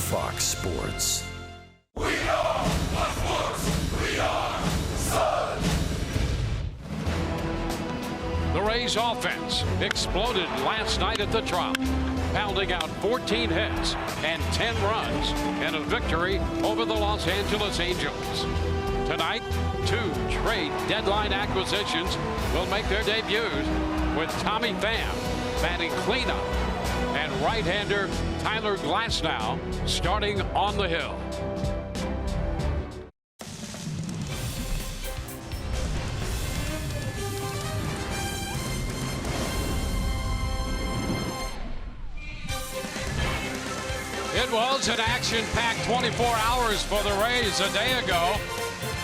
Fox Sports. We are sports. We are Sun. The Rays offense exploded last night at the Trop, pounding out 14 hits and 10 runs in a victory over the Los Angeles Angels. Tonight, 2 trade deadline acquisitions will make their debuts, with Tommy Pham batting cleanup and right-hander Tyler Glasnow starting on the hill. It was an action-packed 24 hours for the Rays a day ago.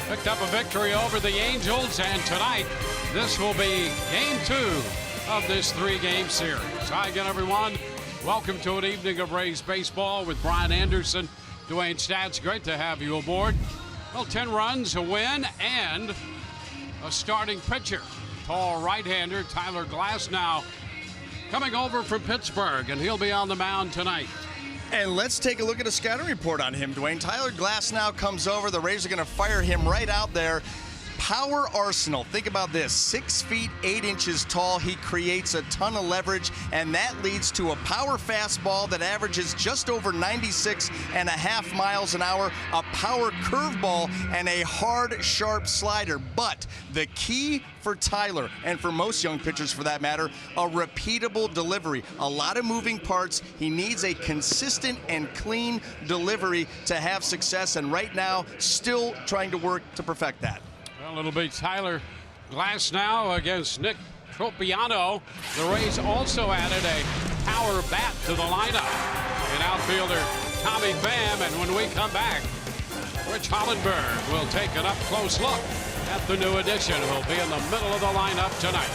Picked up a victory over the Angels, and tonight this will be game 2 of this 3-game series. Hi again, everyone. Welcome to an evening of Rays baseball with Brian Anderson, Dwayne Stats. Great to have you aboard. Well, 10 runs, a win, and a starting pitcher. Tall right-hander Tyler Glasnow coming over from Pittsburgh, and he'll be on the mound tonight. And let's take a look at a scouting report on him, Dwayne. Tyler Glasnow comes over. The Rays are going to fire him right out there. Power arsenal. Think about this. 6 feet 8 inches tall. He creates a ton of leverage, and that leads to a power fastball that averages just over 96.5 miles an hour, a power curveball, and a hard, sharp slider. But the key for Tyler, and for most young pitchers for that matter, a repeatable delivery. A lot of moving parts. He needs a consistent and clean delivery to have success, and right now, still trying to work to perfect that. Well, it'll be Tyler Glasnow against Nick Tropiano. The Rays also added a power bat to the lineup in outfielder Tommy Pham. And when we come back, Rich Hollenberg will take an up-close look at the new addition who'll be in the middle of the lineup tonight.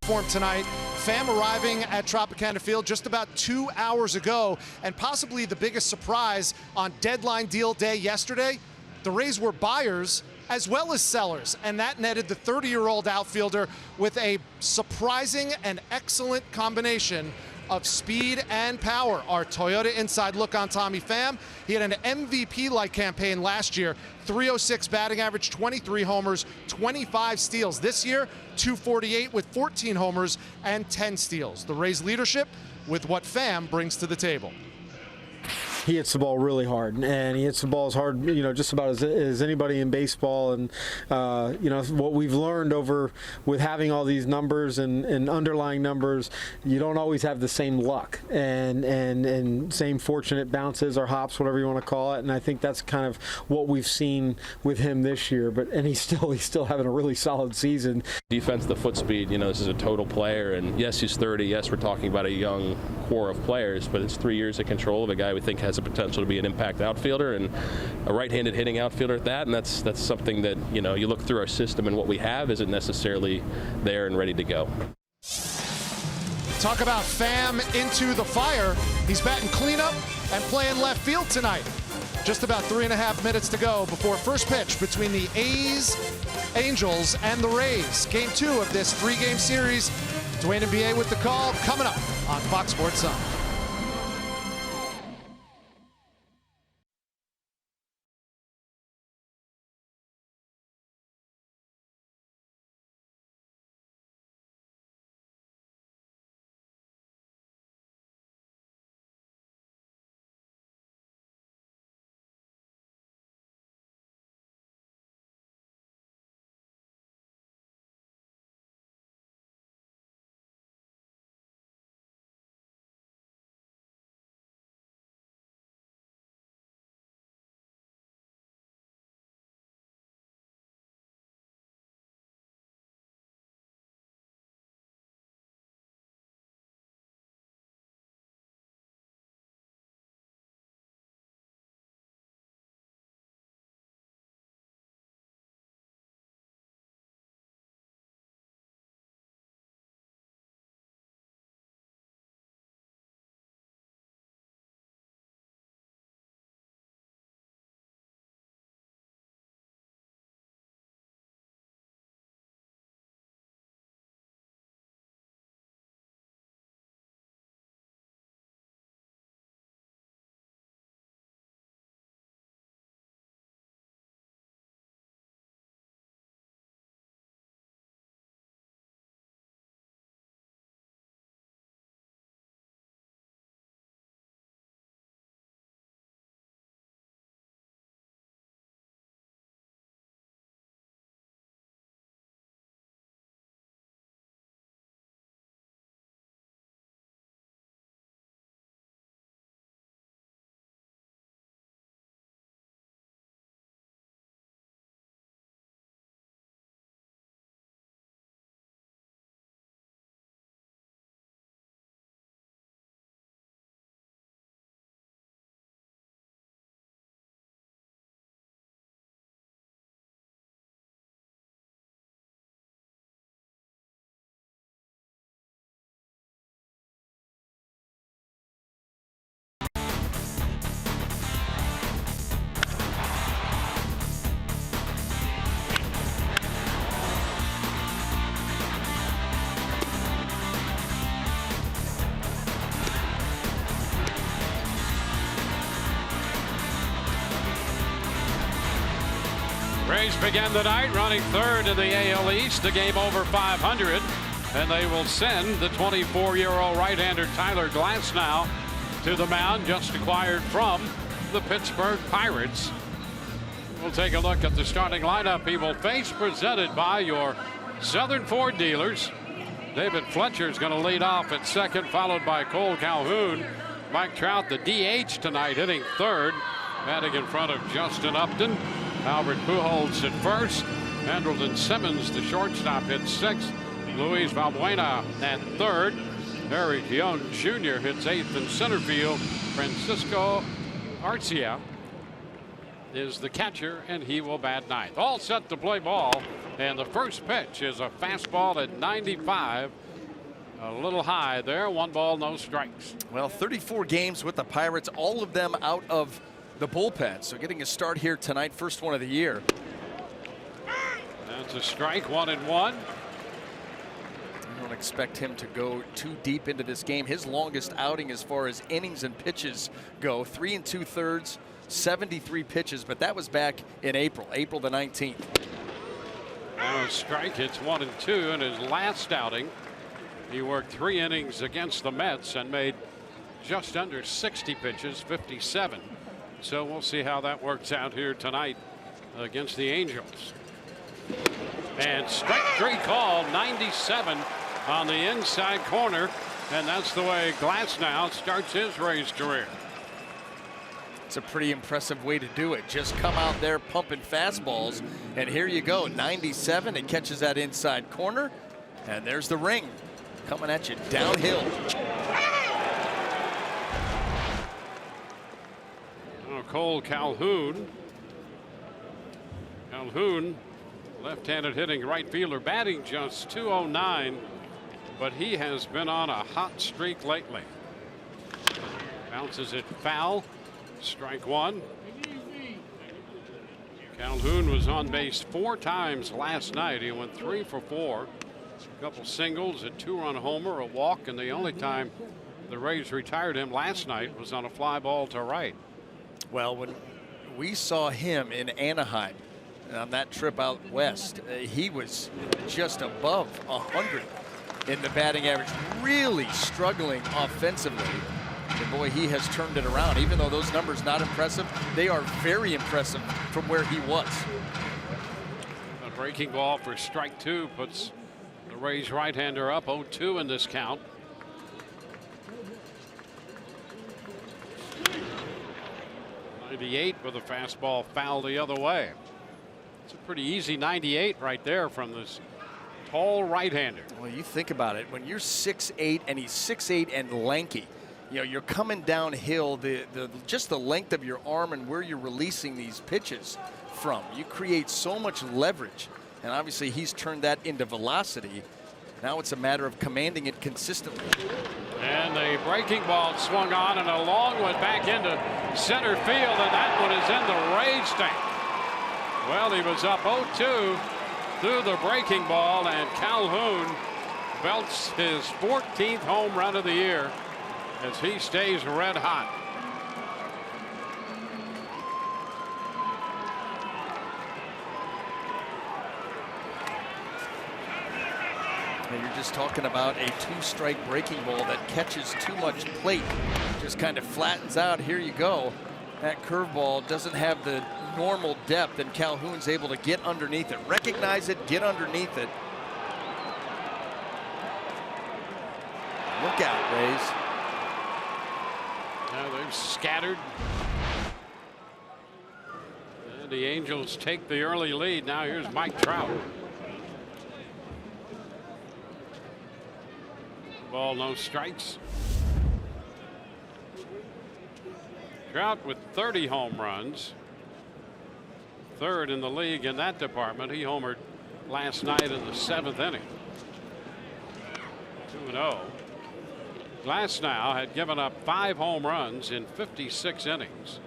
Uniform tonight Pham arriving at Tropicana Field just about 2 hours ago, and possibly the biggest surprise on deadline deal day yesterday, the Rays were buyers as well as sellers, and that netted the 30-year-old outfielder with a surprising and excellent combination of speed and power. Our Toyota Inside Look on Tommy Pham. He had an MVP-like campaign last year, 306 batting average, 23 homers, 25 steals. This year, 248 with 14 homers and 10 steals. The Rays' leadership with what Pham brings to the table. He hits the ball really hard, and he hits the ball as hard, just about as anybody in baseball. And what we've learned over with having all these numbers and underlying numbers, you don't always have the same luck and same fortunate bounces or hops, whatever you want to call it. And I think that's kind of what we've seen with him this year. And he's still having a really solid season. Defense, the foot speed, this is a total player. And yes, he's 30. Yes, we're talking about a young core of players, but it's 3 years of control of a guy we think has a potential to be an impact outfielder and a right-handed hitting outfielder at that. And that's something that, you look through our system and what we have isn't necessarily there and ready to go. Talk about Pham into the fire. He's batting cleanup and playing left field tonight. Just about 3.5 minutes to go before first pitch between the A's, Angels, and the Rays. Game 2 of this 3-game series. Dwayne and BA with the call coming up on Fox Sports Sun. Rays begin the night running third in the AL East, a game over 500, and they will send the 24-year-old right-hander Tyler Glasnow to the mound, just acquired from the Pittsburgh Pirates. We'll take a look at the starting lineup he will face, presented by your Southern Ford dealers. David Fletcher is going to lead off at second, followed by Cole Calhoun. Mike Trout, the DH tonight, hitting third, batting in front of Justin Upton. Albert Pujols at first. Andrelton Simmons, the shortstop, hits sixth. Luis Valbuena at third. Eric Young Jr. hits eighth in center field. Francisco Arcia is the catcher, and he will bat ninth. All set to play ball, and the first pitch is a fastball at 95. a little high there. 1 ball, no strikes. Well, 34 games with the Pirates, all of them out of the bullpen. So getting a start here tonight, first one of the year. That's a strike, 1-1. I don't expect him to go too deep into this game. His longest outing as far as innings and pitches go, 3 2/3, 73 pitches, but that was back in April the 19th. Now a strike, it's 1-2 in his last outing. He worked 3 innings against the Mets and made just under 60 pitches, 57. So we'll see how that works out here tonight against the Angels. And strike 3 call, 97 on the inside corner, and that's the way Glasnow starts his Rays career. It's a pretty impressive way to do it. Just come out there pumping fastballs, and here you go, 97. It catches that inside corner, and there's the ring coming at you downhill. Oh, Cole Calhoun. Left-handed hitting right fielder, batting just .209, but he has been on a hot streak lately. Bounces it foul. Strike 1. Calhoun was on base 4 times last night. He went 3 for 4. A couple singles, a 2-run homer, a walk, and the only time the Rays retired him last night was on a fly ball to right. Well, when we saw him in Anaheim on that trip out west, he was just above 100 in the batting average, really struggling offensively. And boy, he has turned it around. Even though those numbers not impressive, they are very impressive from where he was. A breaking ball for strike 2 puts the Rays right-hander up 0-2 in this count. .98 with a fastball foul the other way. It's a pretty easy 98 right there from this tall right-hander. Well, you think about it. When you're 6'8" and he's 6'8" and lanky, you know, you're coming downhill, just the length of your arm and where you're releasing these pitches from. You create so much leverage, and obviously he's turned that into velocity. Now it's a matter of commanding it consistently. And the breaking ball swung on, and a long one back into center field, and that one is in the Rays tank. Well, he was up 0-2 through the breaking ball, and Calhoun belts his 14th home run of the year as he stays red hot. And you're just talking about a 2-strike breaking ball that catches too much plate, just kind of flattens out. Here you go. That curveball doesn't have the normal depth, and Calhoun's able to get underneath it, recognize it, get underneath it. Look out, Rays. Now they've scattered. And the Angels take the early lead. Now here's Mike Trout. Ball, no strikes. Trout with 30 home runs. 3rd in the league in that department. He homered last night in the 7th inning. 2-0. Glasnow had given up 5 home runs in 56 innings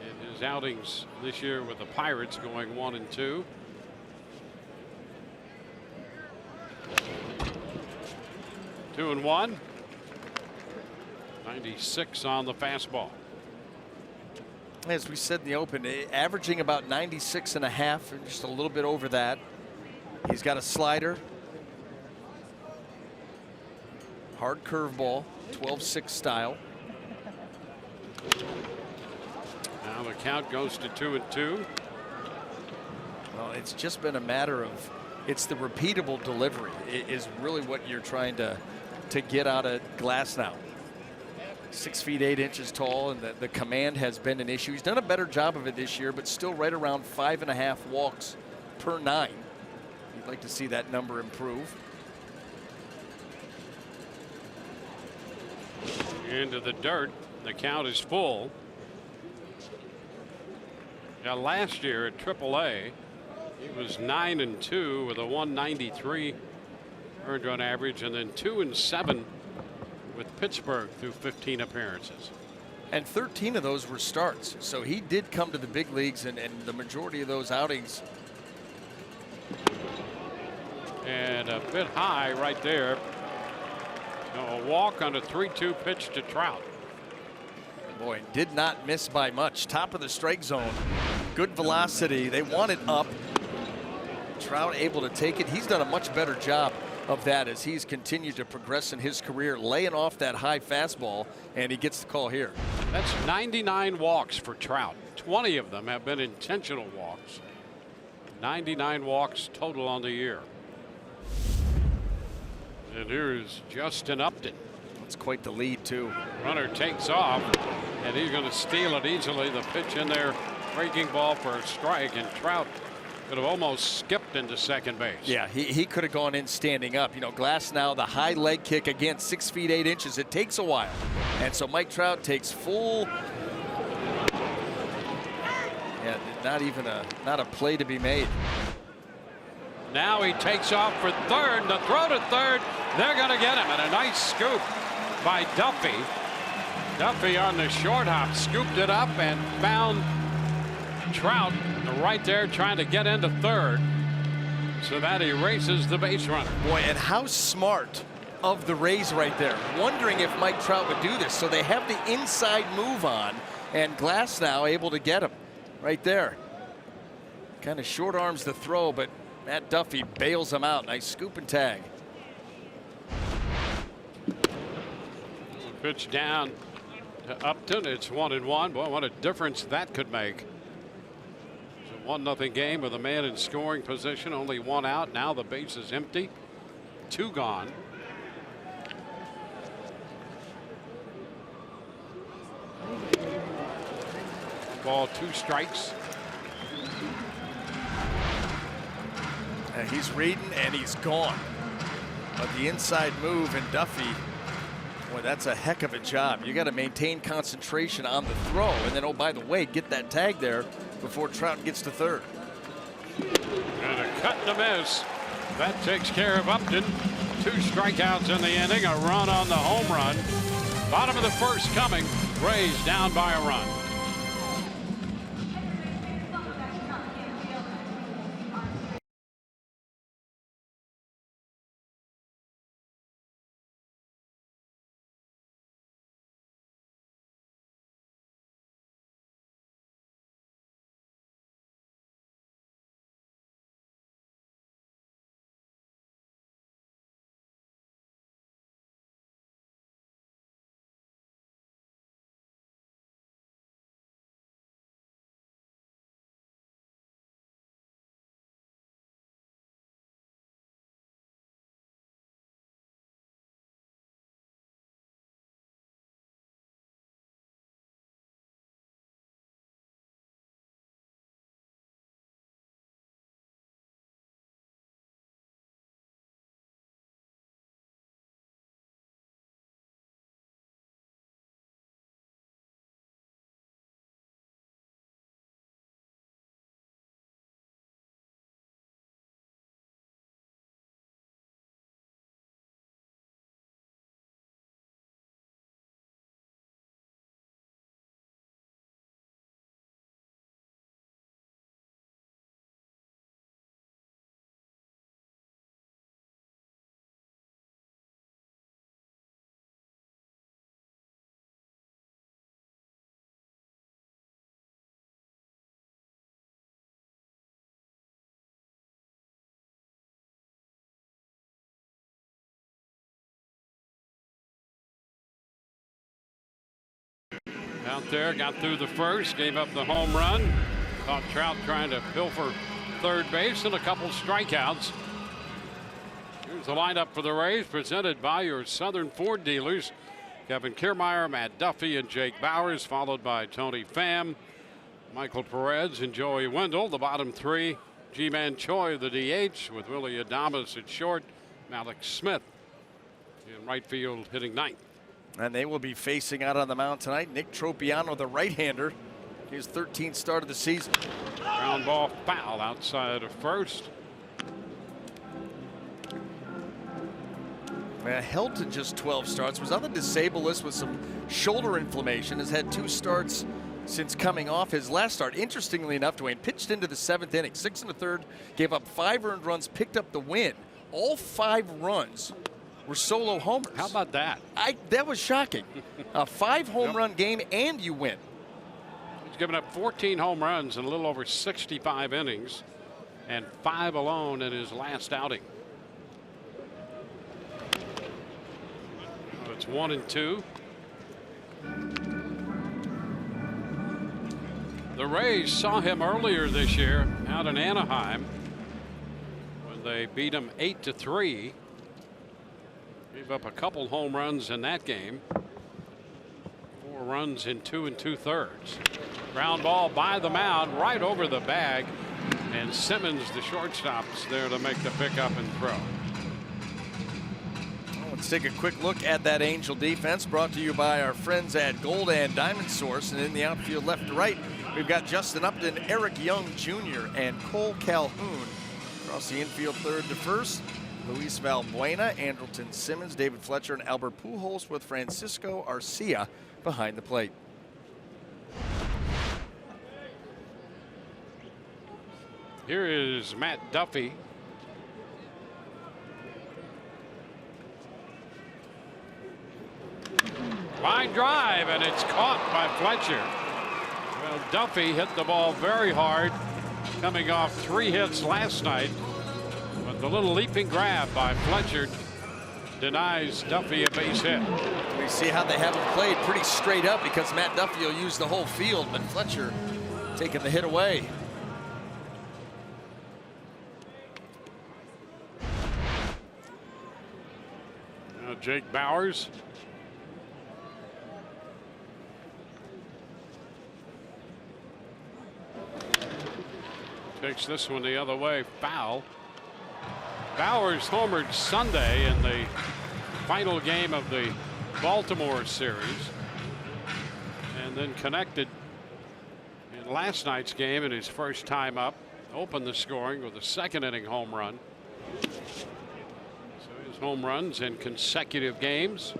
in his outings this year with the Pirates, going 1-2. Two and 1. 96 on the fastball. As we said in the open, averaging about 96.5, just a little bit over that. He's got a slider, hard curveball, 12-6 style. Now the count goes to 2-2. Well, it's just been a matter of, it's the repeatable delivery is really what you're trying to get out of Glasnow. 6 feet 8 inches tall, and the command has been an issue. He's done a better job of it this year, but still right around 5.5 walks per 9. You'd like to see that number improve. Into the dirt. The count is full. Now last year at AAA, he was 9-2 with a 193 earned run average, and then 2-7 with Pittsburgh through 15 appearances. And 13 of those were starts. So he did come to the big leagues, and the majority of those outings. And a bit high right there. A walk on a 3-2 pitch to Trout. Boy, did not miss by much. Top of the strike zone. Good velocity. They want it up. Trout able to take it. He's done a much better job of that as he's continued to progress in his career, laying off that high fastball, and he gets the call here. That's 99 walks for Trout. 20 of them have been intentional walks. 99 walks total on the year. And here's Justin Upton. That's quite the lead, too. Runner takes off, and he's going to steal it easily. The pitch in there, breaking ball for a strike, and Trout could have almost skipped into second base. Yeah, he could have gone in standing up. You know, Glass now, the high leg kick, again, 6 feet 8 inches. It takes a while. And so Mike Trout takes full. Yeah, not a play to be made. Now he takes off for third. The throw to third. They're going to get him. And a nice scoop by Duffy. Duffy on the short hop scooped it up and found Trout right there trying to get into third. So that erases the base runner. Boy, and how smart of the Rays right there. Wondering if Mike Trout would do this. So they have the inside move on, and Glass now able to get him right there. Kind of short arms the throw, but Matt Duffy bails him out. Nice scoop and tag. Pitch down to Upton. It's 1-1. Boy, what a difference that could make. It's a 1-0 game with a man in scoring position. Only one out. Now the base is empty. 2 gone. Ball, 2 strikes. And he's reading and he's gone. But the inside move and Duffy, boy, that's a heck of a job. You got to maintain concentration on the throw, and then, oh, by the way, get that tag there before Trout gets to third. And a cut and a miss. That takes care of Upton. 2 strikeouts in the inning, a run on the home run. Bottom of the first coming. Rays down by a run. Out there, got through the first, gave up the home run. Caught Trout trying to pilfer third base and a couple strikeouts. Here's the lineup for the Rays, presented by your Southern Ford dealers. Kevin Kiermaier, Matt Duffy, and Jake Bowers, followed by Tony Pham, Michael Perez, and Joey Wendell. The bottom 3, G-Man Choi, the DH, with Willie Adames at short, Malik Smith in right field hitting 9th. And they will be facing out on the mound tonight. Nick Tropiano, the right-hander, his 13th start of the season. Ground ball foul outside of first. Held to just 12 starts, was on the disabled list with some shoulder inflammation, has had 2 starts since coming off his last start. Interestingly enough, Dwayne pitched into the 7th inning, 6 1/3, gave up 5 earned runs, picked up the win. All 5 runs were solo homers. How about that? That was shocking. A 5 home run game and you win. He's given up 14 home runs in a little over 65 innings and 5 alone in his last outing. It's 1-2. The Rays saw him earlier this year out in Anaheim when they beat him 8-3. Gave up a couple home runs in that game. 4 runs in 2 2/3. Ground ball by the mound right over the bag, and Simmons, the shortstop's there to make the pickup and throw. Let's take a quick look at that Angel defense, brought to you by our friends at Gold and Diamond Source. And in the outfield left to right, we've got Justin Upton, Eric Young Jr., and Cole Calhoun. Across the infield, third to first, Luis Valbuena, Andrelton Simmons, David Fletcher, and Albert Pujols, with Francisco Arcia behind the plate. Here is Matt Duffy. Line drive, and it's caught by Fletcher. Well, Duffy hit the ball very hard, coming off 3 hits last night. But the little leaping grab by Fletcher denies Duffy a base hit. We see how they have him played pretty straight up, because Matt Duffy will use the whole field, but Fletcher taking the hit away. Now Jake Bowers. Takes this one the other way, foul. Bowers homered Sunday in the final game of the Baltimore series, and then connected in last night's game in his first time up. Opened the scoring with a 2nd inning home run. So his home runs in consecutive games.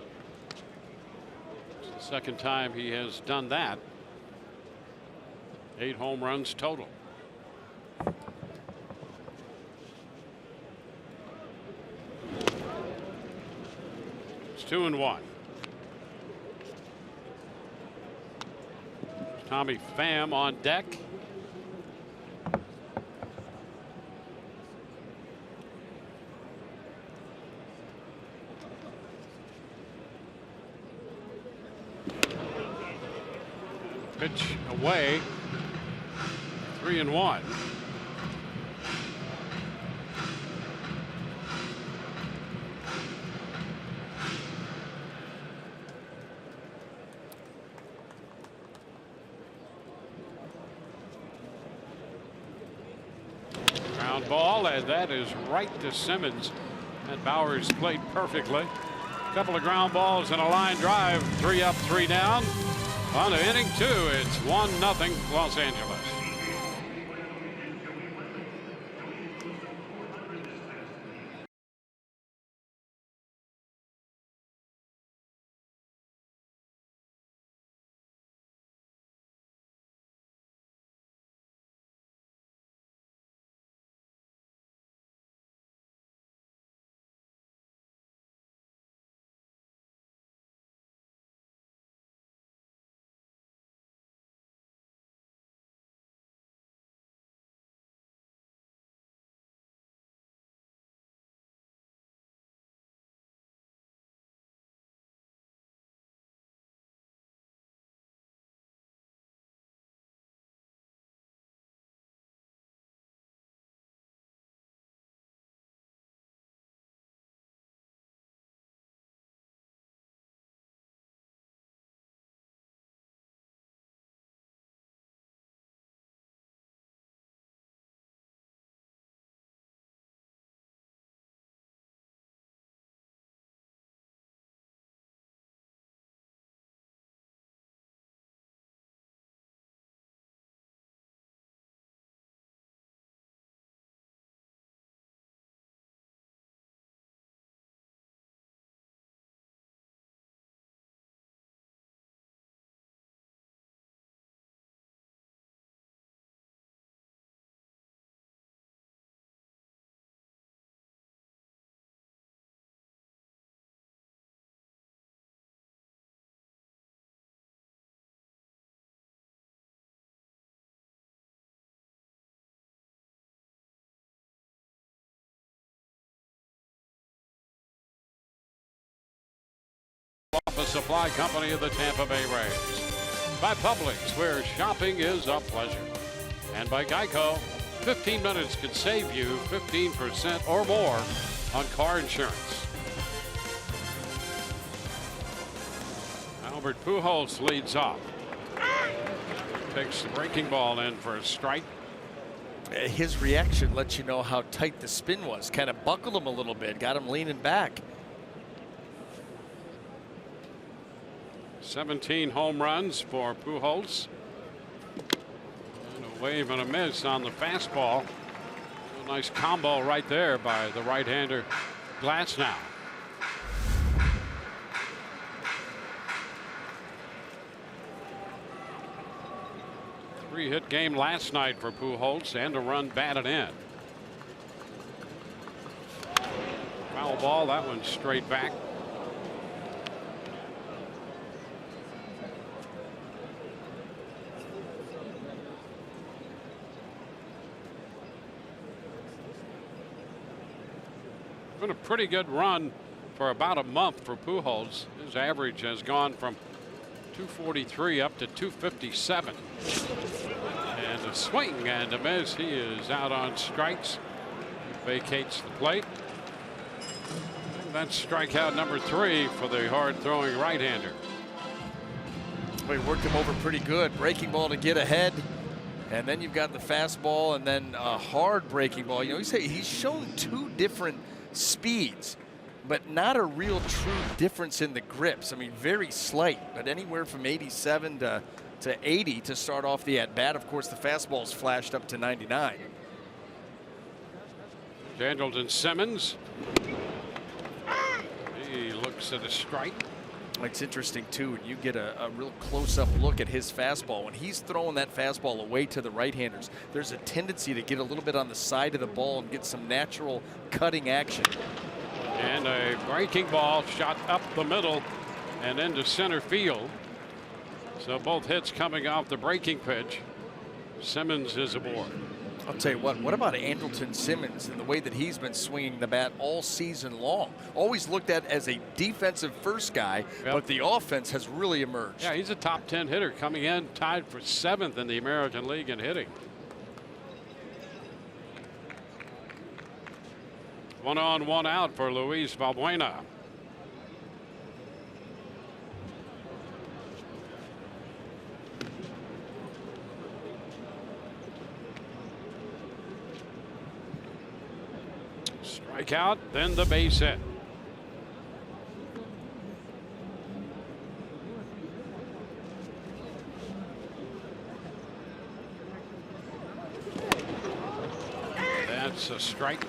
It's the 2nd time he has done that. 8 home runs total. It's 2-1. Tommy Pham on deck. Pitch away. 3-1. Ground ball, and that is right to Simmons. And Bowers played perfectly. A couple of ground balls and a line drive. 3 up, 3 down. On to inning 2, it's 1-0 Los Angeles. Office Supply Company of the Tampa Bay Rays. By Publix, where shopping is a pleasure. And by Geico, 15 minutes can save you 15% or more on car insurance. Albert Pujols leads off. Takes the breaking ball in for a strike. His reaction lets you know how tight the spin was. Kind of buckled him a little bit, got him leaning back. 17 home runs for Pujols. And a wave and a miss on the fastball. A nice combo right there by the right-hander Glasnow. Three-hit game last night for Pujols and a run batted in. Foul ball, that one straight back. Been a pretty good run for about a month for Pujols. His average has gone from 243 up to 257. And a swing and a miss. He is out on strikes. He vacates the plate. And that's strikeout number 3 for the hard-throwing right-hander. He worked him over pretty good. Breaking ball to get ahead. And then you've got the fastball and then a hard breaking ball. You know, he's shown 2 different speeds, but not a real true difference in the grips. I mean, very slight, but anywhere from 87 to 80 to start off the at-bat. Of course, the fastball's flashed up to 99. Andrelton Simmons. He looks at a strike. It's interesting, too, when you get a real close-up look at his fastball. When he's throwing that fastball away to the right-handers, there's a tendency to get a little bit on the side of the ball and get some natural cutting action. And a breaking ball shot up the middle and into center field. So both hits coming off the breaking pitch. Simmons is aboard. I'll tell you what about Andrelton Simmons and the way that he's been swinging the bat all season long? Always looked at as a defensive first guy, but the offense has really emerged. Yeah, he's a top 10 hitter coming in, tied for 7th in the American League in hitting. 1 on, 1 out for Luis Valbuena. Strikeout, then the base hit. That's a strike.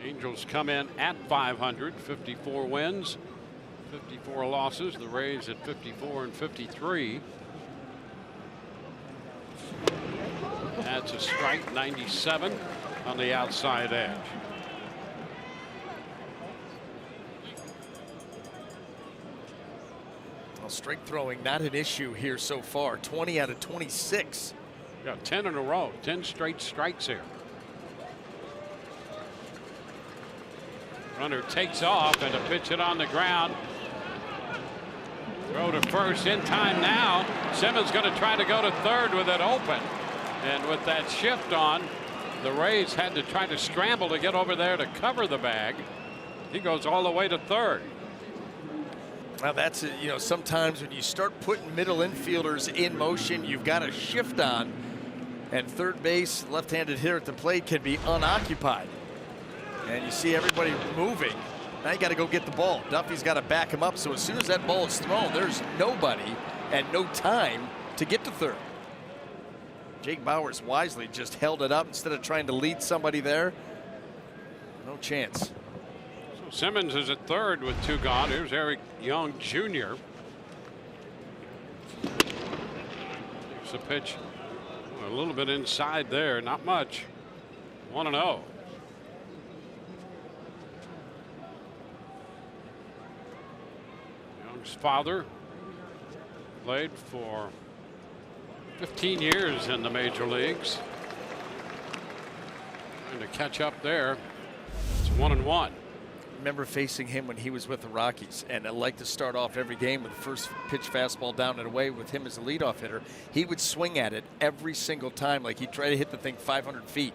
Angels come in at 500, 54 wins. 54 losses. The Rays at 54 and 53. That's a strike. 97 on the outside edge. Well, strike throwing not an issue here so far. 20 out of 26. Got 10 in a row. 10 straight strikes here. Runner takes off and a pitch hit on the ground. Throw to first in time now. Simmons going to try to go to third with it open. And with that shift on, the Rays had to try to scramble to get over there to cover the bag. He goes all the way to third. Now that's, you know, sometimes when you start putting middle infielders in motion, you've got a shift on. And third base, left-handed hitter at the plate can be unoccupied. And you see everybody moving. Now you got to go get the ball. Duffy's got to back him up. So as soon as that ball is thrown, there's nobody and no time to get to third. Jake Bauers wisely just held it up instead of trying to lead somebody there. No chance. So Simmons is at third with 2 gone. Here's Eric Young Jr. It's a pitch a little bit inside there. Not much. 1-0. Young's father played for 15 years in the major leagues. Trying to catch up there. It's 1-1. Remember facing him when he was with the Rockies, and I like to start off every game with the first pitch fastball down and away with him as a leadoff hitter. He would swing at it every single time like he'd try to hit the thing 500 feet.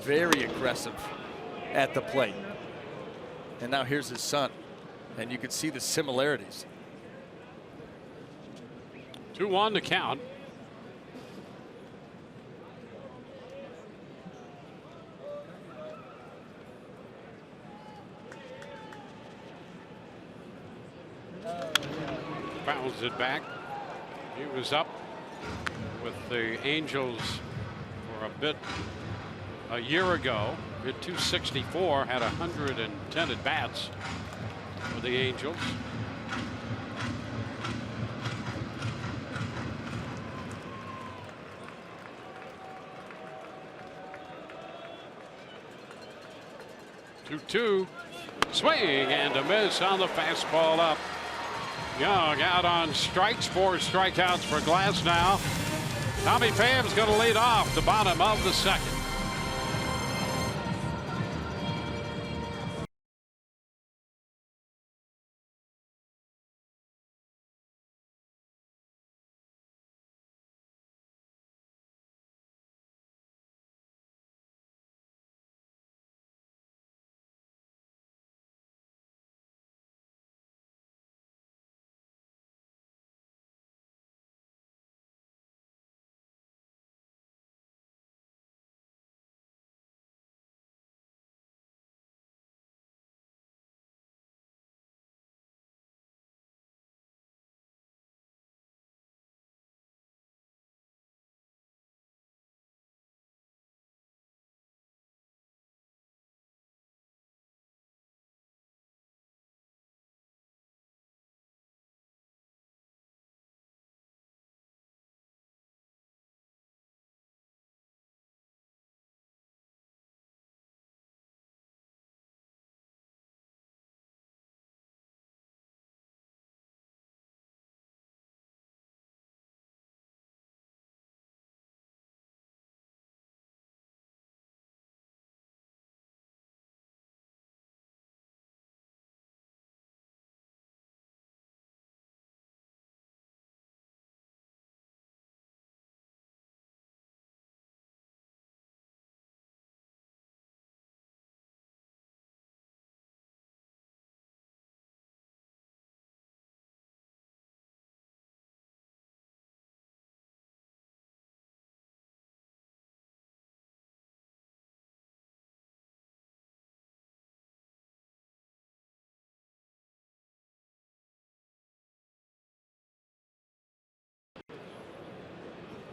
Very aggressive at the plate. And now here's his son, and you can see the similarities. 2-1 to count. Fouls it back. He was up with the Angels for a bit a year ago. Hit 264, had 110 at bats for the Angels. Two, swing and a miss on the fastball up. Young out on strikes, 4 strikeouts for Glass now. Tommy Pham's going to lead off the bottom of the second.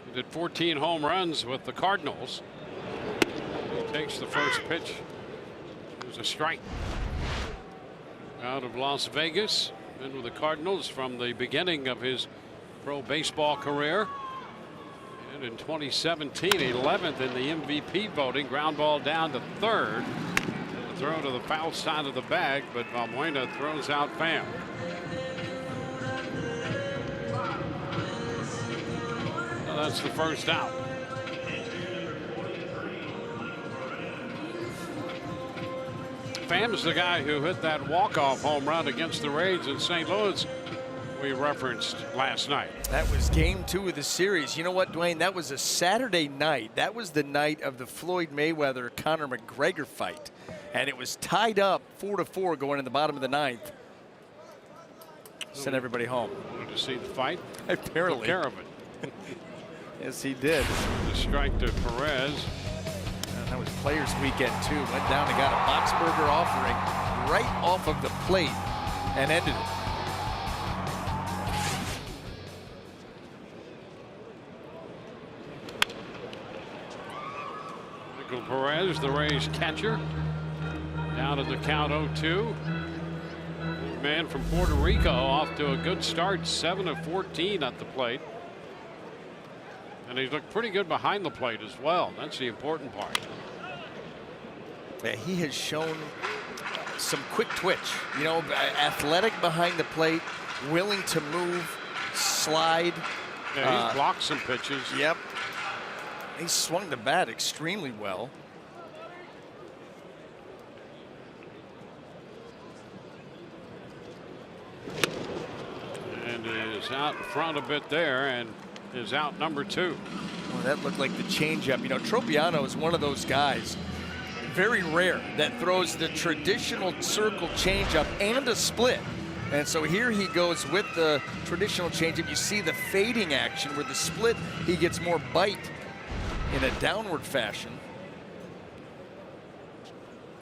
He did 14 home runs with the Cardinals. He takes the first pitch. It was a strike. Out of Las Vegas, been with the Cardinals from the beginning of his pro baseball career. And in 2017, 11th in the MVP voting. Ground ball down to third. The throw to the foul side of the bag, but Valbuena throws out Pham. That's the first out. Pham's the guy who hit that walk-off home run against the Rays in St. Louis we referenced last night. That was game 2 of the series. You know what, Dwayne? That was a Saturday night. That was the night of the Floyd Mayweather-Conor McGregor fight. And it was tied up 4-4 going in the bottom of the 9th. Sent everybody home. Wanted to see the fight. Apparently. Took care of it. Yes, he did. The strike to Perez. And that was Players Weekend, too. Went down and got a Boxburger offering right off of the plate and ended it. Michael Perez, the Rays catcher. Down at the count 0-2. Man from Puerto Rico off to a good start, 7 of 14 at the plate. And he's looked pretty good behind the plate as well. That's the important part. Yeah, he has shown some quick twitch, you know, athletic behind the plate, willing to move, slide, Yeah, he's blocked some pitches. Yep. He swung the bat extremely well. And is out in front a bit there and is out number 2. Well, that looked like the changeup. You know, Tropiano is one of those guys, very rare, that throws the traditional circle changeup and a split. And so here he goes with the traditional changeup. You see the fading action where the split, he gets more bite in a downward fashion.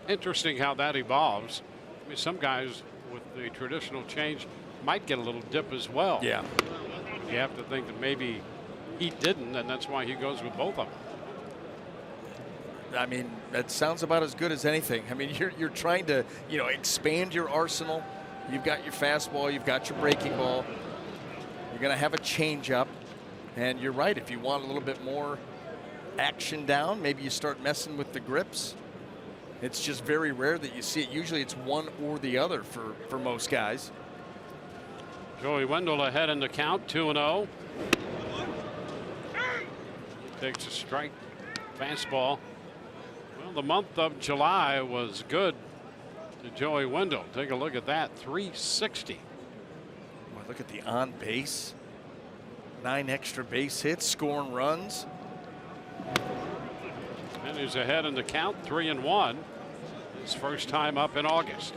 Interesting how that evolves. I mean, some guys with the traditional change might get a little dip as well. Yeah. You have to think that maybe he didn't, and that's why he goes with both of them. I mean, that sounds about as good as anything. I mean, you're trying to, you know, expand your arsenal. You've got your fastball, you've got your breaking ball. You're going to have a changeup, and you're right. If you want a little bit more action down, maybe you start messing with the grips. It's just very rare that you see it. Usually it's one or the other for most guys. Joey Wendell ahead in the count, 2-0. Takes a strike fastball. Well, the month of July was good to Joey Wendell. Take a look at that, 360. Boy, look at the on base. 9 extra base hits, scoring runs. And he's ahead in the count, 3-1. His first time up in August.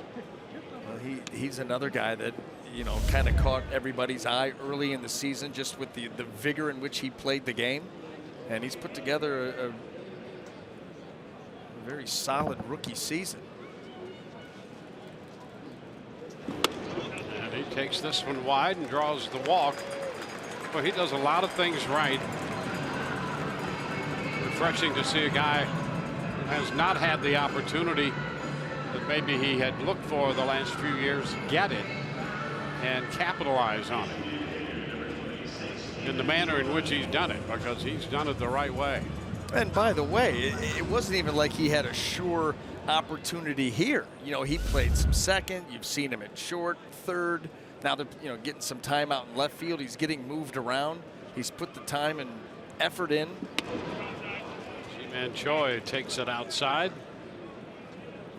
Well, he's another guy that, you know, kind of caught everybody's eye early in the season just with the vigor in which he played the game. And he's put together a very solid rookie season. And he takes this one wide and draws the walk. Well, he does a lot of things right. Refreshing to see a guy who has not had the opportunity that maybe he had looked for the last few years get it and capitalize on it in the manner in which he's done it, because he's done it the right way. And by the way, it wasn't even like he had a sure opportunity here. You know, he played some second. You've seen him at short, third. Now they're, you know, getting some time out in left field. He's getting moved around. He's put the time and effort in. And Choi takes it outside.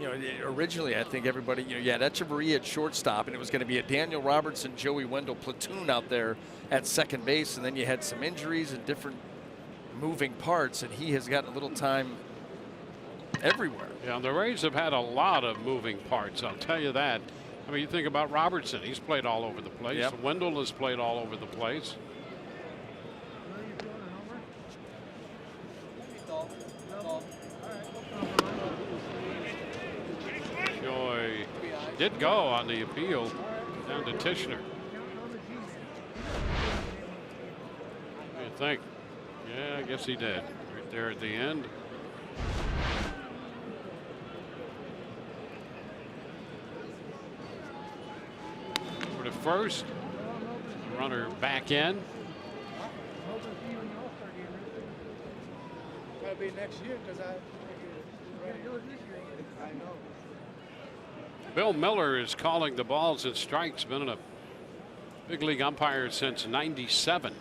You know, originally I think everybody, you know, you had Echeverria at shortstop, and it was going to be a Daniel Robertson, Joey Wendell platoon out there at second base, and then you had some injuries and different moving parts, and he has gotten a little time everywhere. Yeah, the Rays have had a lot of moving parts, I'll tell you that. I mean, you think about Robertson, he's played all over the place. Yep. Wendell has played all over the place. Joy did go on the appeal down to Tishner. What do you think? Yeah, I guess he did. Right there at the end. Over to first. Runner back in. That'll be next year because I know. Bill Miller is calling the balls and strikes. Been a big league umpire since '97.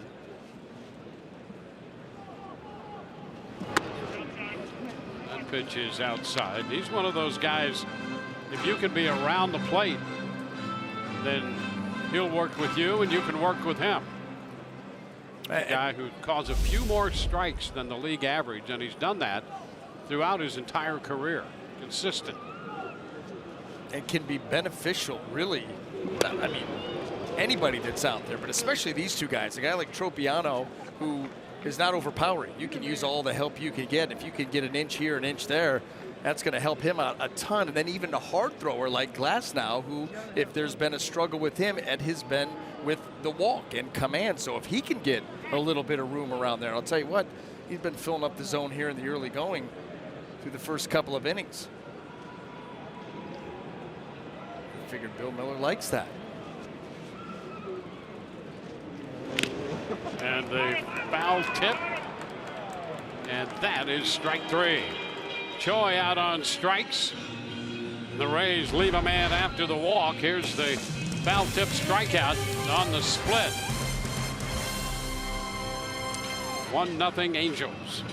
That pitch is outside. He's one of those guys, if you can be around the plate, then he'll work with you and you can work with him. A guy who calls a few more strikes than the league average, and he's done that throughout his entire career. Consistent. And can be beneficial, really. I mean, anybody that's out there, but especially these two guys. A guy like Tropiano, who is not overpowering. You can use all the help you can get. If you can get an inch here, an inch there, that's going to help him out a ton. And then even a hard thrower like Glasnow, who, if there's been a struggle with him, Ed has been with the walk and command. So if he can get a little bit of room around there, I'll tell you what, he's been filling up the zone here in the early going through the first couple of innings. I figured Bill Miller likes that. And the foul tip. And that is strike 3. Choi out on strikes. The Rays leave a man after the walk. Here's the foul tip strikeout on the split. 1-0 Angels.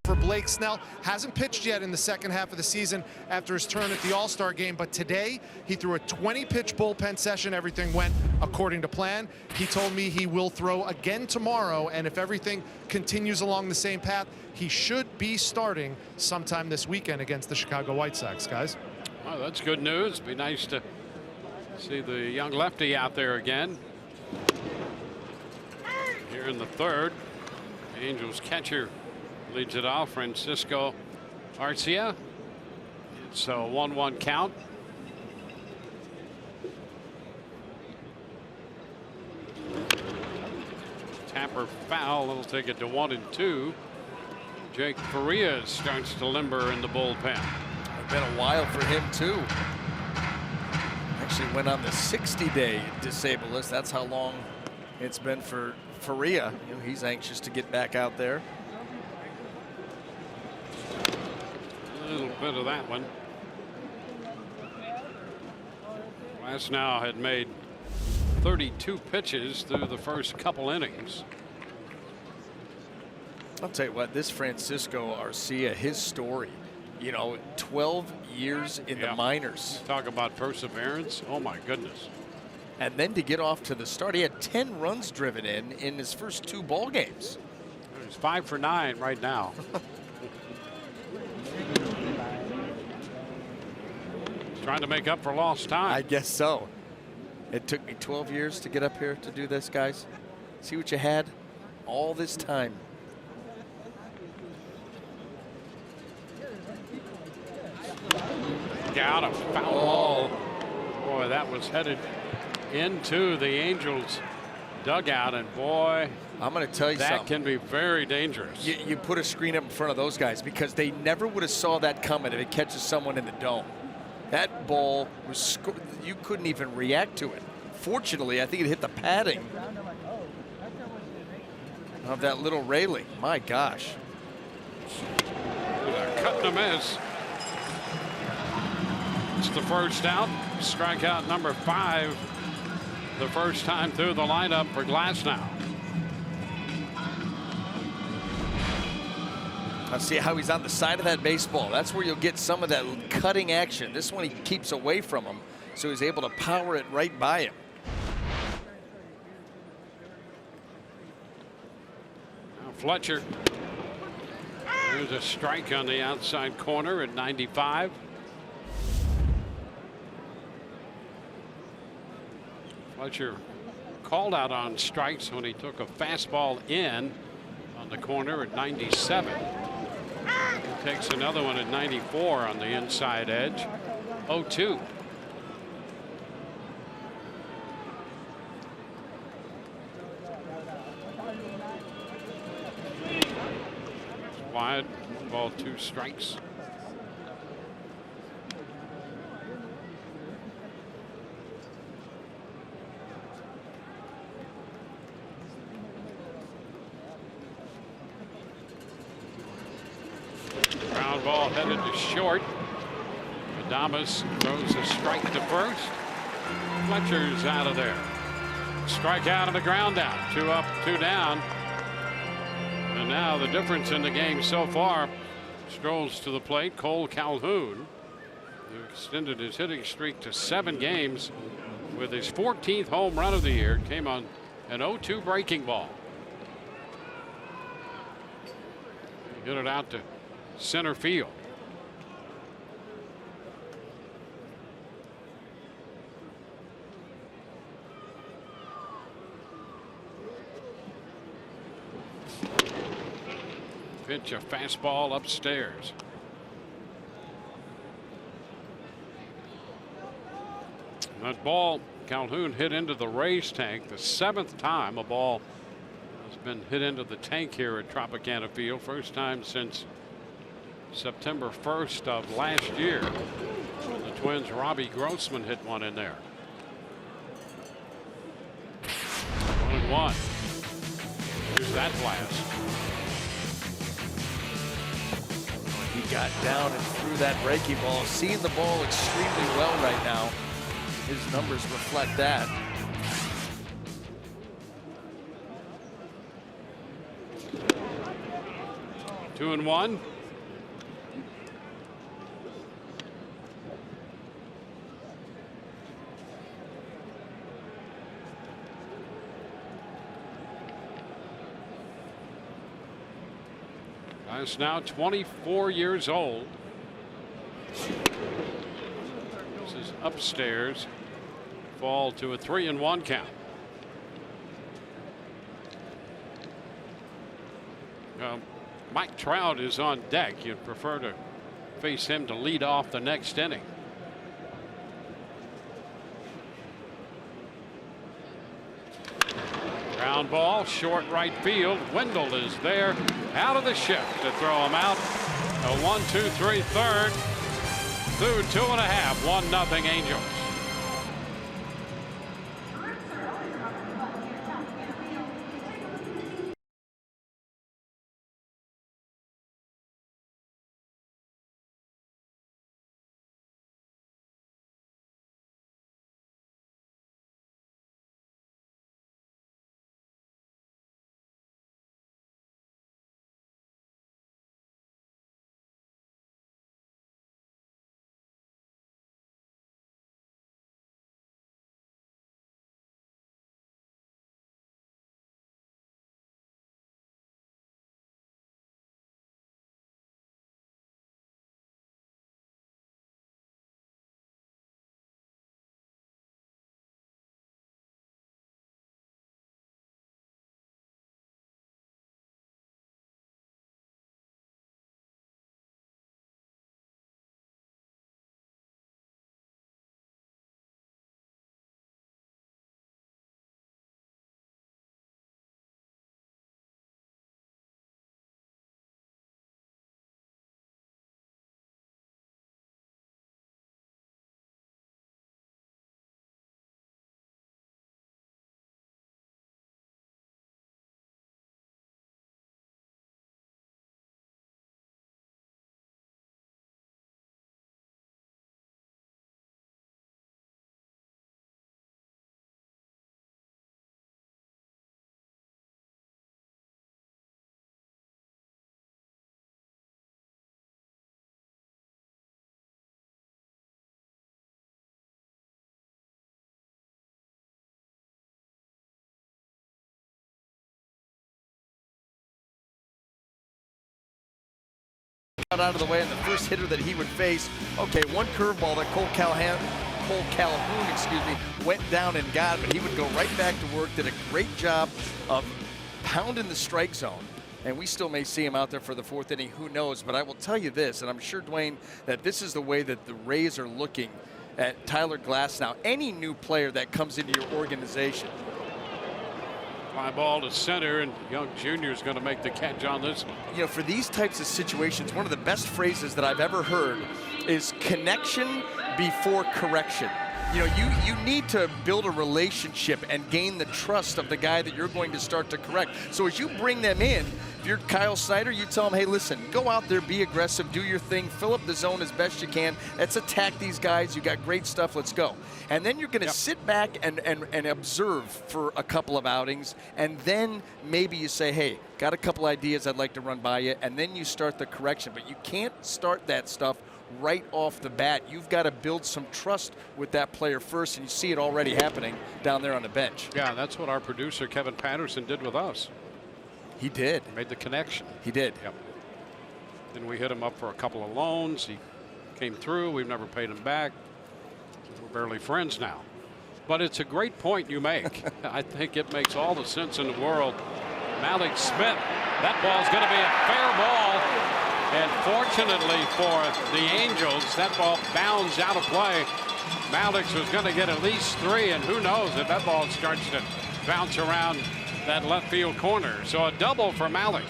For Blake Snell, hasn't pitched yet in the second half of the season after his turn at the All-Star game, but today he threw a 20-pitch bullpen session. Everything went according to plan. He told me he will throw again tomorrow, and if everything continues along the same path, he should be starting sometime this weekend against the Chicago White Sox, guys. Well, that's good news. Be nice to see the young lefty out there again. Here in the third, Angels catcher leads it off, Francisco Arcia. It's a 1-1 count. Tapper foul. It'll take it to 1-2. Jake Faria starts to limber in the bullpen. It's been a while for him too. Actually went on the 60-day disabled list. That's how long it's been for Faria. You know, he's anxious to get back out there. A little bit of that one. Glasnow had made 32 pitches through the first couple innings. I'll tell you what, this Francisco Arcia, his story, you know, 12 years in the minors. Talk about perseverance. Oh my goodness. And then to get off to the start, he had 10 runs driven in his first 2 ball games. He's 5 for 9 right now. Trying to make up for lost time. I guess so. It took me 12 years to get up here to do this, guys. See what you had all this time. Got a foul ball. Boy, that was headed into the Angels dugout, and boy, I'm going to tell you that something. can be very dangerous. You put a screen up in front of those guys because they never would have saw that coming if it catches someone in the dome. That ball was, you couldn't even react to it. Fortunately, I think it hit the padding of that little railing. My gosh. Cut and a miss. It's the first out. Strikeout number 5. The first time through the lineup for Glasnow. Let's see how he's on the side of that baseball. That's where you'll get some of that cutting action. This one he keeps away from him, so he's able to power it right by him. Now Fletcher. There's a strike on the outside corner at 95. Fletcher called out on strikes when he took a fastball in on the corner at 97. He takes another one at 94 on the inside edge. 0-2. quiet. Ball 2 strikes. Ground ball headed to short. Adames throws a strike to first. Fletcher's out of there. Strikeout and a ground out. 2 up, 2 down. And now the difference in the game so far. Strolls to the plate. Cole Calhoun, who extended his hitting streak to 7 games with his 14th home run of the year. Came on an 0-2 breaking ball. He hit it out to center field. Pitch a fastball upstairs. That ball Calhoun hit into the Rays tank the 7th time a ball has been hit into the tank here at Tropicana Field. First time since September 1st of last year. The Twins' Robbie Grossman hit one in there. 1-1. Here's that blast. He got down and threw that breaking ball. Seeing the ball extremely well right now. His numbers reflect that. Two and one. Guy's now 24 years old. This is upstairs. Fall to a 3-1 count. Mike Trout is on deck. You'd prefer to face him to lead off the next inning. Ground ball, short right field. Wendell is there, out of the shift to throw him out. A 1-2-3 third. Through 2.5. 1-0 Angels. Out of the way, and the first hitter that he would face. Okay, one curveball that Cole Calhoun, went down and got, but he would go right back to work. Did a great job of pounding the strike zone, and we still may see him out there for the 4th inning. Who knows? But I will tell you this, and I'm sure, Dwayne, that this is the way that the Rays are looking at Tyler Glasnow. Any new player that comes into your organization. Fly ball to center, and Young Jr. is going to make the catch on this one. You know, for these types of situations, one of the best phrases that I've ever heard is connection before correction. You know, you need to build a relationship and gain the trust of the guy that you're going to start to correct. So as you bring them in, if you're Kyle Snyder, you tell them, hey, listen, go out there, be aggressive, do your thing, fill up the zone as best you can. Let's attack these guys. You got great stuff. Let's go. And then you're going to sit back and observe for a couple of outings, and then maybe you say, hey, got a couple ideas I'd like to run by you, and then you start the correction. But you can't start that stuff right off the bat. You've got to build some trust with that player first, and you see it already happening down there on the bench. Yeah, that's what our producer Kevin Patterson did with us. He did. Made the connection. He did. Yep. Then we hit him up for a couple of loans. He came through. We've never paid him back. We're barely friends now. But it's a great point you make. I think it makes all the sense in the world. Malik Smith, that ball's going to be a fair ball. And fortunately for the Angels, that ball bounds out of play. Malik was going to get at least 3, and who knows if that ball starts to bounce around that left field corner. So a double for Malik.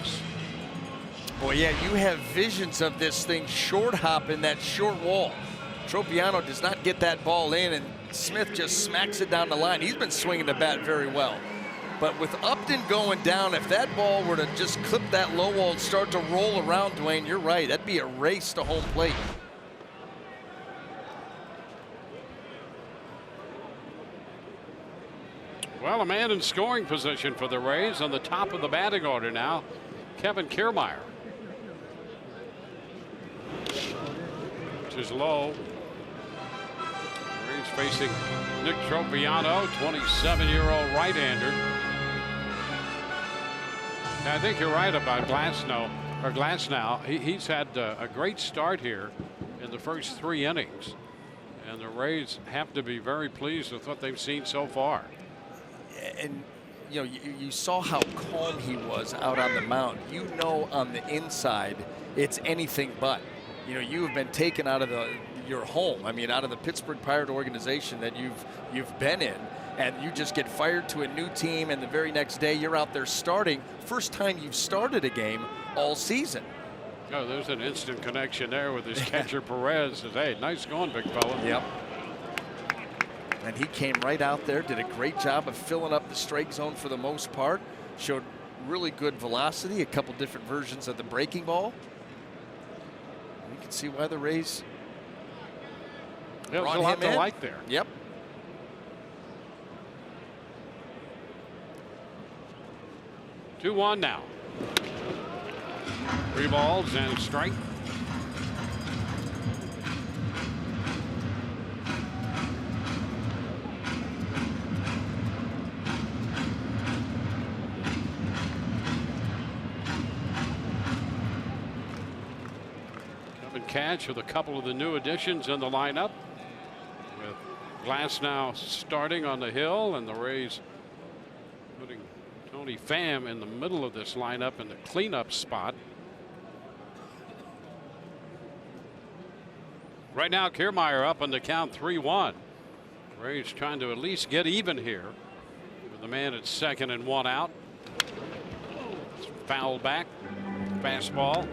Boy, yeah, you have visions of this thing short hopping that short wall. Tropiano does not get that ball in, and Smith just smacks it down the line. He's been swinging the bat very well. But with Upton going down, if that ball were to just clip that low wall and start to roll around, Dwayne, you're right. That'd be a race to home plate. Well, a man in scoring position for the Rays on the top of the batting order now, Kevin Kiermaier. Which is low. Rays facing Nick Tropiano, 27-year-old right-hander. I think you're right about Glasnow. He's had a great start here in the first 3 innings, and the Rays have to be very pleased with what they've seen so far. And you know, you saw how calm he was out on the mound. You know, on the inside, it's anything but. You know, you have been taken out of your home. I mean, out of the Pittsburgh Pirate organization that you've been in, and you just get fired to a new team, and the very next day you're out there starting. First time you've started a game all season. Oh, there's an instant connection there with his catcher Perez. Says, hey, nice going, big fella. Yep. And he came right out there, did a great job of filling up the strike zone for the most part. Showed really good velocity, a couple different versions of the breaking ball. You can see why the Rays There's a lot to like there. Yep. Two one now. 3 balls and a strike. Kevin Cash with a couple of the new additions in the lineup, with Glasnow starting on the hill, and the Rays putting Tony Pham in the middle of this lineup in the cleanup spot. Right now, Kiermaier up on the count 3-1. Rays trying to at least get even here with the man at second and 1 out. It's fouled back. Fastball.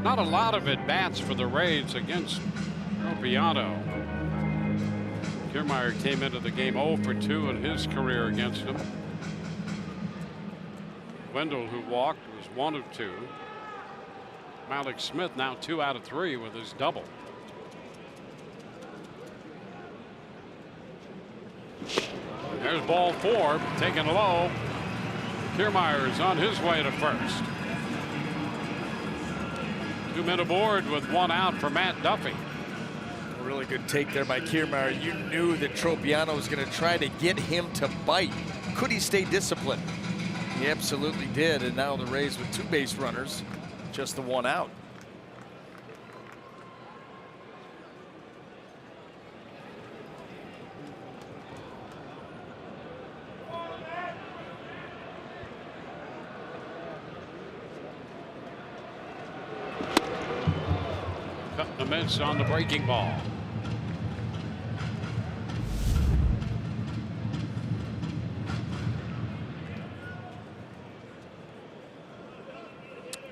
Not a lot of at bats for the Rays against Tropiano. Kiermaier came into the game 0 for 2 in his career against him. Wendell, who walked, was 1 of 2. Malik Smith now 2 out of 3 with his double. There's ball 4, taken low. Kiermaier is on his way to first. 2 men aboard with 1 out for Matt Duffy. A really good take there by Kiermaier. You knew that Tropiano was going to try to get him to bite. Could he stay disciplined? He absolutely did, and now the Rays with 2 base runners, just the 1 out. Cutting the miss on the breaking ball.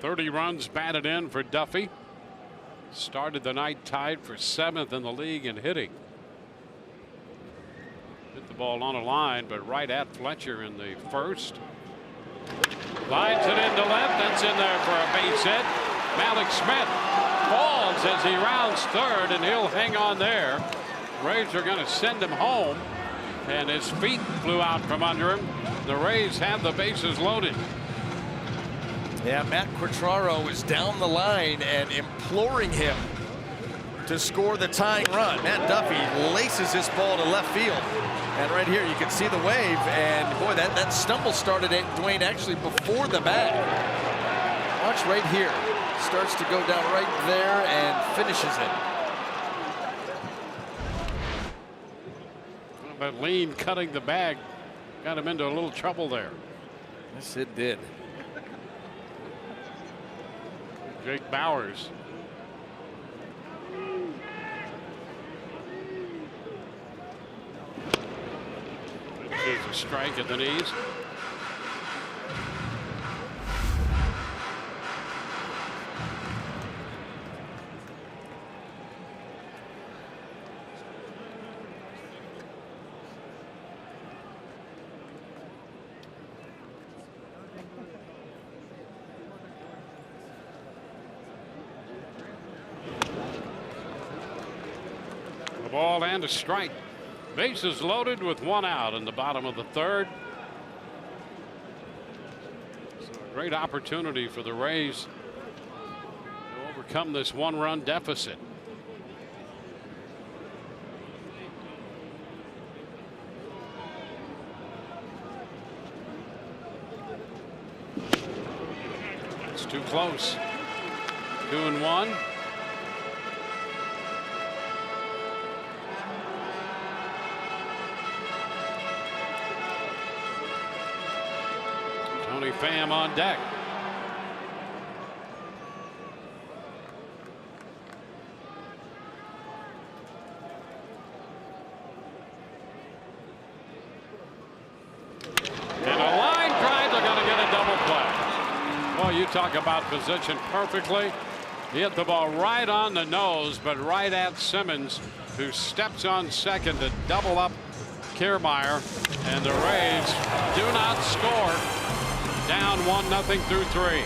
30 runs batted in for Duffy. Started the night tied for 7th in the league in hitting. Hit the ball on a line, but right at Fletcher in the first. Lines it into left. That's in there for a base hit. Malik Smith falls as he rounds third, and he'll hang on there. Rays are going to send him home, and his feet flew out from under him. The Rays have the bases loaded. Yeah, Matt Quatraro was down the line and imploring him to score the tying run. Matt Duffy laces this ball to left field. And right here you can see the wave, and boy, that stumble started at Dwayne actually before the bag. Watch right here. Starts to go down right there and finishes it. But lean cutting the bag got him into a little trouble there. Yes, it did. Jake Bauers. Here's a strike at the knees. A ball and a strike. Bases loaded with 1 out in the bottom of the third. So a great opportunity for the Rays to overcome this 1-run deficit. It's too close. 2-1. Tony Pham on deck. And a line drive, they're going to get a double play. Well, you talk about position perfectly. He hit the ball right on the nose, but right at Simmons, who steps on second to double up Kiermaier, and the Rays do not score. Down 1-0 through 3.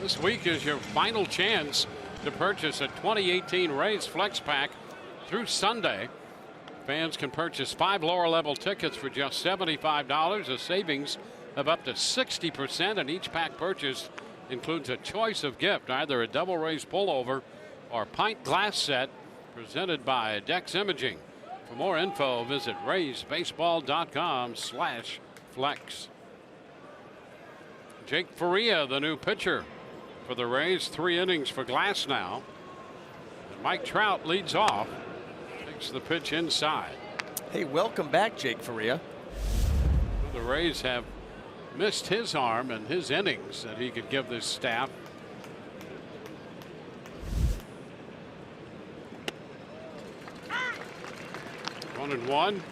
This week is your final chance to purchase a 2018 Rays Flex Pack through Sunday. Fans can purchase 5 lower level tickets for just $75, a savings of up to 60%, and each pack purchase includes a choice of gift, either a double Rays pullover or pint glass set presented by Dex Imaging. For more info, visit RaysBaseball.com/flex. Jake Faria, the new pitcher for the Rays, 3 innings for Glasnow. And Mike Trout leads off, takes the pitch inside. Hey, welcome back, Jake Faria. The Rays have missed his arm and his innings that he could give this staff. One and one.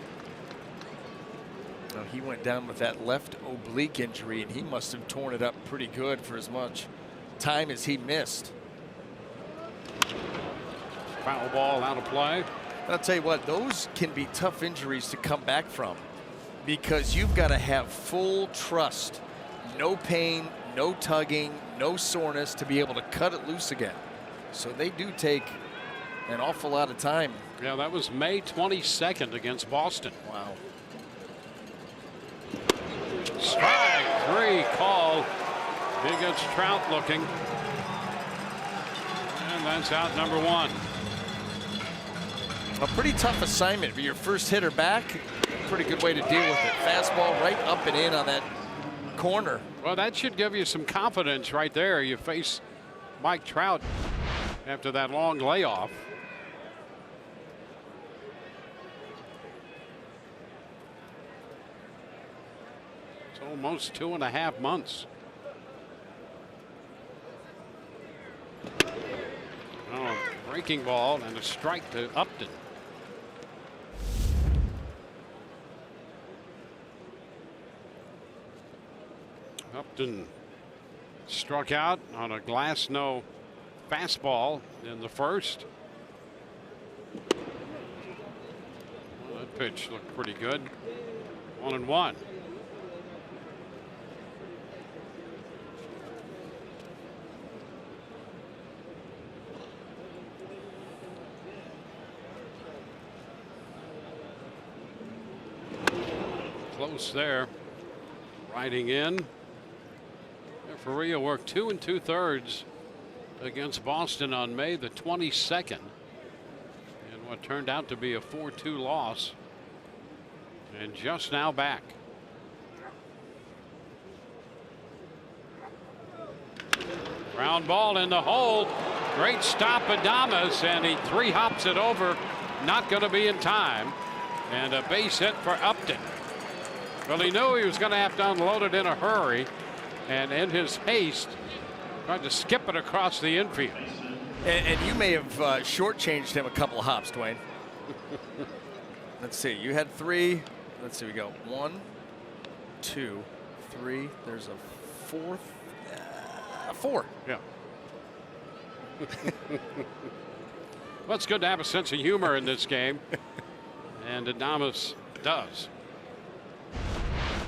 Well, he went down with that left oblique injury, and he must have torn it up pretty good for as much time as he missed. Foul ball out of play. I'll tell you what, those can be tough injuries to come back from, because you've got to have full trust, no pain, no tugging, no soreness to be able to cut it loose again. So they do take an awful lot of time. Yeah, that was May 22nd against Boston. Wow. Strike 3 called. He gets Trout looking. And that's out number 1. A pretty tough assignment for your first hitter back. Pretty good way to deal with it. Fastball right up and in on that corner. Well, that should give you some confidence right there. You face Mike Trout after that long layoff. It's almost 2.5 months. Oh, breaking ball and a strike to Upton. Upton struck out on a Glasnow fastball in the first. Well, that pitch looked pretty good. 1-1. Close there. Riding in. Faria worked 2 2/3 against Boston on May the 22nd in what turned out to be a 4-2 loss, and just now back. Ground ball in the hole. Great stop, Adames, and he 3-hops it over. Not going to be in time, and a base hit for Upton. Well, he knew he was going to have to unload it in a hurry, and in his haste tried to skip it across the infield. And you may have shortchanged him a couple of hops, Dwayne. Let's see. You had 3. Let's see. We go 1, 2, 3. There's a 4th. 4. Yeah. Well, it's good to have a sense of humor in this game, and Adames does.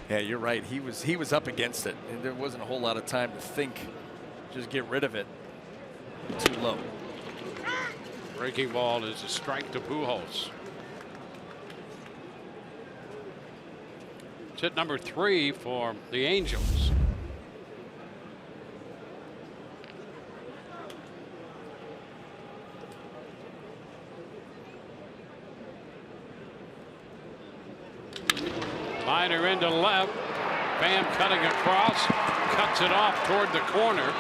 Yeah, you're right. He was up against it, and there wasn't a whole lot of time to think. Just get rid of it. Too low. Breaking ball is a strike to Pujols. It's hit number 3 for the Angels. Liner into left. Pham cutting across. Cuts it off toward the corner.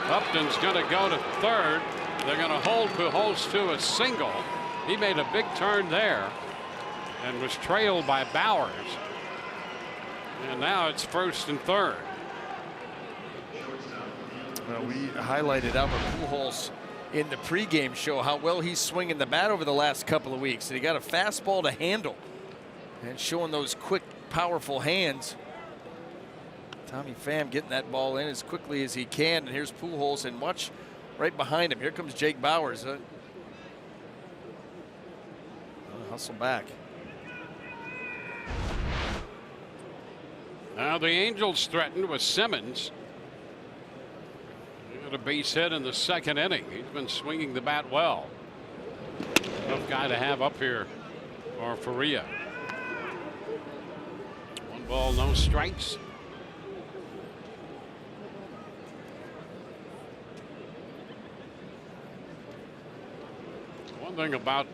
Upton's going to go to third. They're going to hold Pujols to a single. He made a big turn there and was trailed by Bowers. And now it's first and third. Well, we highlighted Albert Pujols in the pregame show how well he's swinging the bat over the last couple of weeks. And he got a fastball to handle and showing those quick, powerful hands. Tommy Pham getting that ball in as quickly as he can. And here's Pujols, and watch right behind him. Here comes Jake Bowers. Hustle back. Now the Angels threatened with Simmons. He got a base hit in the second inning. He's been swinging the bat well. Tough guy to have up here for Faria. 1 ball, no strikes. One thing about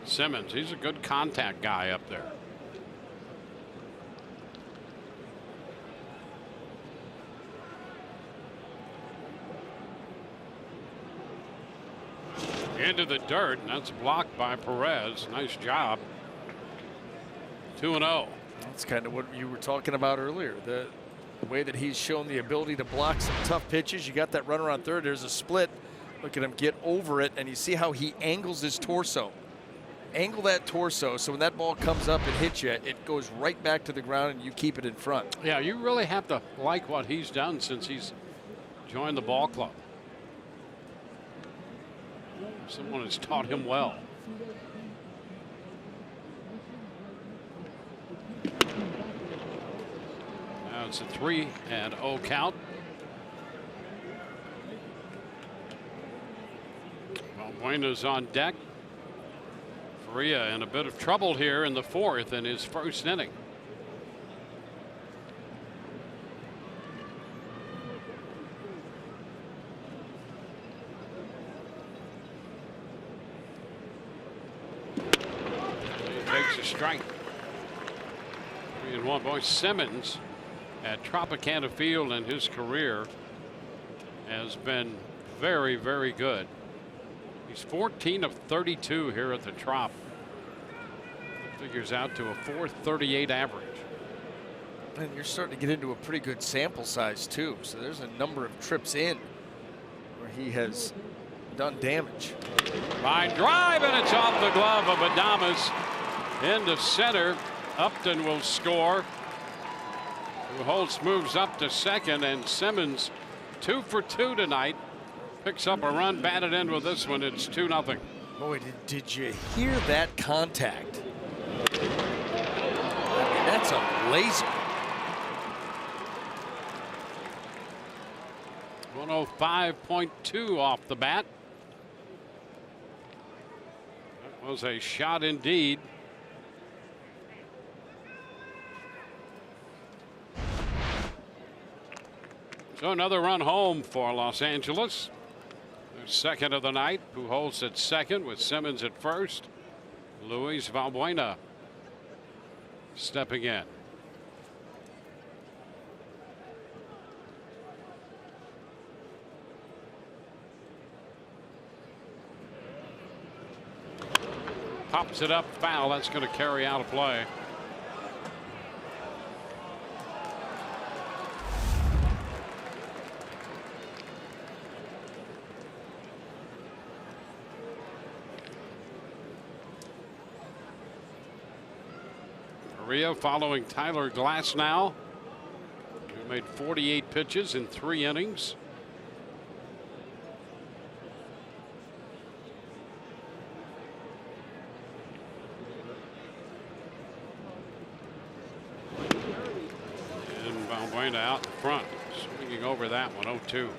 Simmons, he's a good contact guy up there. Into the dirt, and that's blocked by Perez. Nice job. 2-0. That's kind of what you were talking about earlier. The way that he's shown the ability to block some tough pitches. You got that runner on third. There's a split. Look at him get over it, and you see how he angles his torso. Angle that torso so when that ball comes up and hits you, it goes right back to the ground and you keep it in front. Yeah, you really have to like what he's done since he's joined the ball club. Someone has taught him well. Now it's a 3-0 count. Buena's on deck. Faria in a bit of trouble here in the fourth in his first inning. Takes a strike. 3-1. Boy, Simmons at Tropicana Field in his career has been very, very good. He's 14 of 32 here at the Trop. That figures out to a .438 average. And you're starting to get into a pretty good sample size too. So there's a number of trips in where he has done damage. Line drive, and it's off the glove of Adames into center. Upton will score. Holtz moves up to second, and Simmons 2 for 2 tonight. Picks up a run, batted in with this one. It's 2-0. Boy, did you hear that contact? I mean, that's a laser. 105.2 off the bat. That was a shot indeed. So another run home for Los Angeles. Their second of the night. Pujols at second with Simmons at first. Luis Valbuena stepping in. Pops it up, foul. That's going to carry out a play. Rio following Tyler Glasnow, who made 48 pitches in 3 innings. And Valbuena out in front, swinging over that one, 0-2. You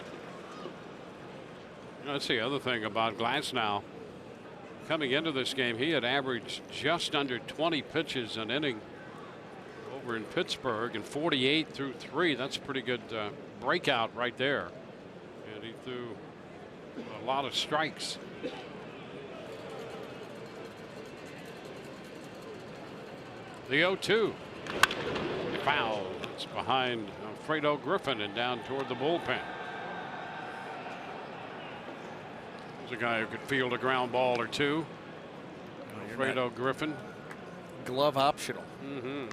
know, that's the other thing about Glasnow. Coming into this game, he had averaged just under 20 pitches an inning over in Pittsburgh, and 48 through 3. That's a pretty good breakout right there. And he threw a lot of strikes. The 0-2. Foul. It's behind Alfredo Griffin and down toward the bullpen. There's a guy who could field a ground ball or two. Alfredo Griffin. Glove optional. Mm-hmm.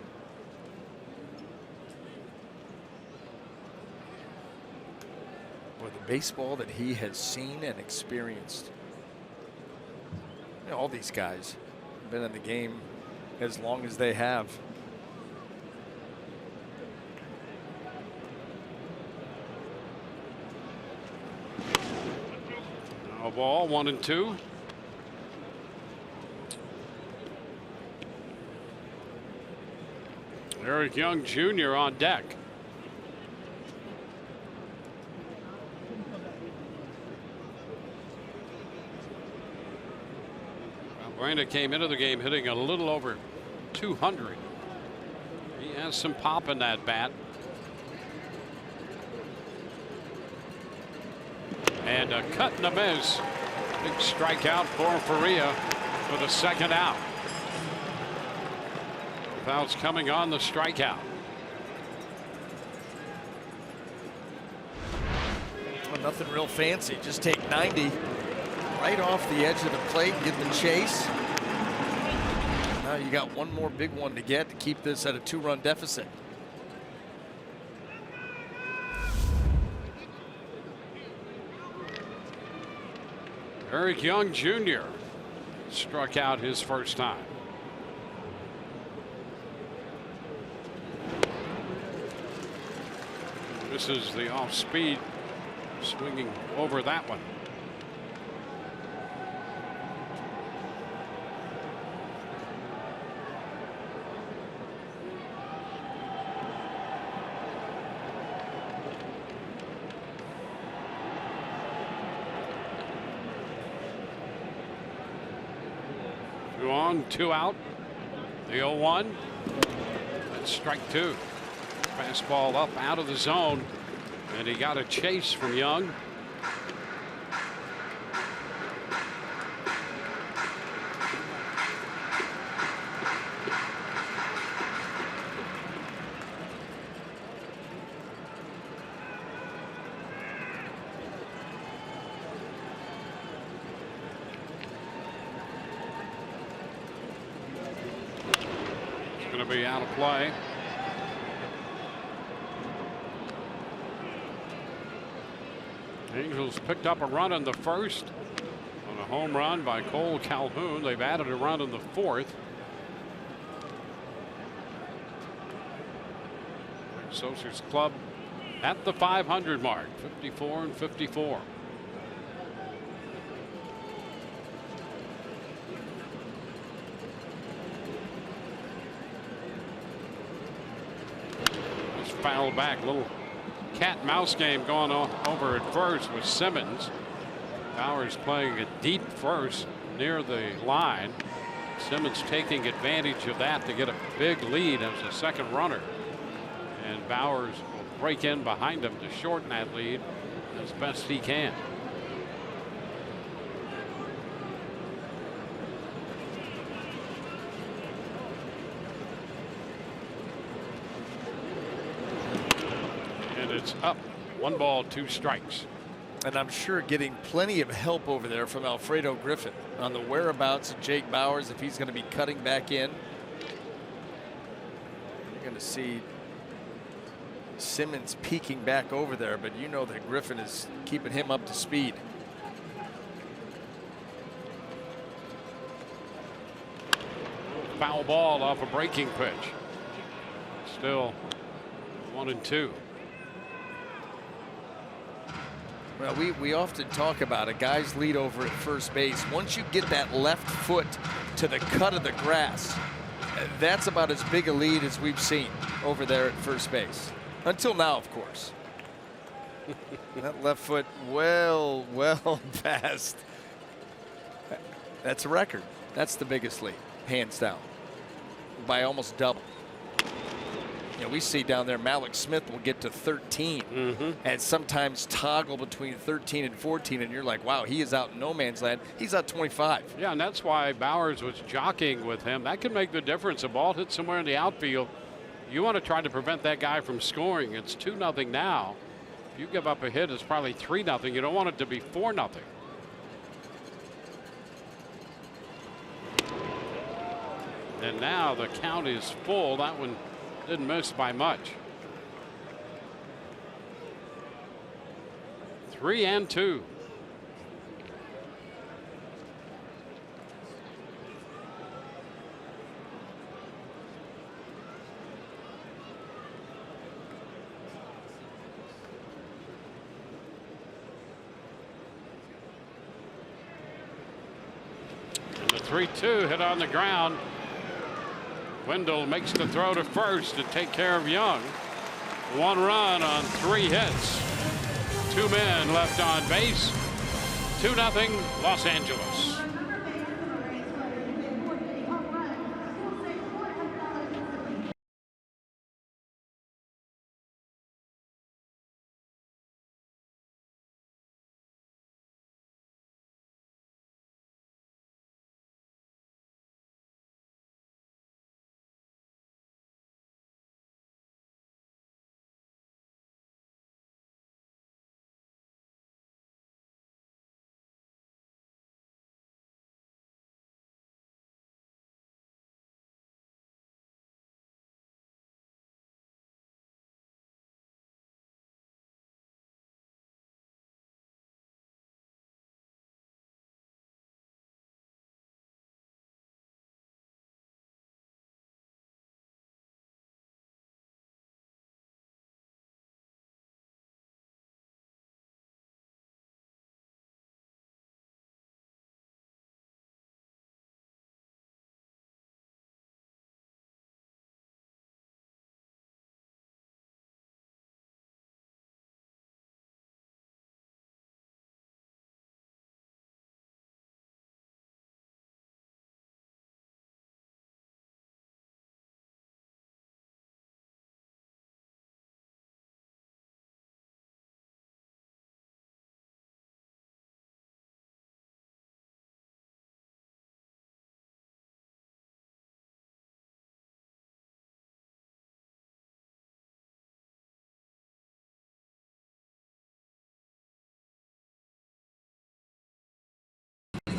Boy, the baseball that he has seen and experienced. You know, all these guys have been in the game as long as they have. A ball, 1-2. Eric Young Jr. on deck. Valbuena came into the game hitting a little over 200. He has some pop in that bat. And a cut and a miss. Big strikeout for Faria. for the second out. Fouts coming on the strikeout. Well, nothing real fancy. Just take 90 right off the edge of the plate, get the chase. Now you got one more big one to get to keep this at a 2-run deficit. Eric Young Jr. struck out his first time. This is the off speed, swinging over that one. Two on, two out. The 0-1. That's strike two. Fastball up out of the zone, and he got a chase from Young. It's going to be out of play. Angels picked up a run in the first on a home run by Cole Calhoun. They've added a run in the fourth. Sosa's club at the 500 mark, 54 and 54. Just fouled back, little cat and mouse game going on over at first with Simmons. Bowers playing a deep first near the line. Simmons taking advantage of that to get a big lead as a second runner. And Bowers will break in behind him to shorten that lead as best he can. It's up. 1 ball, 2 strikes. And I'm sure getting plenty of help over there from Alfredo Griffin on the whereabouts of Jake Bowers if he's going to be cutting back in. You're going to see Simmons peeking back over there, but you know that Griffin is keeping him up to speed. Foul ball off a breaking pitch. Still 1-2. Well, we often talk about a guy's lead over at first base. Once you get that left foot to the cut of the grass, that's about as big a lead as we've seen over there at first base. Until now, of course. That left foot well past. That's a record. That's the biggest lead, hands down, by almost double. You know, we see down there Malik Smith will get to 13 and sometimes toggle between 13 and 14, and you're like, wow, he is out in no man's land. He's out 25. Yeah, and that's why Bowers was jockeying with him. That could make the difference. A ball hits somewhere in the outfield. You want to try to prevent that guy from scoring. It's 2-0 now. If you give up a hit, it's probably 3-0. You don't want it to be 4-0. And now the count is full. That one didn't miss by much. 3-2. And the 3-2 hit on the ground. Wendell makes the throw to first to take care of Young. 1 run on 3 hits. 2 men left on base. 2-0 Los Angeles.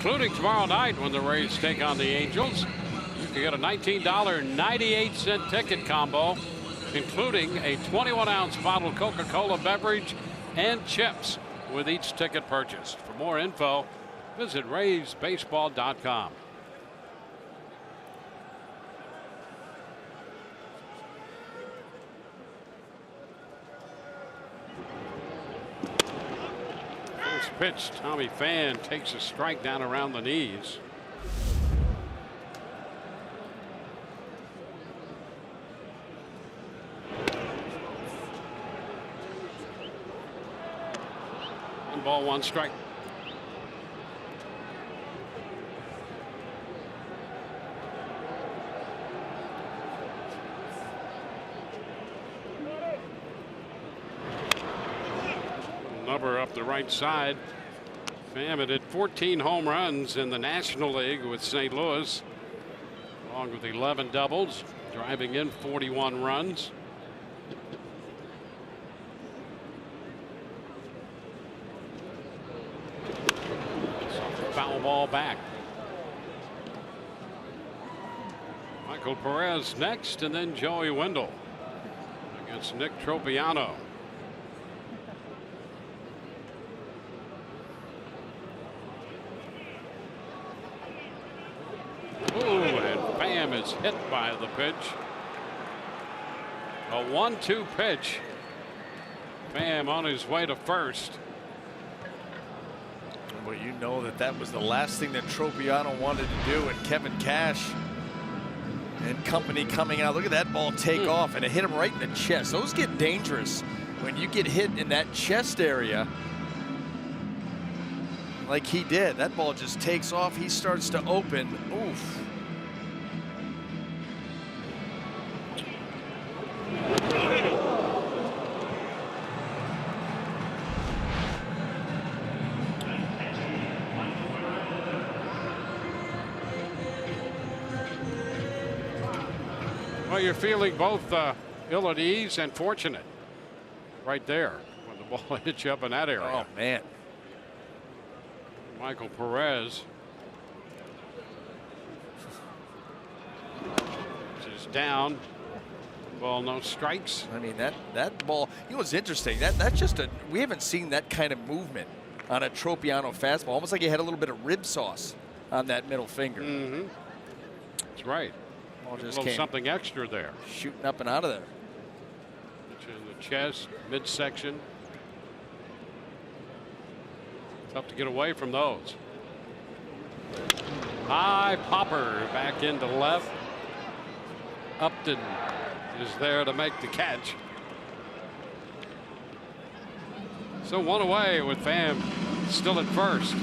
including tomorrow night when the Rays take on the Angels. You can get a $19.98 ticket combo, including a 21-ounce bottled Coca-Cola beverage and chips with each ticket purchased. For more info, visit RaysBaseball.com. First pitch, Tommy Pham takes a strike down around the knees. One ball, one strike. Number up the right side. Pham had 14 home runs in the National League with St. Louis, along with 11 doubles, driving in 41 runs. Foul ball back. Michael Perez next, and then Joey Wendell against Nick Tropiano. Ooh, and Pham is hit by the pitch. A 1-2 pitch. Pham on his way to first. Well, you know that was the last thing that Tropiano wanted to do, and Kevin Cash and company coming out. Look at that ball take off, and it hit him right in the chest. Those get dangerous when you get hit in that chest area like he did. That ball just takes off. He starts to open. Oof. Well, you're feeling both ill at ease and fortunate right there when the ball hits you up in that area. Oh, man. Michael Perez is down. Ball, no strikes. I mean, that ball, you know what's interesting? That's just we haven't seen that kind of movement on a Tropiano fastball. Almost like he had a little bit of rib sauce on that middle finger. Mm-hmm. That's right. Ball A just little came something extra there. shooting up and out of there. In the chest, midsection. Tough to get away from those. High popper back into left. Upton is there to make the catch. So one away with Pham still at first.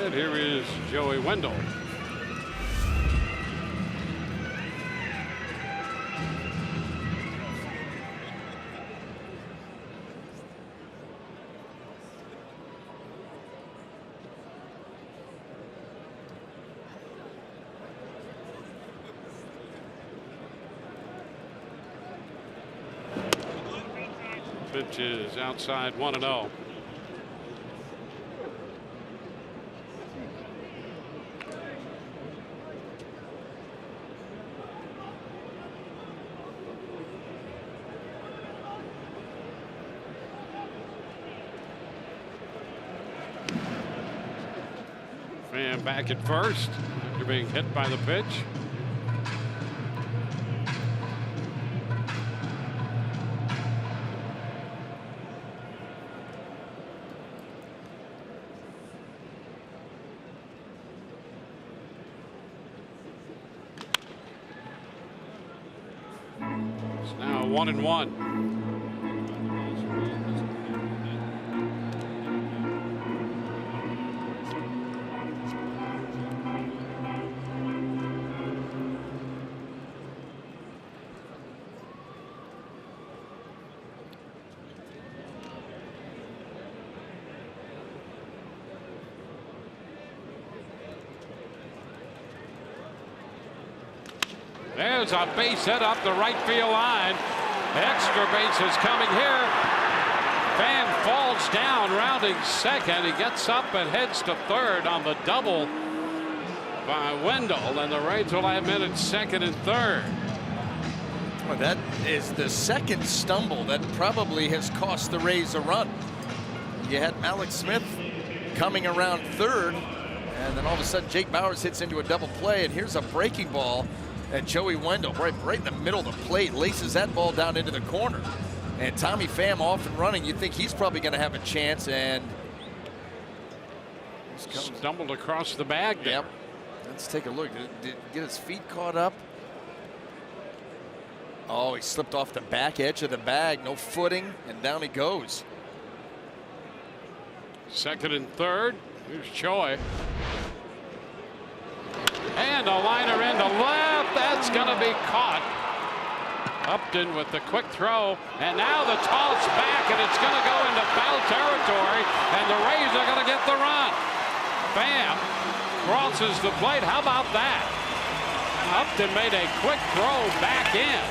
And here is Joey Wendell. Pitch is outside 1-0. Pham back at first after being hit by the pitch. It's now 1-1. There's a base hit up the right field line. Extra bases coming here. Pham falls down, rounding second. He gets up and heads to third on the double by Wendell, and the Rays will have men at second and third. Well, that is the second stumble that probably has cost the Rays a run. You had Alex Smith coming around third, and then all of a sudden Jake Bauers hits into a double play, and here's a breaking ball at Joey Wendell right in the middle of the plate, laces that ball down into the corner. And Tommy Pham off and running. You think he's probably going to have a chance, and stumbled across the bag there. Yep. Let's take a look. Did get his feet caught up? Oh, he slipped off the back edge of the bag. No footing, and down he goes. Second and third. Here's Choi. And a liner into left. That's going to be caught. Upton with the quick throw. And now the toss back, and it's going to go into foul territory. And the Rays are going to get the run. Pham crosses the plate. How about that? Upton made a quick throw back in.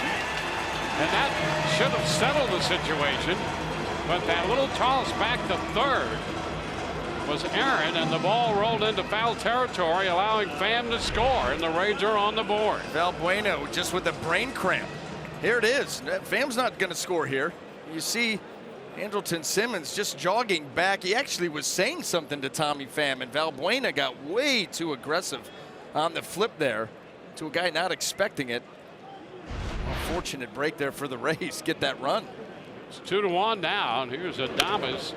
And that should have settled the situation. But that little toss back to third was errant, and the ball rolled into foul territory, allowing Pham to score, and the Rays are on the board. Valbuena just with a brain cramp. Here it is. Pham's not going to score here. You see Andrelton Simmons just jogging back. He actually was saying something to Tommy Pham, and Valbuena got way too aggressive on the flip there to a guy not expecting it. Unfortunate break there for the Rays. Get that run. It's 2-1 now, and here's Adames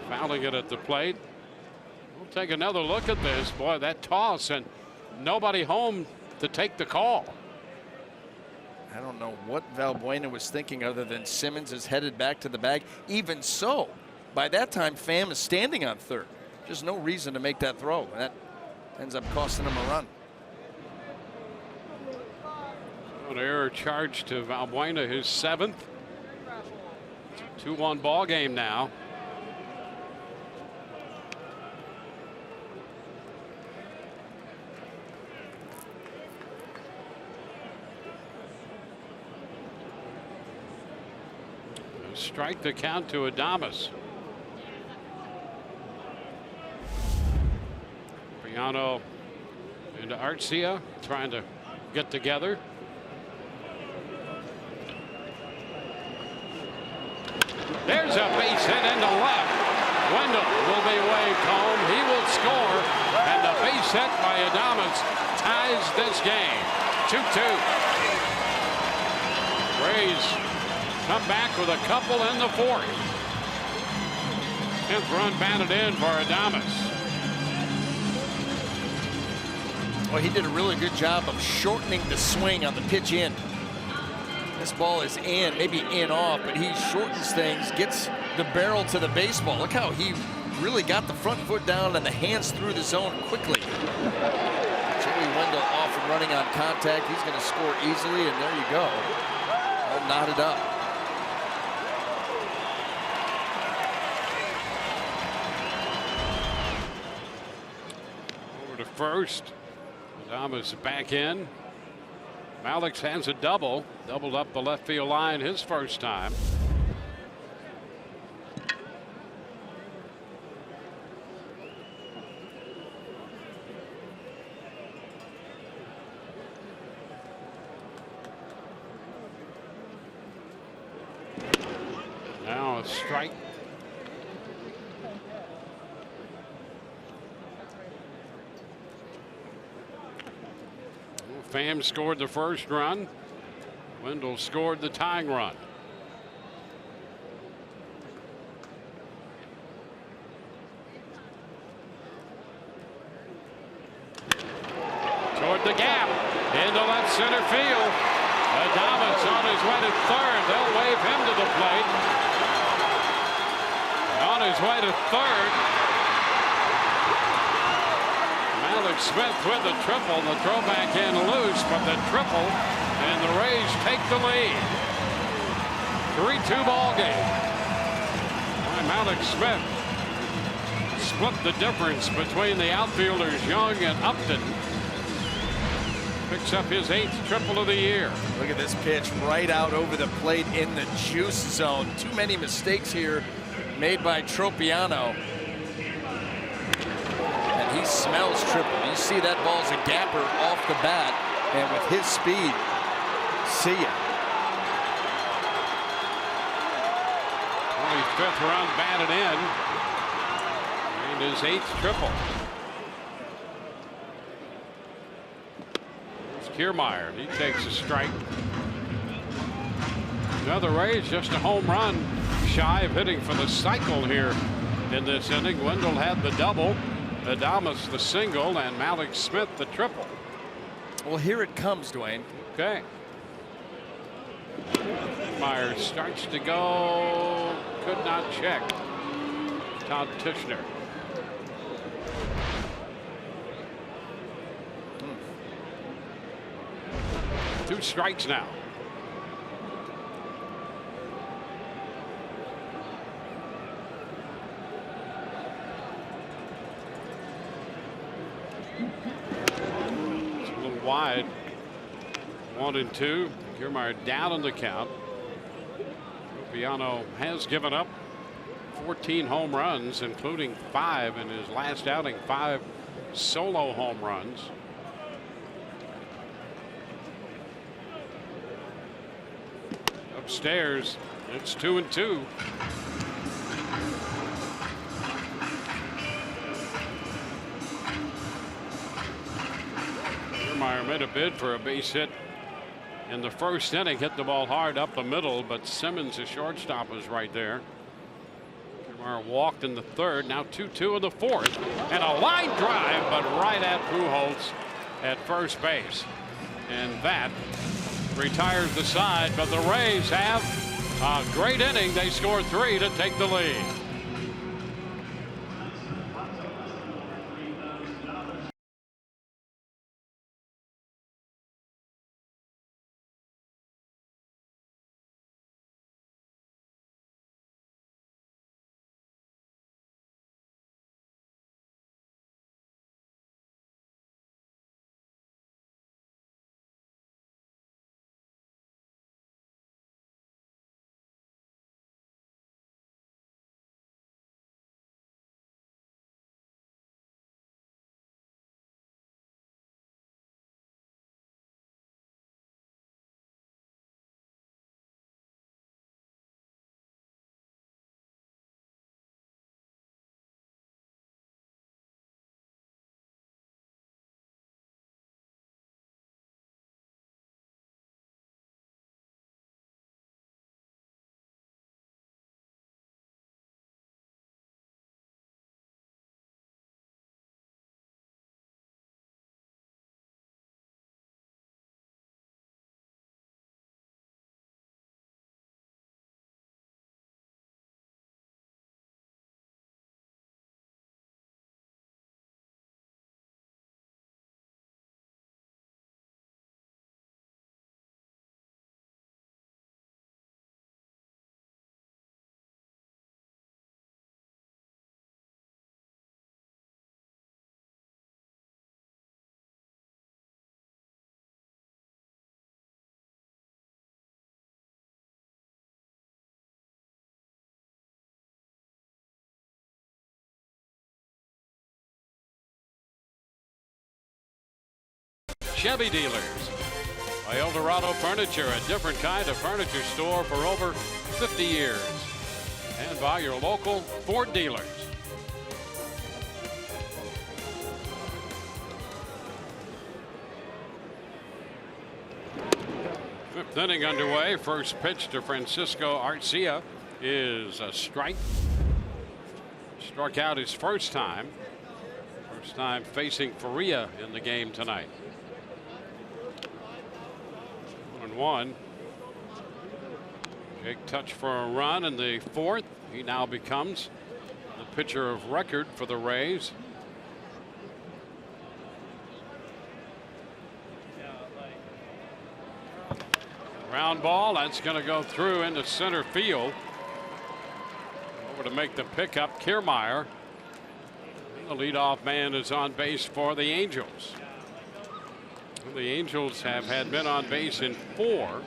fouling it at the plate. We'll take another look at this. Boy, that toss, and nobody home to take the call. I don't know what Valbuena was thinking other than Simmons is headed back to the bag. Even so, by that time, Pham is standing on third. There's no reason to make that throw. That ends up costing him a run. An error charge to Valbuena, his seventh. 2-1 ball game now. Strike the count to Adames. Briano into Arcia, trying to get together. There's a base hit into left. Wendell will be waved home. He will score, and the base hit by Adames ties this game. 2-2. Rays come back with a couple in the fourth. 10th run batted in for Adames. Well, he did a really good job of shortening the swing on the pitch in. This ball is in, maybe in off, but he shortens things, gets the barrel to the baseball. Look how he really got the front foot down and the hands through the zone quickly. Joey Wendell off and running on contact. He's going to score easily, and there you go. All knotted up. Over to first. Adames back in. Malix has a doubled up the left field line his first time. Now a strike. Pham scored the first run. Wendell scored the tying run. Toward the gap, into left center field. Adames on his way to third. They'll wave him to the plate. On his way to third. Alex Smith with the triple. The throw back in loose, but the triple, and the Rays take the lead. 3-2 ball game. Alex Smith split the difference between the outfielders Young and Upton. Picks up his 8th triple of the year. Look at this pitch right out over the plate in the juice zone. Too many mistakes here made by Tropiano. And he smells triple. You see that ball's a gapper off the bat, and with his speed, see ya. 25th run batted in, and his 8th triple. Here's Kiermaier. He takes a strike. Another Rays just a home run shy of hitting for the cycle here in this inning. Wendell had the double, Adames the single, and Malik Smith the triple. Well, here it comes, Dwayne. Okay. Myers starts to go. Could not check. Todd Tishner. Two strikes now. It's a little wide. 1-2. Kiermaier down on the count. Tropiano has given up 14 home runs, including 5 in his last outing, 5 solo home runs. Upstairs, it's 2-2. Kiermaier made a bid for a base hit in the first inning, hit the ball hard up the middle, but Simmons, the shortstop, was right there. Kiermaier walked in the third, now 2-2 in the fourth, and a line drive, but right at Pujols at first base. And that retires the side, but the Rays have a great inning. They score 3 to take the lead. Chevy dealers. By Eldorado Furniture, a different kind of furniture store for over 50 years. And by your local Ford dealers. Fifth inning underway. First pitch to Francisco Arcia is a strike. Struck out his first time. First time facing Faria in the game tonight. 1-1. Jake touched for a run in the fourth. He now becomes the pitcher of record for the Rays. Ground ball, that's going to go through into center field. Over to make the pickup, Kiermaier. The leadoff man is on base for the Angels. The Angels have had men on base in 4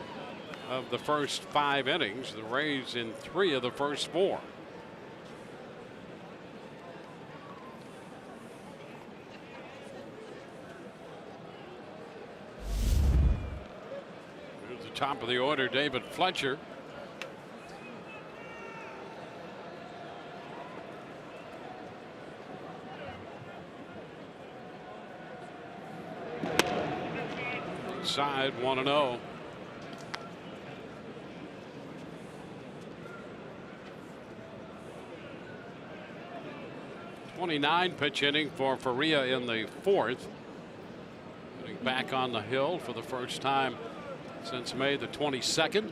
of the first 5 innings. The Rays in 3 of the first 4. top of the order, David Fletcher. Side 1-0. '29 pitch inning for Faria in the 4th. Getting back on the hill for the first time since May the 22nd.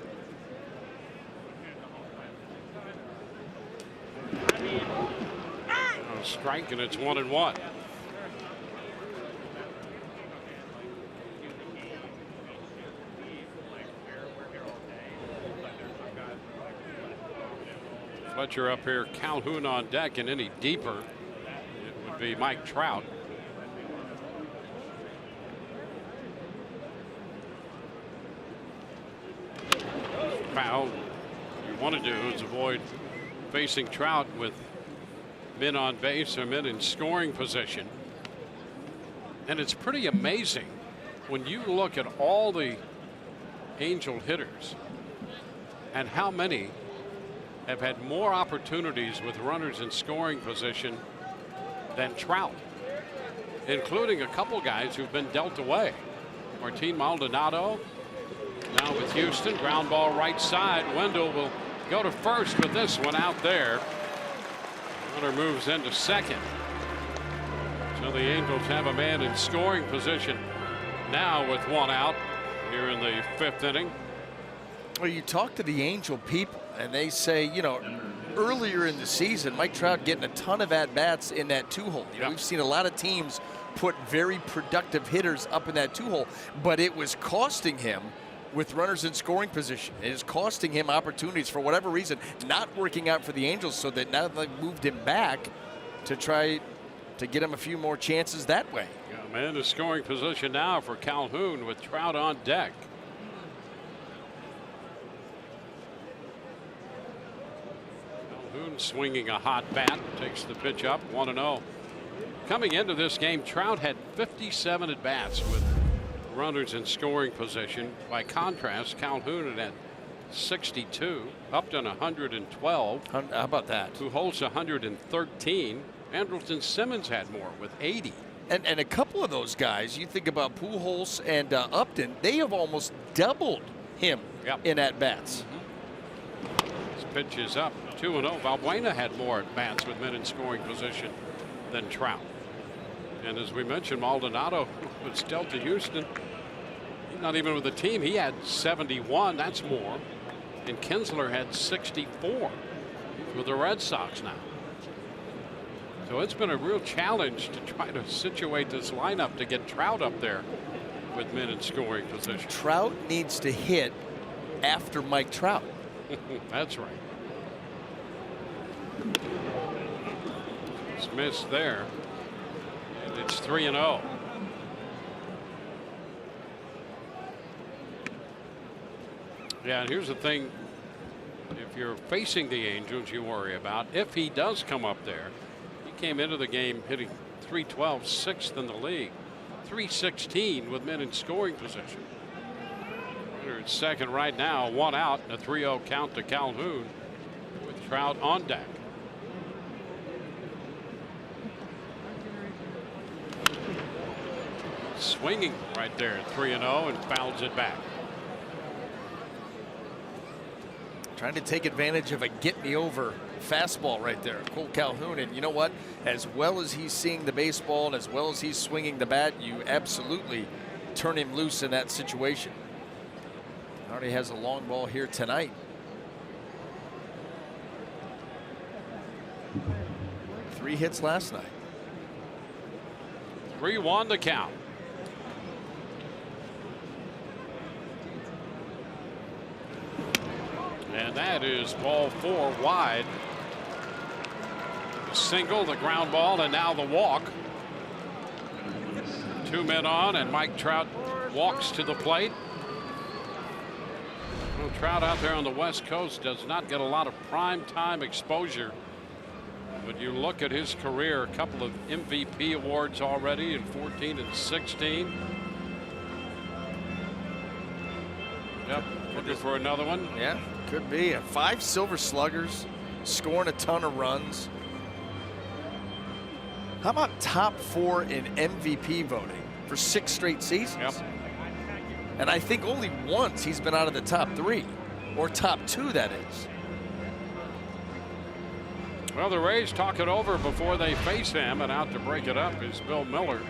Strike, and it's 1-1. Fletcher up here, Calhoun on deck, and any deeper, it would be Mike Trout. Foul. What you want to do is avoid facing Trout with men on base or men in scoring position. And it's pretty amazing when you look at all the Angel hitters and how many have had more opportunities with runners in scoring position than Trout, including a couple guys who've been dealt away. Martin Maldonado now with Houston. Ground ball right side. Wendell will go to first with this one out there. Runner moves into second. So the Angels have a man in scoring position now with one out here in the 5th inning. Well, you talk to the Angel people, and they say, you know, earlier in the season, Mike Trout getting a ton of at-bats in that 2-hole. You know, we've seen a lot of teams put very productive hitters up in that 2-hole, but it was costing him with runners in scoring position. It is costing him opportunities for whatever reason, not working out for the Angels, so that now they've moved him back to try to get him a few more chances that way. Yeah, man in scoring position now for Calhoun with Trout on deck. Calhoun swinging a hot bat, takes the pitch up, 1-0. Coming into this game, Trout had 57 at bats with runners in scoring position. By contrast, Calhoun had 62, Upton 112. How about that? Pujols 113. Andrelton Simmons had more with 80. And a couple of those guys, you think about Pujols and Upton, they have almost doubled him in at-bats. This pitch is up, 2-0. Valbuena had more at-bats with men in scoring position than Trout. And as we mentioned, Maldonado was dealt to Houston. Not even with the team, he had 71. That's more. And Kinsler had 64 with the Red Sox now. So it's been a real challenge to try to situate this lineup to get Trout up there with men in scoring position. Trout needs to hit after Mike Trout. That's right. It's missed there. And it's 3-0. Yeah, and here's the thing. If you're facing the Angels, you worry about if he does come up there. He came into the game hitting .312, 6th in the league, .316 with men in scoring position. Runner at second right now, one out, and a 3-0 count to Calhoun with Trout on deck. Swinging right there at 3-0 and fouls it back. Trying to take advantage of a get-me-over fastball right there, Cole Calhoun. And you know what? As well as he's seeing the baseball and as well as he's swinging the bat, you absolutely turn him loose in that situation. Already has a long ball here tonight. 3 hits last night. 3-1 the count. And that is ball 4 wide. The single, the ground ball, and now the walk. 2 men on, and Mike Trout walks to the plate. Well, Trout out there on the West Coast does not get a lot of prime time exposure. But you look at his career, a couple of MVP awards already in 14 and 16. Yep. Looking for another one. Yeah, could be. 5 Silver Sluggers, scoring a ton of runs. How about top 4 in MVP voting for 6 straight seasons? Yep. And I think only once he's been out of the top 3, or top 2, that is. Well, the Rays talk it over before they face him, and out to break it up is Bill Miller,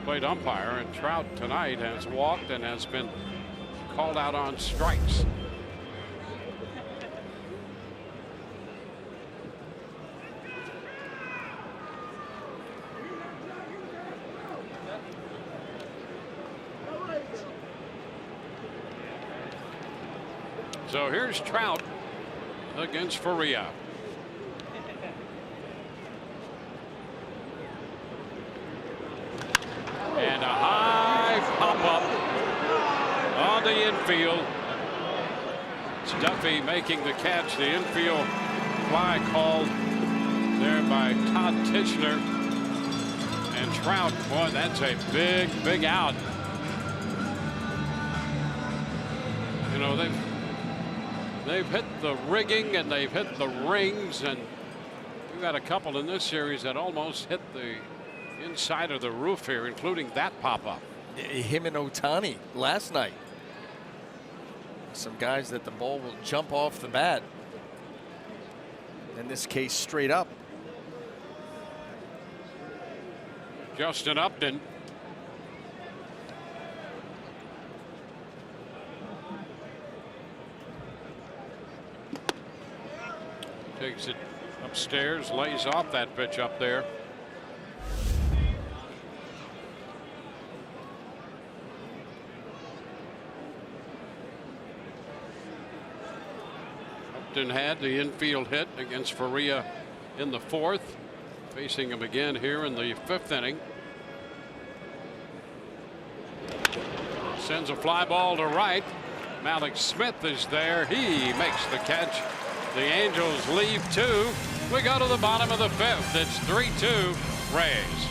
played umpire, and Trout tonight has walked and has been called out on strikes. So here's Trout against Faria. And a high pop-up on the infield. It's Duffy making the catch. The infield fly called there by Todd Tishner. And Trout, boy, that's a big, big out. You know, they've hit the rigging and they've hit the rings, and we've got a couple in this series that almost hit the inside of the roof here, including that pop-up. Him and Ohtani last night. Some guys that the ball will jump off the bat. In this case, straight up. Justin Upton. Takes it upstairs, lays off that pitch up there. Upton had the infield hit against Faria in the 4th. Facing him again here in the 5th inning. Sends a fly ball to right. Malik Smith is there. He makes the catch. The Angels leave 2. We go to the bottom of the 5th. It's 3-2 Rays.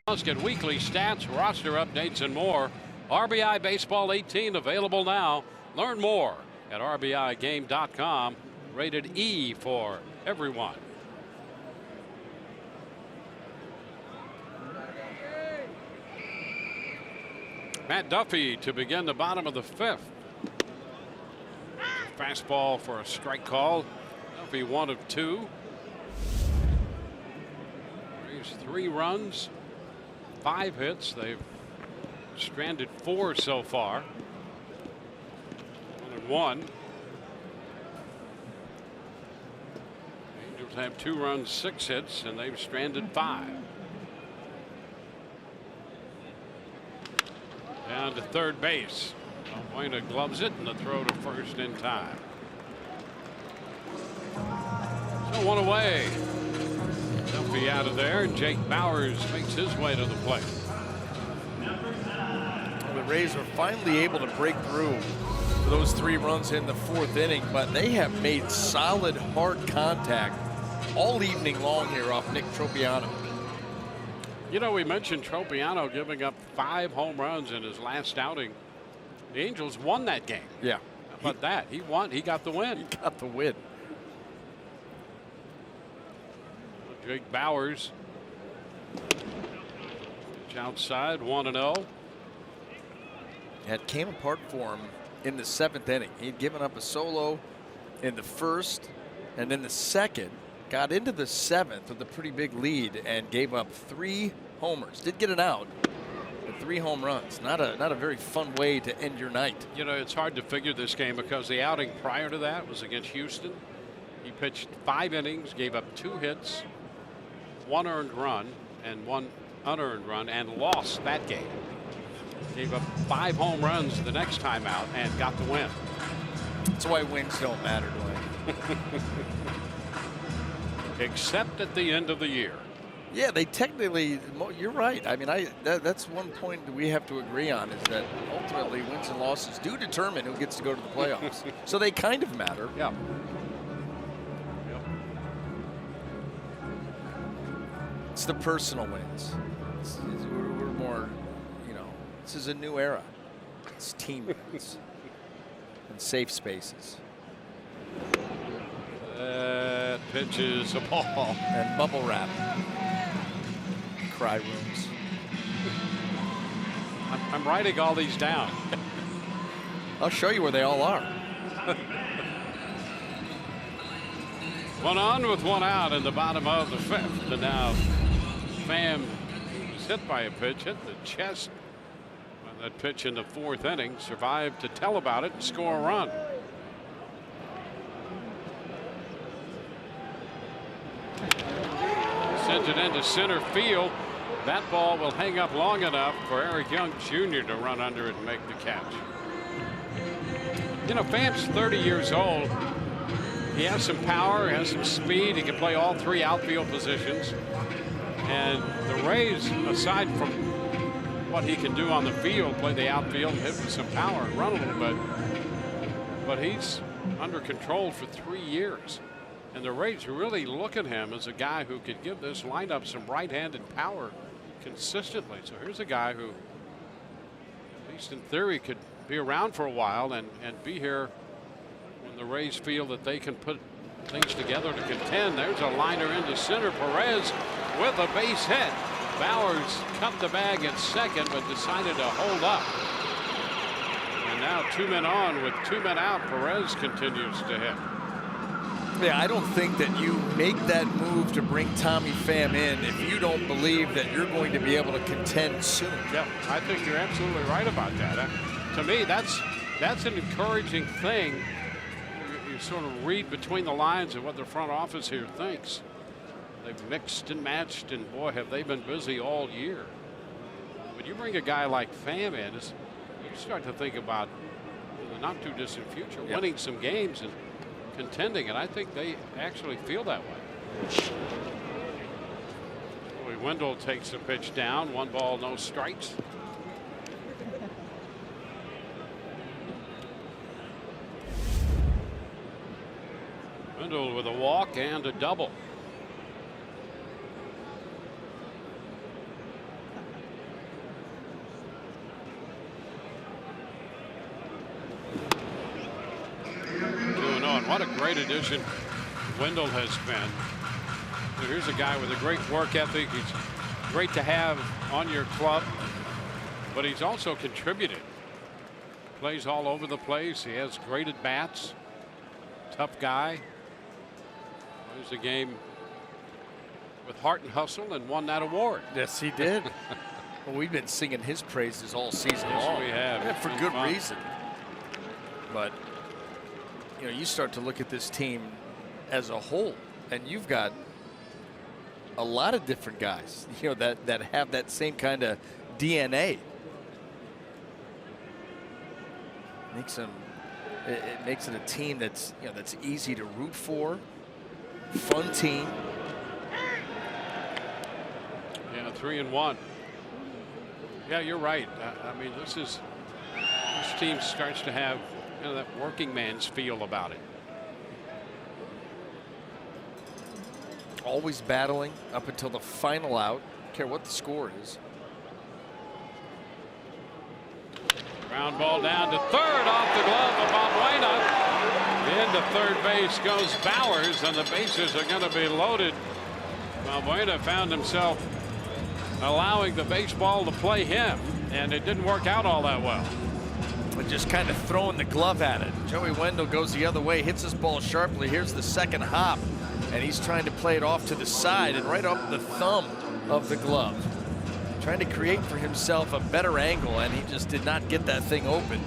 Let's get weekly stats, roster updates, and more. RBI Baseball 18 available now. Learn more at RBIGame.com. Rated E for everyone. Matt Duffy to begin the bottom of the 5th. Fastball for a strike call. Duffy 1 of 2. He's 3 runs. 5 hits. They've stranded 4 so far. 1-1. have 2 runs, 6 hits, and they've stranded 5. Down to third base. Buena gloves it, and the throw to first in time. So 1 away. Duffy out of there. Jake Bowers makes his way to the plate. The Rays are finally able to break through for those 3 runs in the 4th inning, but they have made solid, hard contact all evening long here off Nick Tropiano. You know, we mentioned Tropiano giving up 5 home runs in his last outing. The Angels won that game. Yeah. How about that? He won. He got the win. He got the win. Jake Bowers. Pitch outside, 1-0. It came apart for him in the 7th inning. He'd given up a solo in the 1st, and then the 2nd. Got into the 7th with a pretty big lead and gave up 3 homers. Did get an out, but 3 home runs. Not a very fun way to end your night. You know, it's hard to figure this game because the outing prior to that was against Houston. He pitched 5 innings, gave up 2 hits, 1 earned run and 1 unearned run, and lost that game. Gave up 5 home runs the next time out and got the win. That's why wins don't matter, Dwayne. Except at the end of the year. Yeah, they technically, you're right. I mean, that's one point that we have to agree on, is that ultimately wins and losses do determine who gets to go to the playoffs. So they kind of matter. Yeah. It's the personal wins. We're more, you know, this is a new era. It's team wins and safe spaces. That pitch is a ball. And bubble wrap. Cry rooms. I'm writing all these down. I'll show you where they all are. 1 on with 1 out in the bottom of the 5th. And now Pham was hit by a pitch, hit the chest. Well, that pitch in the 4th inning, survived to tell about it and score a run. Sends it into center field. That ball will hang up long enough for Eric Young Jr. to run under it and make the catch. You know, Pham's 30 years old. He has some power, has some speed. He can play all 3 outfield positions. And the Rays, aside from what he can do on the field, play the outfield, hit with some power and run a little bit. But he's under control for 3 years. And the Rays really look at him as a guy who could give this lineup some right-handed power consistently. So here's a guy who, at least in theory, could be around for a while and be here when the Rays feel that they can put things together to contend. There's a liner into center. Perez with a base hit. Bowers cut the bag at second, but decided to hold up. And now 2 men on with 2 men out. Perez continues to hit. Yeah, I don't think that you make that move to bring Tommy Pham in if you don't believe that you're going to be able to contend soon. Yeah, I think you're absolutely right about that. To me, that's an encouraging thing. You sort of read between the lines of what the front office here thinks. They've mixed and matched, and boy, have they been busy all year. When you bring a guy like Pham in, you start to think about in the not too distant future winning some games and contending, and I think they actually feel that way. Wendell takes the pitch down. 1 ball, no strikes. Wendell with a walk and a double. What a great addition Wendell has been. So here's a guy with a great work ethic. He's great to have on your club, but he's also contributed. Plays all over the place. He has great at bats. Tough guy. Plays the game with heart and hustle and won that award. Yes, he did. Well, we've been singing his praises all season long. We have. And for good reason. But you know, you start to look at this team as a whole. And you've got a lot of different guys, you know, that have that same kind of DNA. It makes it a team that's, you know, that's easy to root for, fun team. Yeah, 3-1. Yeah, you're right. I mean, this team starts to have, you know, that working man's feel about it. Always battling up until the final out. Don't care what the score is. Ground ball down to third off the glove of Balbuena. Into third base goes Bowers, and the bases are going to be loaded. Balbuena found himself allowing the baseball to play him, and it didn't work out all that well. But just kind of throwing the glove at it. Joey Wendell goes the other way, hits this ball sharply. Here's the second hop, and he's trying to play it off to the side and right up the thumb of the glove. Trying to create for himself a better angle, and he just did not get that thing open.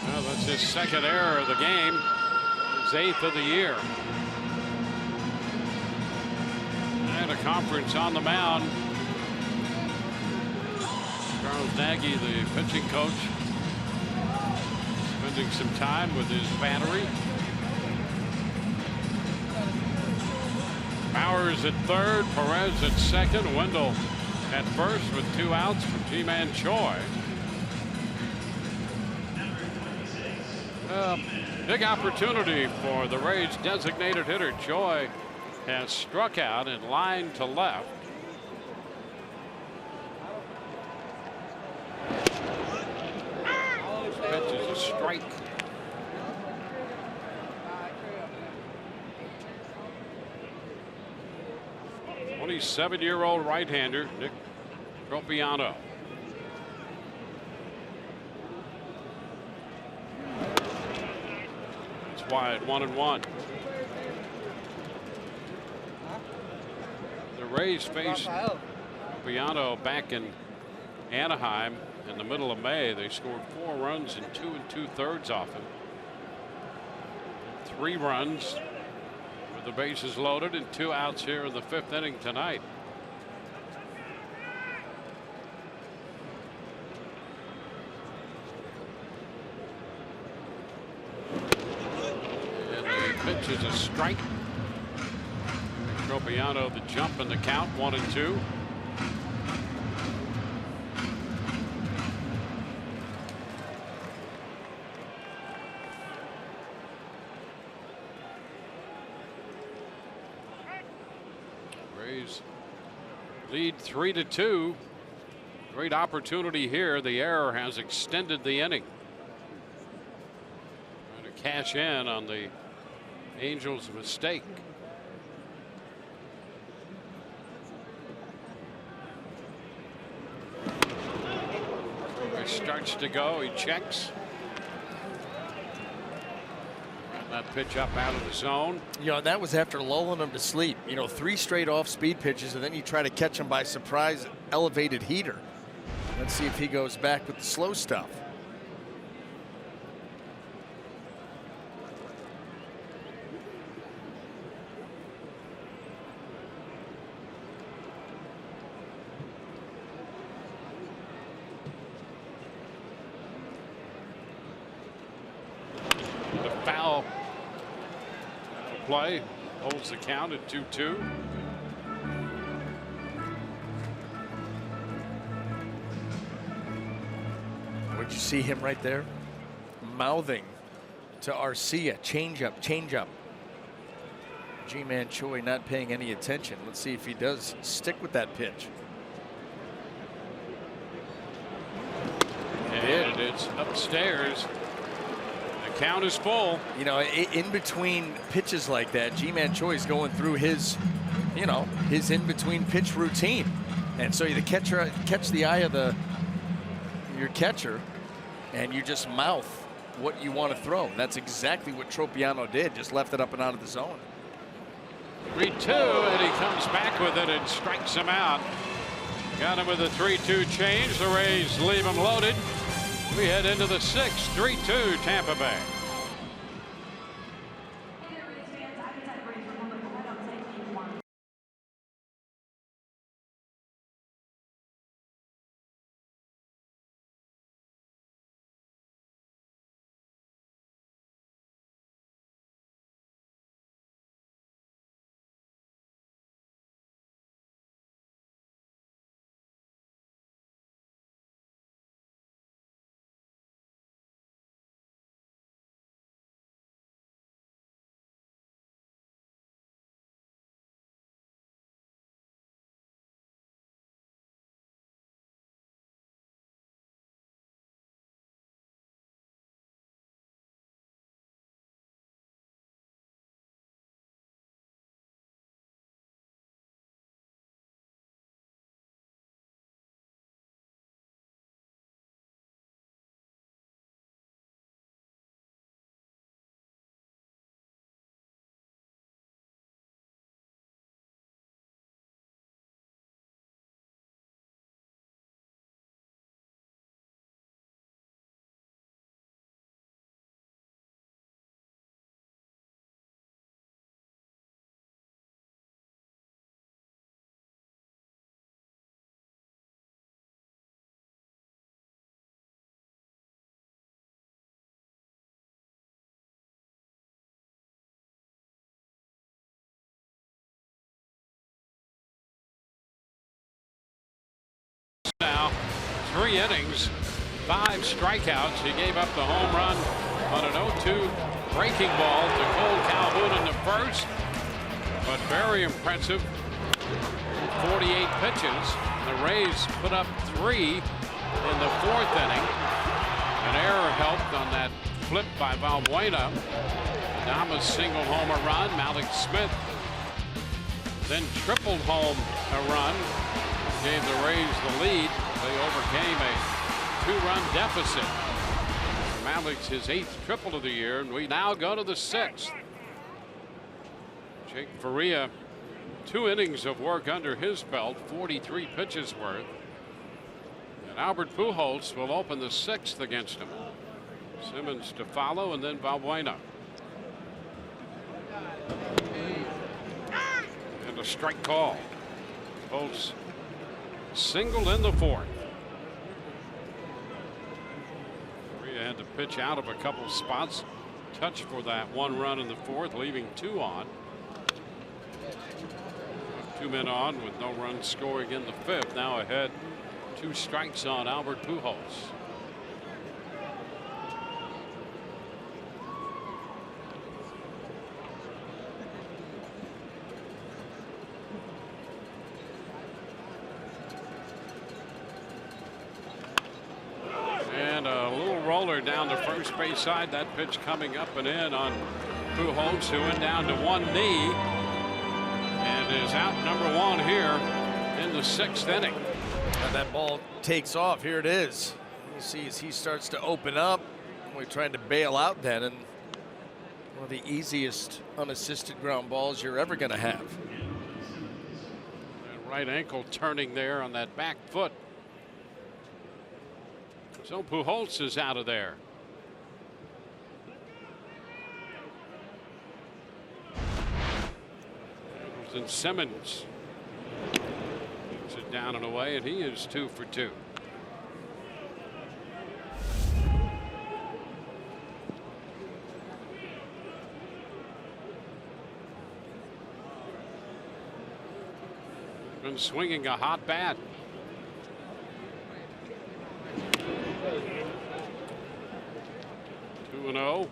Well, that's his second error of the game, his 8th of the year. And a conference on the mound. Charles Nagy, the pitching coach, spending some time with his battery. Bowers at third, Perez at second, Wendell at first with 2 outs from G-Man Choi. Big opportunity for the Rays designated hitter. Choi has struck out and lined to left. Pitch is a strike. The 7-year-old right-hander Nick Tropiano. It's wide, 1-1. The Rays faced Tropiano back in Anaheim in the middle of May. They scored 4 runs and 2 2/3 off him. 3 runs. The bases loaded and 2 outs here in the 5th inning tonight. And the pitch is a strike. Tropiano the jump in the count, 1-2. Lead 3-2. Great opportunity here. The error has extended the inning. Trying to cash in on the Angels' mistake. He starts to go. He checks. That pitch up out of the zone. You know, that was after lulling him to sleep. You know, 3 straight off-speed pitches, and then you try to catch him by surprise, elevated heater. Let's see if he goes back with the slow stuff. The foul play holds the count at 2-2. Would you see him right there mouthing to Arcia? Change up, change up. G-Man Choi not paying any attention. Let's see if he does stick with that pitch. And it's upstairs. Count is full. You know, in between pitches like that, G-Man Choi is going through his, you know, his in between pitch routine, and so the catcher catch the eye of your catcher, and you just mouth what you want to throw. And that's exactly what Tropiano did. Just left it up and out of the zone. 3-2, and he comes back with it and strikes him out. Got him with a 3-2 change. The Rays leave him loaded. We head into the 6th, 3-2 Tampa Bay. Now, 3 innings, 5 strikeouts. He gave up the home run on an 0-2 breaking ball to Cole Calhoun in the first, but very impressive. 48 pitches. The Rays put up 3 in the 4th inning. An error helped on that flip by Valbuena. Adames single home a run. Malik Smith then tripled home a run. Gave the Rays the lead. They overcame a 2-run deficit. Malik's his 8th triple of the year, and we now go to the 6th. Jake Faria, 2 innings of work under his belt, 43 pitches worth. And Albert Pujols will open the 6th against him. Simmons to follow, and then Valbuena. And a strike call. Pujols single in the 4th. Faria had to pitch out of a couple spots. Touch for that 1 run in the 4th, leaving 2 on. 2 men on with no runs scoring in the 5th. Now ahead, 2 strikes on Albert Pujols. And a little roller down the first base side. That pitch coming up and in on Pujols, who went down to 1 knee. And is out number 1 here in the 6th inning. And that ball takes off. Here it is. You see as he starts to open up. We're trying to bail out then, and one of the easiest unassisted ground balls you're ever going to have. That right ankle turning there on that back foot. So Pujols is out of there. And Simmons gets it down and away, and he is 2 for 2. Been swinging a hot bat. Two and 0.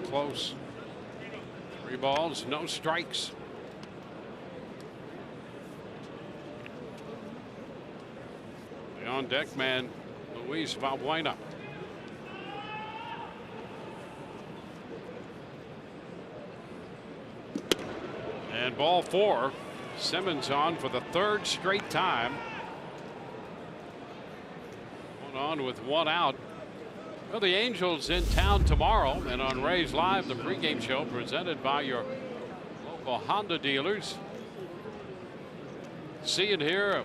Close. 3 balls, no strikes. The on deck man, Luis Valbuena. And ball 4. Simmons on for the 3rd straight time. 1 on with 1 out. Well, the Angels in town tomorrow, and on Rays Live, the pregame show presented by your local Honda dealers. See and hear a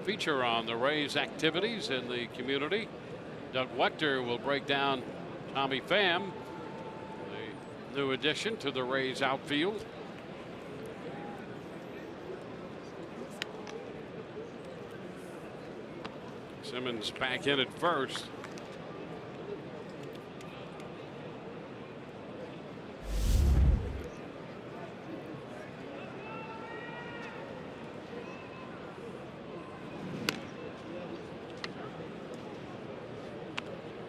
feature on the Rays activities in the community. Doug Wechter will break down Tommy Pham, the new addition to the Rays outfield. Simmons back in at first.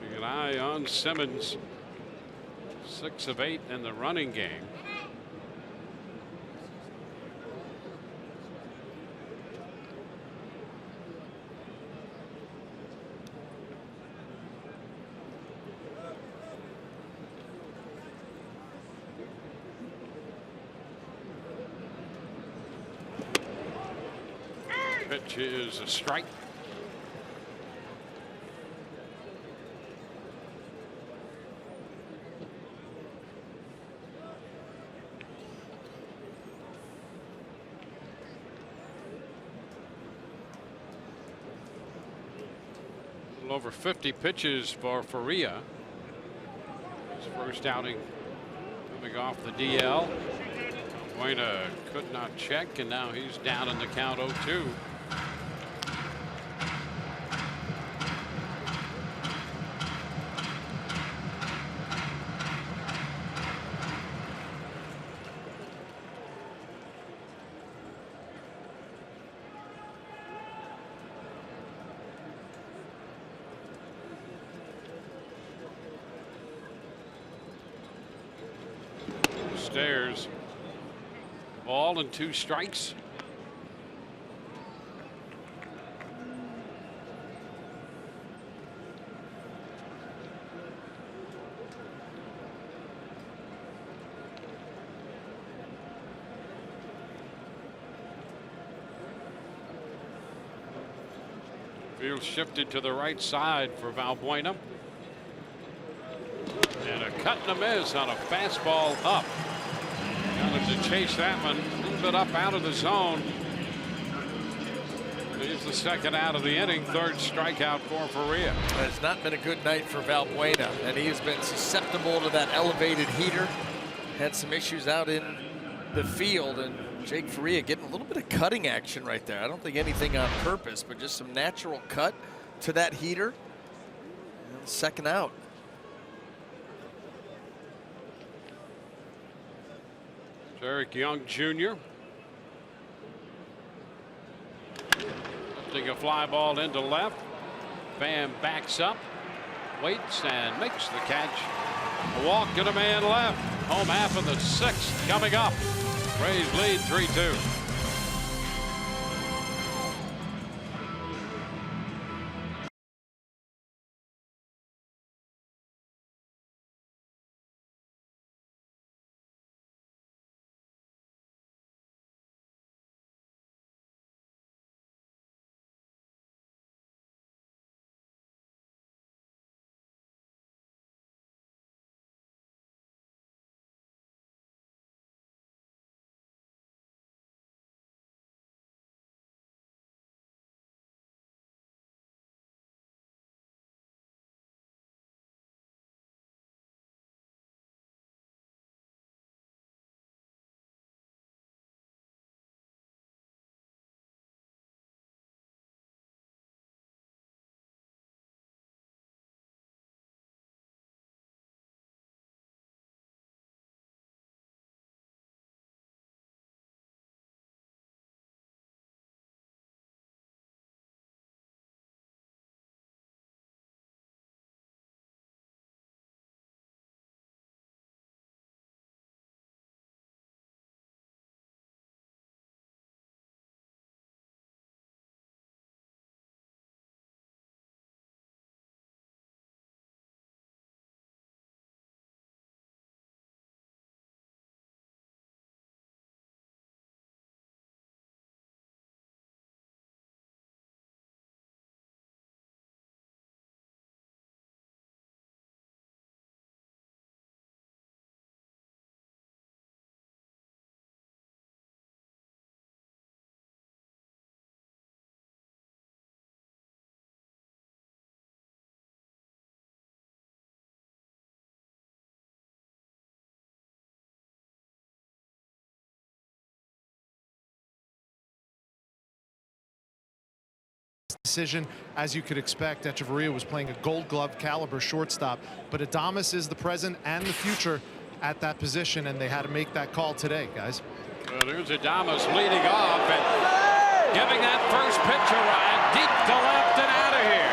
Keep an eye on Simmons. 6 of 8 in the running game. Pitch is a strike. A little over 50 pitches for Faria. His first outing coming off the DL. Buena could not check, and now he's down in the count 0-2. Stairs. Ball and 2 strikes. Field shifted to the right side for Valbuena. And a cut and a miss on a fastball up. Got him to chase that one a little bit up out of the zone. He's the second out of the inning. 3rd strikeout for Faria. It's not been a good night for Valbuena, and he has been susceptible to that elevated heater. Had some issues out in the field, and Jake Faria getting a little bit of cutting action right there. I don't think anything on purpose, but just some natural cut to that heater. And 2nd out. Eric Young Jr. lifting a fly ball into left. Pham backs up, waits, and makes the catch. A walk and a man left. Home half of the 6th coming up. Rays lead 3-2. decision, as you could expect. Echeverria was playing a Gold Glove caliber shortstop, but Adames is the present and the future at that position, and they had to make that call today, guys. Well, here's Adames leading off and giving that first pitch a ride deep to left and out of here.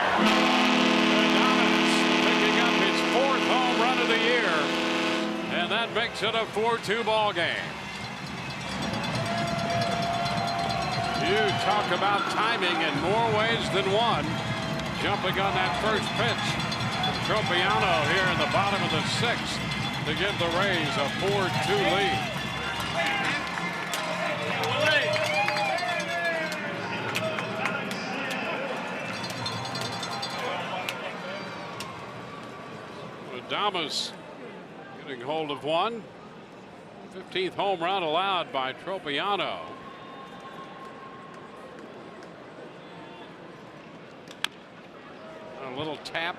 Adames picking up his 4th home run of the year, and that makes it a 4-2 ball game. You talk about timing in more ways than one. Jumping on that first pitch from Tropiano here in the bottom of the 6th to give the Rays a 4-2 lead. Adames getting hold of one. 15th home run allowed by Tropiano. A little tap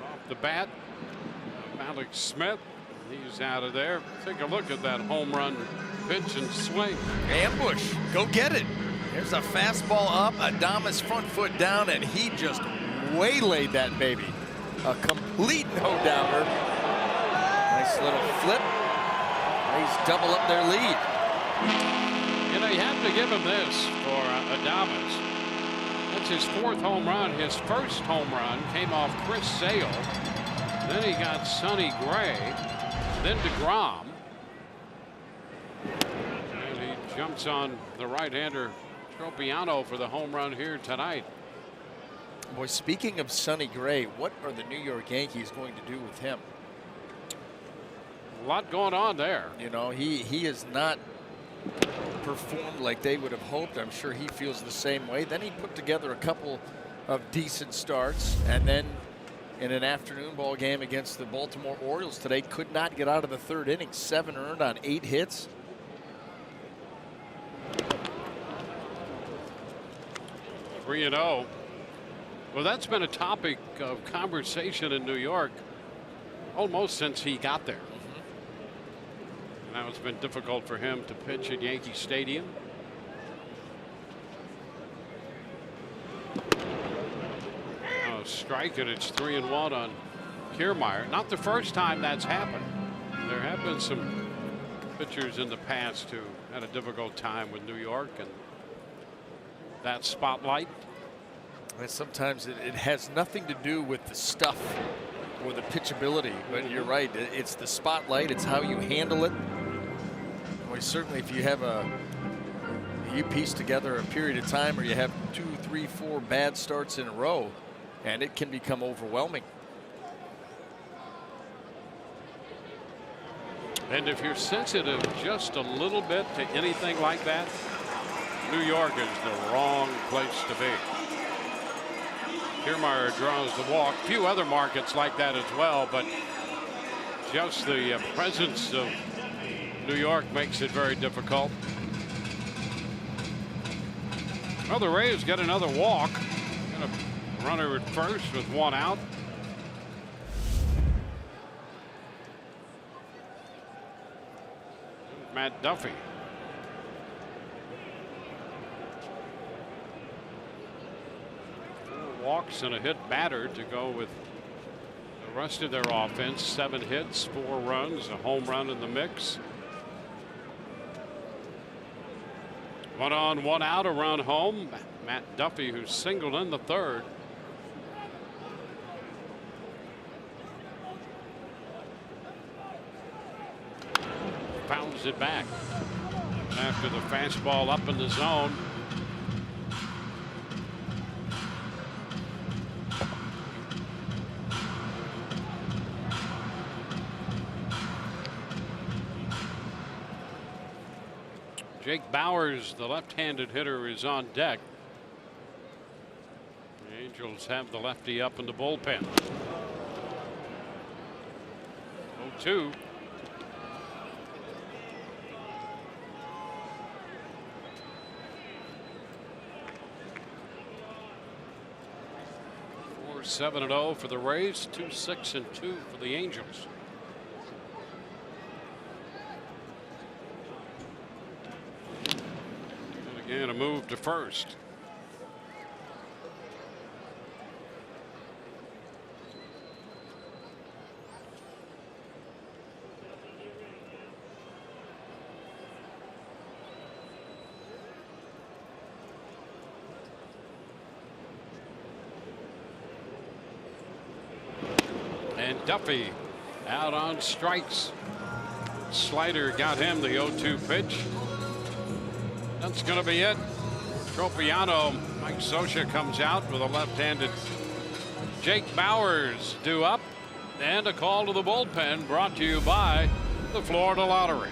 off the bat. Alex Smith, he's out of there. Take a look at that home run pitch and swing. Ambush, go get it. There's a fastball up, Adames front foot down, and he just waylaid that baby. A complete no-doubter. Nice little flip. Rays double up their lead. You know, you have to give him this for Adames. That's his 4th home run. His first home run came off Chris Sale. Then he got Sonny Gray. Then DeGrom. And he jumps on the right-hander Tropiano for the home run here tonight. Boy, speaking of Sonny Gray, what are the New York Yankees going to do with him? A lot going on there. You know, he has not performed like they would have hoped. I'm sure he feels the same way. Then he put together a couple of decent starts, and then in an afternoon ball game against the Baltimore Orioles today, could not get out of the 3rd inning. 7 earned on 8 hits. 3-0. Well, that's been a topic of conversation in New York almost since he got there. Now it's been difficult for him to pitch at Yankee Stadium. Oh, strike it. It's 3-1 on Kiermaier. Not the first time that's happened. There have been some pitchers in the past who had a difficult time with New York and that spotlight. And sometimes it has nothing to do with the stuff or the pitchability, but you're right. It's the spotlight. It's how you handle it. Well, certainly, if you have you piece together a period of time where you have 2, 3, 4 bad starts in a row, and it can become overwhelming. And if you're sensitive just a little bit to anything like that, New York is the wrong place to be. Kiermaier draws the walk. Few other markets like that as well, but just the presence of New York makes it very difficult. Well, the Rays get another walk. Got a runner at first with 1 out. Matt Duffy. Walks and a hit batter to go with the rest of their offense. 7 hits, 4 runs, a home run in the mix. 1 on, 1 out, a run home. Matt Duffy, who singled in the 3rd. Fouls it back after the fastball up in the zone. Jake Bowers, the left-handed hitter, is on deck. The Angels have the lefty up in the bullpen. 0-2. Four 7-0 for the Rays. 2-6-2 for the Angels. And a move to first. And Duffy out on strikes. Slider got him the 0-2 pitch. That's going to be it. Tropiano, Mike Scioscia comes out with a left-handed Jake Bauers due up. And a call to the bullpen brought to you by the Florida Lottery.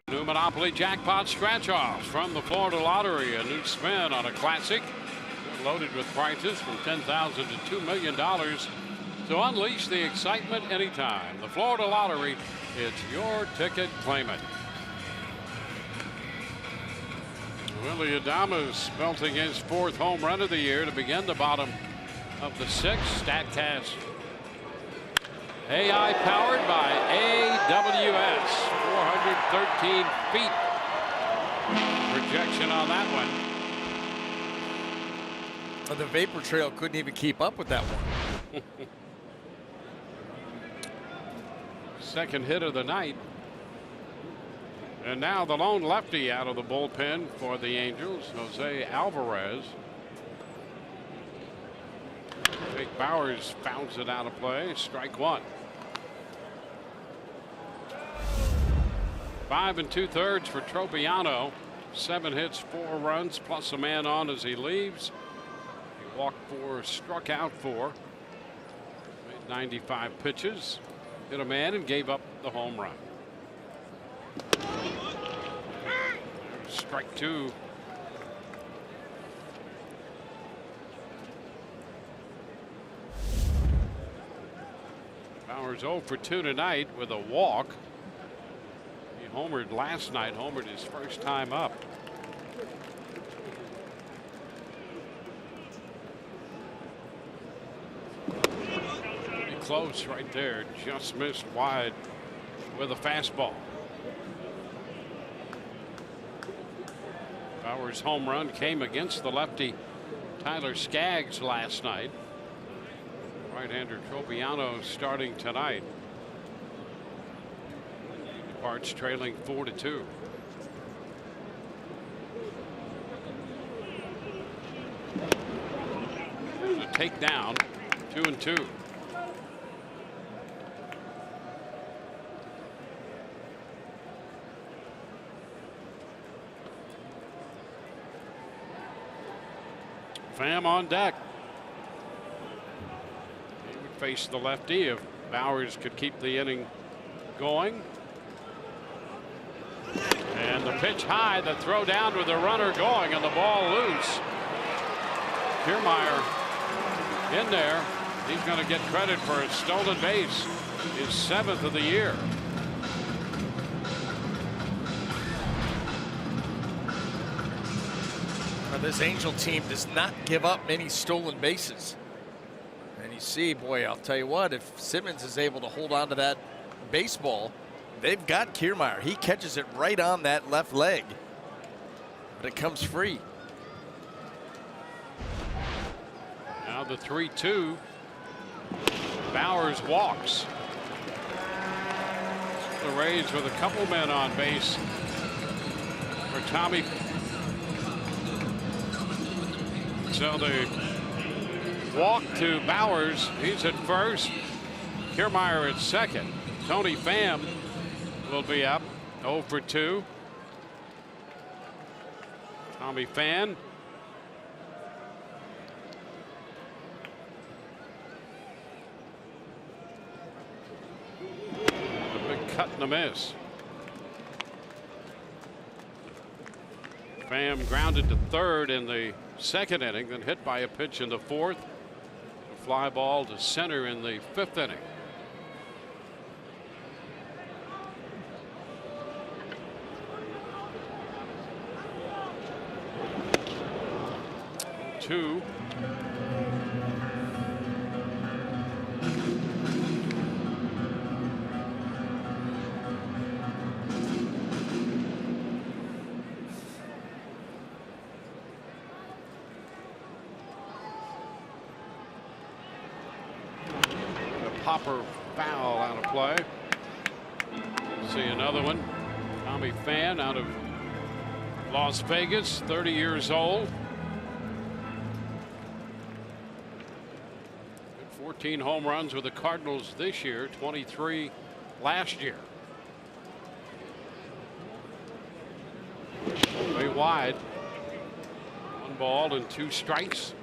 New Monopoly jackpot scratch-offs from the Florida Lottery. A new spin on a classic. They're loaded with prizes from $10,000 to $2 million. So unleash the excitement anytime. The Florida Lottery, it's your ticket. Claim it. Willie Adames belting his 4th home run of the year to begin the bottom of the 6th. StatCast AI powered by AWS. 413 feet. Projection on that one. Well, the vapor trail couldn't even keep up with that one. Second hit of the night. And now the lone lefty out of the bullpen for the Angels, Jose Alvarez. Jake Bauers fouls it out of play. Strike one. 5 2/3 for Tropiano. 7 hits, 4 runs, plus a man on as he leaves. He walked 4, struck out 4. Made 95 pitches. Hit a man and gave up the home run. Strike 2. Bauers 0 for 2 tonight with a walk. He homered last night, homered his first time up. Pretty close right there, just missed wide with a fastball. Bauers' home run came against the lefty Tyler Skaggs last night. Right-hander Tropiano starting tonight. Departs trailing 4-2. There's a takedown, 2-2. Pham on deck. He would face the lefty if Bauers could keep the inning going. And the pitch high, the throw down with the runner going, and the ball loose. Kiermaier in there. He's going to get credit for a stolen base, his 7th of the year. This Angel team does not give up many stolen bases. And you see, boy, I'll tell you what, if Simmons is able to hold on to that baseball, they've got Kiermaier. He catches it right on that left leg, but it comes free. Now the 3-2. Bauers walks. The Rays with a couple men on base for Tommy. So the walk to Bowers. He's at first. Kiermaier at second. Tony Pham will be up 0 for 2. Tommy Pham. A big cut and a miss. Pham grounded to third in the second inning, then hit by a pitch in the fourth. A fly ball to center in the fifth inning. Two. Popper foul out of play. See another one. Tommy Pham out of Las Vegas, 30 years old. 14 home runs with the Cardinals this year, 23 last year. Way wide. 1 ball and 2 strikes.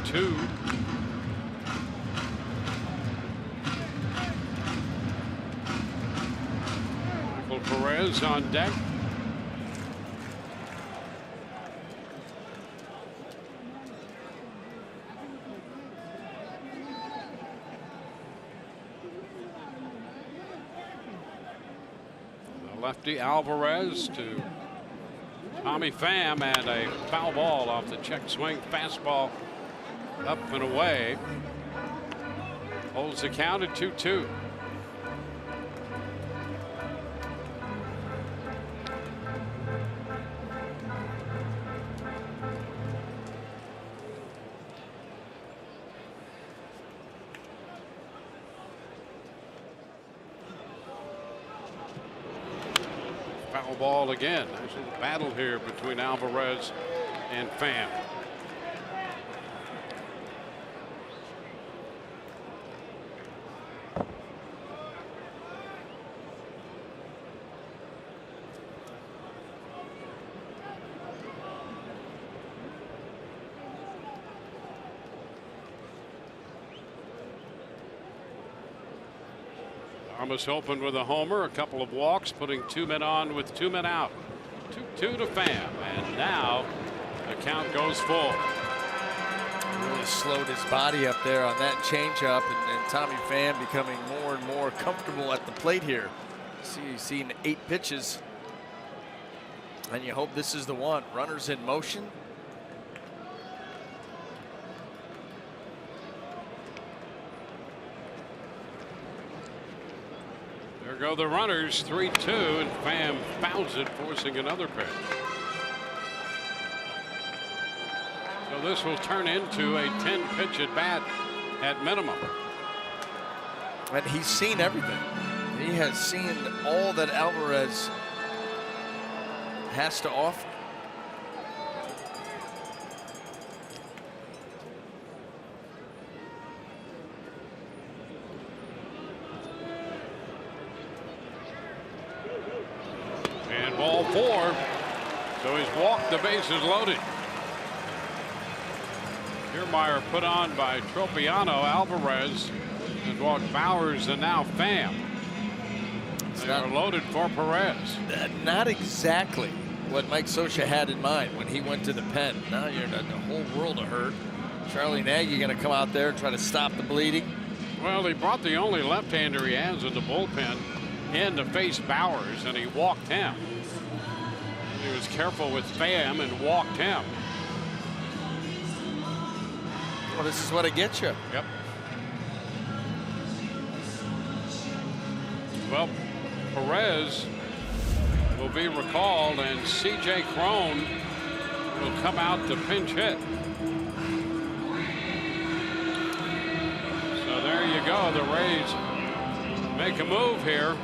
Two. Michael Perez on deck. The lefty Alvarez to Tommy Pham, and a foul ball off the check swing fastball. Up and away. Holds the count at 2-2. Foul ball again. There's a little battle here between Alvarez and Pham. Thomas opened with a homer, a couple of walks, putting 2 men on with 2 men out. 2-2 to Pham, and now the count goes full. Really slowed his body up there on that changeup, and Tommy Pham becoming more and more comfortable at the plate here. See, he's seen 8 pitches, and you hope this is the one. Runners in motion. There go the runners, 3-2, and Pham fouls it, forcing another pitch. So this will turn into a 10-pitch at bat at minimum. And he's seen everything. He has seen all that Alvarez has to offer. And ball 4. So he's walked, the bases loaded. Kiermaier put on by Tropiano. Alvarez has walked Bowers, and now Pham. They are loaded for Perez. Not exactly what Mike Scioscia had in mind when he went to the pen. Now you're in a whole world of hurt. Charlie Nagy going to come out there and try to stop the bleeding. Well, he brought the only left-hander he has in the bullpen in to face Bowers, and he walked him. He was careful with Pham and walked him. Well, this is what it gets you. Yep. Well, Perez will be recalled, and C.J. Crone will come out to pinch hit. So there you go. The Rays make a move here.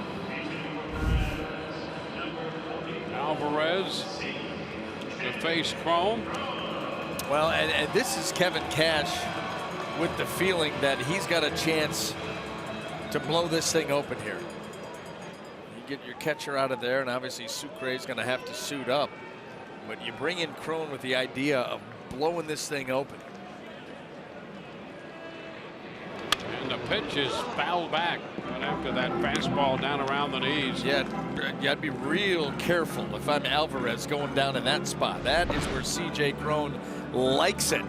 Alvarez to face Crone. Well, and this is Kevin Cash with the feeling that he's got a chance to blow this thing open here. You get your catcher out of there, and obviously Sucre is going to have to suit up. But you bring in Crone with the idea of blowing this thing open. And the pitch is fouled back right after that fastball down around the knees. Yeah, you got to be real careful if I'm Alvarez going down in that spot. That is where C.J. Crone likes it.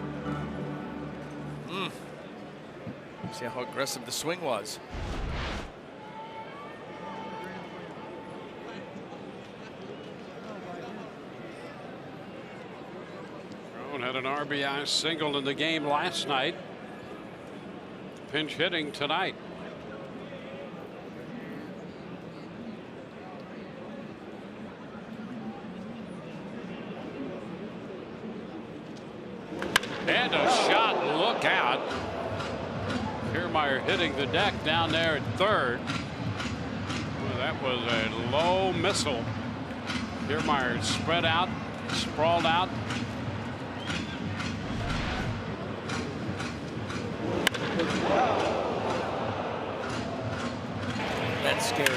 See how aggressive the swing was. Crone had an RBI single in the game last night. Pinch hitting tonight. And a shot, look out. Kiermaier hitting the deck down there at third. Well, that was a low missile. Kiermaier spread out, sprawled out. That's scary.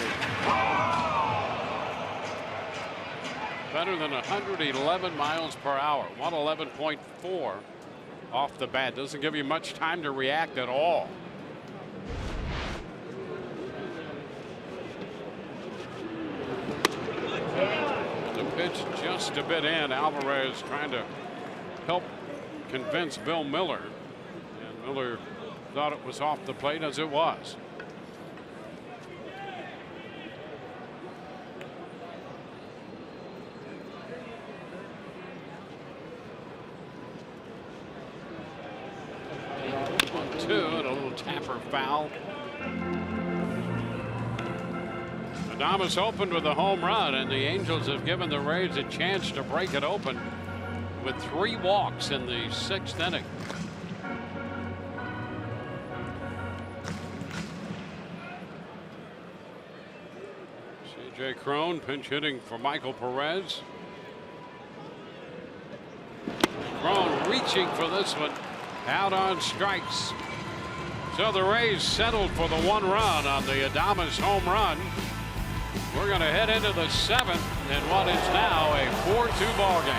Better than 111 miles per hour. 111.4 off the bat. Doesn't give you much time to react at all. The pitch just a bit in. Alvarez trying to help convince Bill Miller. And Miller thought it was off the plate, as it was. And a little tapper foul. Adames opened with a home run, and the Angels have given the Rays a chance to break it open with 3 walks in the 6th inning. C.J. Crone pinch hitting for Michael Perez. Crone reaching for this one. Out on strikes. So the Rays settled for the 1 run on the Adames home run. We're going to head into the 7th in what is now a 4-2 ball game.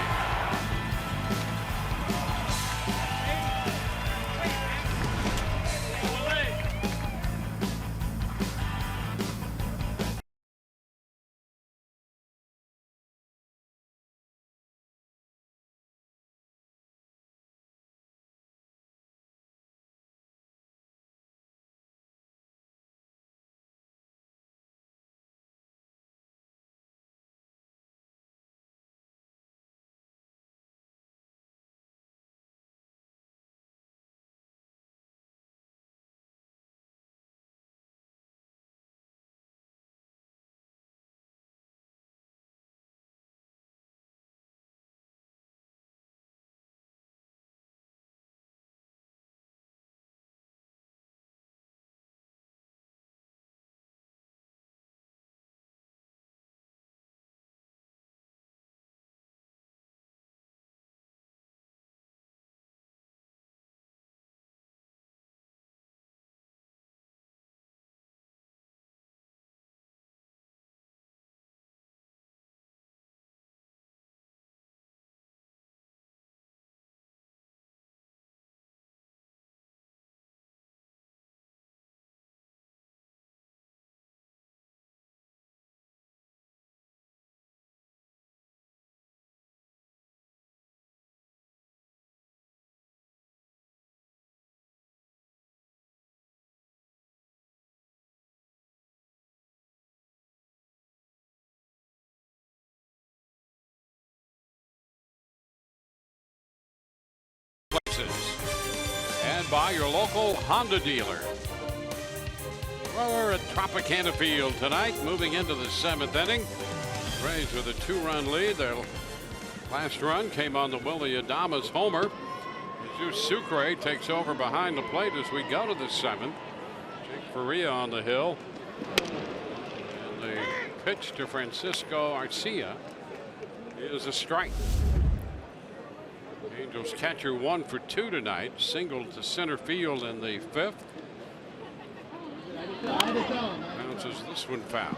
Places and by your local Honda dealer. Well, we're at Tropicana Field tonight, moving into the 7th inning. Rays with a 2-run lead. Their last run came on the Willie Adames homer. Jesus Sucre takes over behind the plate as we go to the 7th. Jake Faria on the hill. And the pitch to Francisco Arcia is a strike. Angels catcher 1 for 2 tonight. Single to center field in the 5th. Bounces this one foul.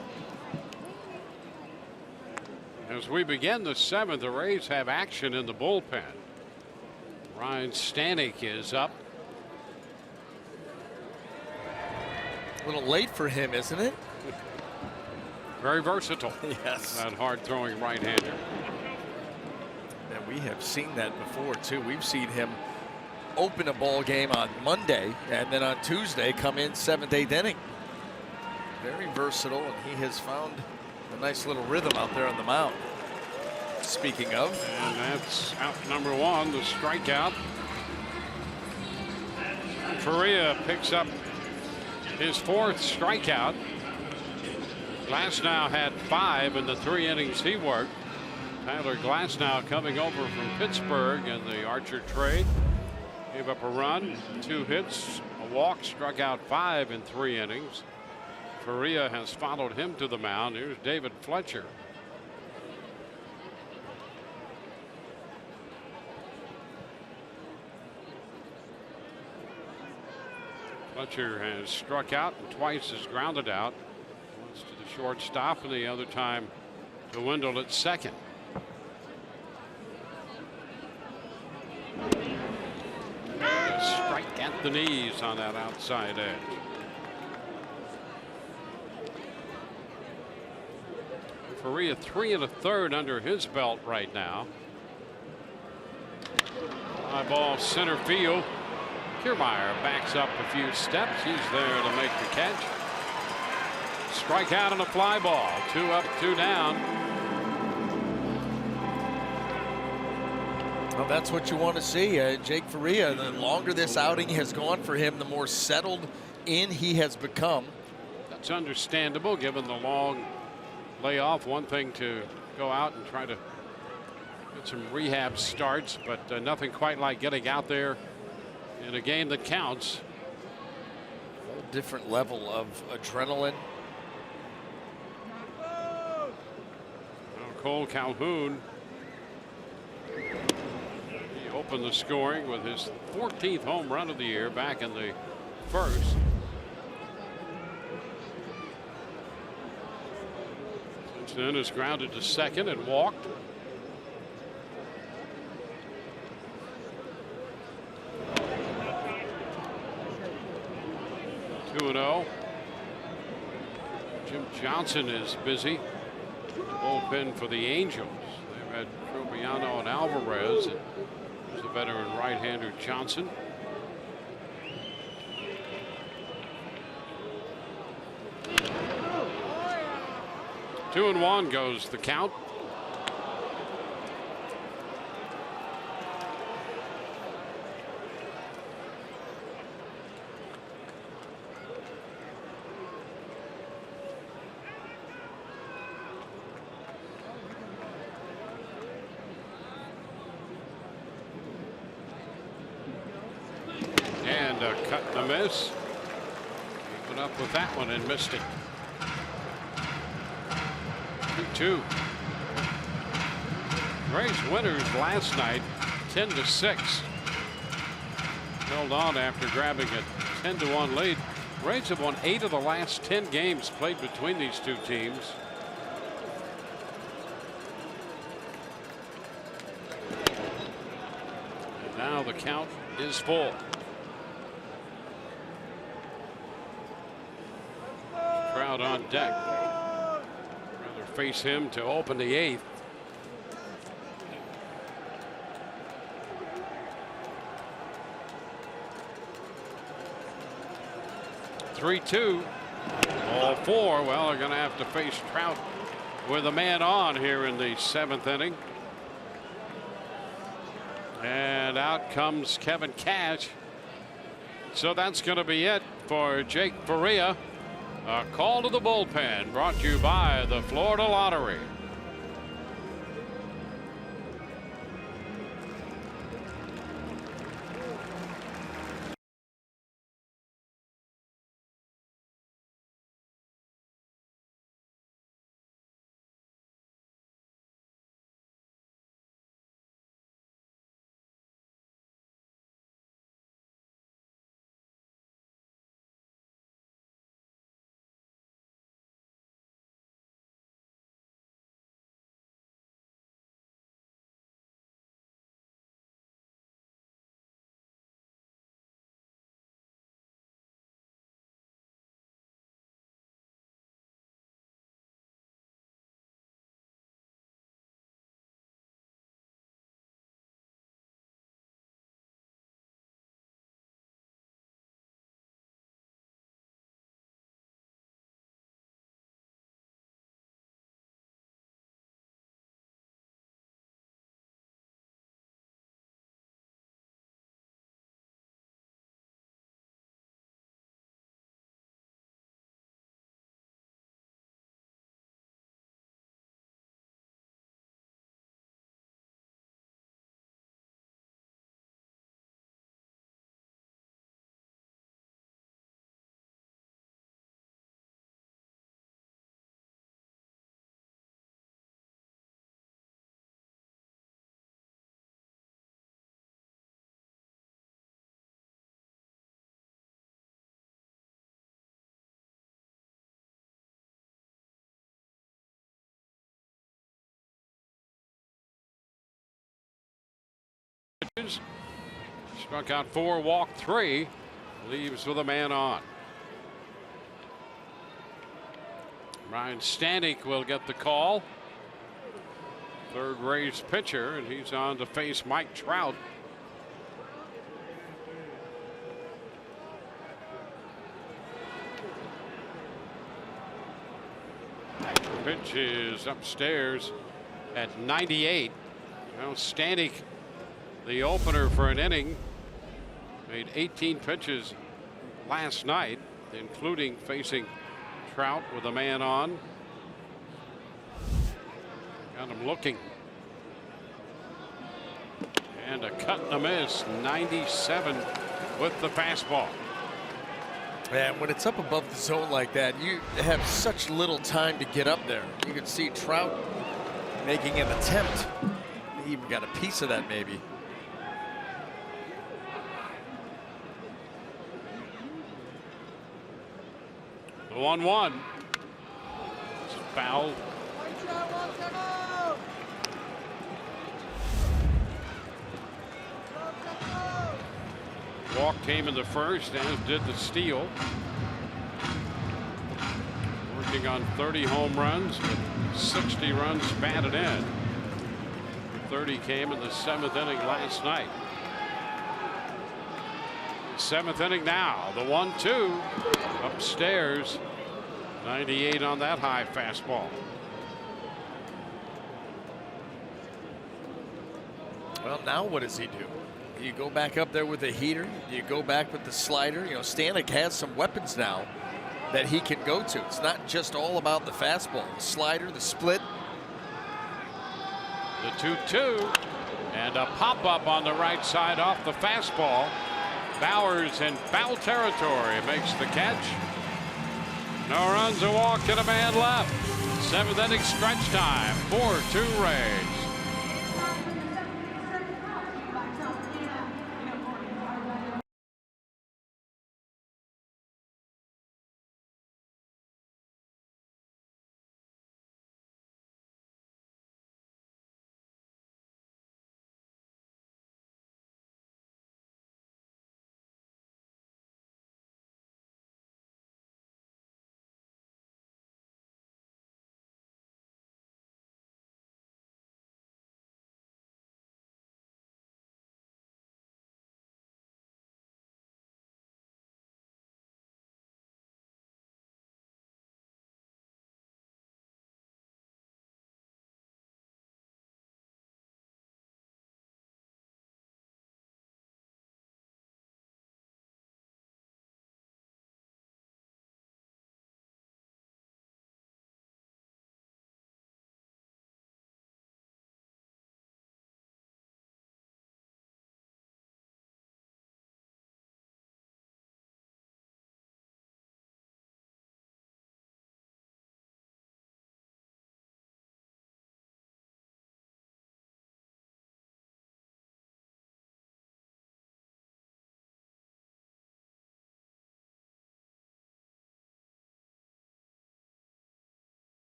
As we begin the 7th, the Rays have action in the bullpen. Ryan Stanek is up. A little late for him, isn't it? Very versatile. Yes. That hard-throwing right-hander. And we have seen that before, too. We've seen him open a ball game on Monday and then on Tuesday come in 7th, 8th inning. Very versatile, and he has found a nice little rhythm out there on the mound. Speaking of. And that's out number 1, the strikeout. Faria picks up his 4th strikeout. Glasnow had 5 in the 3 innings he worked. Tyler Glasnow coming over from Pittsburgh in the Archer trade. Gave up a run, 2 hits, a walk, struck out 5 in 3 innings. Faria has followed him to the mound. Here's David Fletcher. Fletcher has struck out and twice has grounded out. Once to the shortstop and the other time to Wendell at second. A strike at the knees on that outside edge. Faria 3 1/3 under his belt right now. High ball center field. Kiermaier backs up a few steps. He's there to make the catch. Strikeout and a fly ball. 2 up, 2 down. Well, that's what you want to see. Jake Faria, the longer this outing has gone for him, the more settled in he has become. That's understandable given the long layoff. One thing to go out and try to get some rehab starts, but nothing quite like getting out there in a game that counts. A different level of adrenaline. Well, Cole Calhoun, he opened the scoring with his 14th home run of the year back in the 1st. Since then has grounded to second and walked. Jim Johnson is busy. Bullpen for the Angels. They've had Tropiano and Alvarez. And there's the veteran right-hander Johnson. Two and one goes the count. And a cut and a miss. He went up with that one and missed it. 2-2. Rays winners last night 10-6. Held on after grabbing a 10-1 lead. Rays have won 8 of the last 10 games played between these two teams. And now the count is full. Crowd on deck. Rather face him to open the 8th. Three-two. All four. Well, they're going to have to face Trout with a man on here in the 7th inning. And out comes Kevin Cash. So that's going to be it for Jake Faria. A call to the bullpen brought to you by the Florida Lottery. Struck out 4, walked 3, leaves with a man on. Ryan Stanek will get the call. Third Rays pitcher, and he's on to face Mike Trout. Pitch is upstairs at 98. Now Stanek, the opener for an inning, made 18 pitches last night, including facing Trout with a man on. Got him looking. And a cut and a miss. 97 with the fastball. And when it's up above the zone like that, you have such little time to get up there. You can see Trout making an attempt. He even got a piece of that maybe. The 1-1. It's foul. Walk came in the first, as did the steal. Working on 30 home runs with 60 runs batted in. 30 came in the 7th inning last night. 7th inning now. The 1-2 upstairs. 98 on that high fastball. Well, now what does he do? Do you go back up there with the heater? Do you go back with the slider? You know, Stanek has some weapons now that he can go to. It's not just all about the fastball. The slider, the split. The 2-2 and a pop-up on the right side off the fastball. Bowers in foul territory makes the catch. No runs, a walk, and a man left. 7th inning stretch time. 4-2 Rays.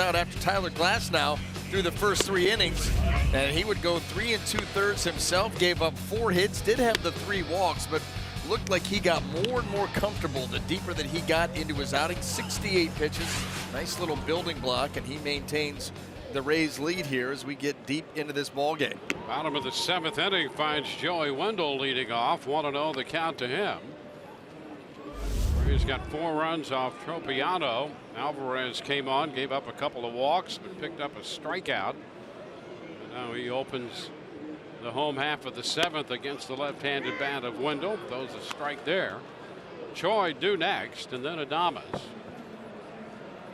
out after Tyler Glasnow through the first 3 innings, and he would go 3 2/3 himself, gave up 4 hits, did have the 3 walks, but looked like he got more and more comfortable the deeper that he got into his outing. 68 pitches, nice little building block, and he maintains the Rays lead here as we get deep into this ball game. Bottom of the 7th inning finds Joey Wendell leading off. 1-0 the count to him. He's got 4 runs off Tropiano. Alvarez came on, gave up a couple of walks, but picked up a strikeout. And now he opens the home half of the 7th against the left-handed bat of Wendell. Throws a strike there. Choi due next, and then Adames.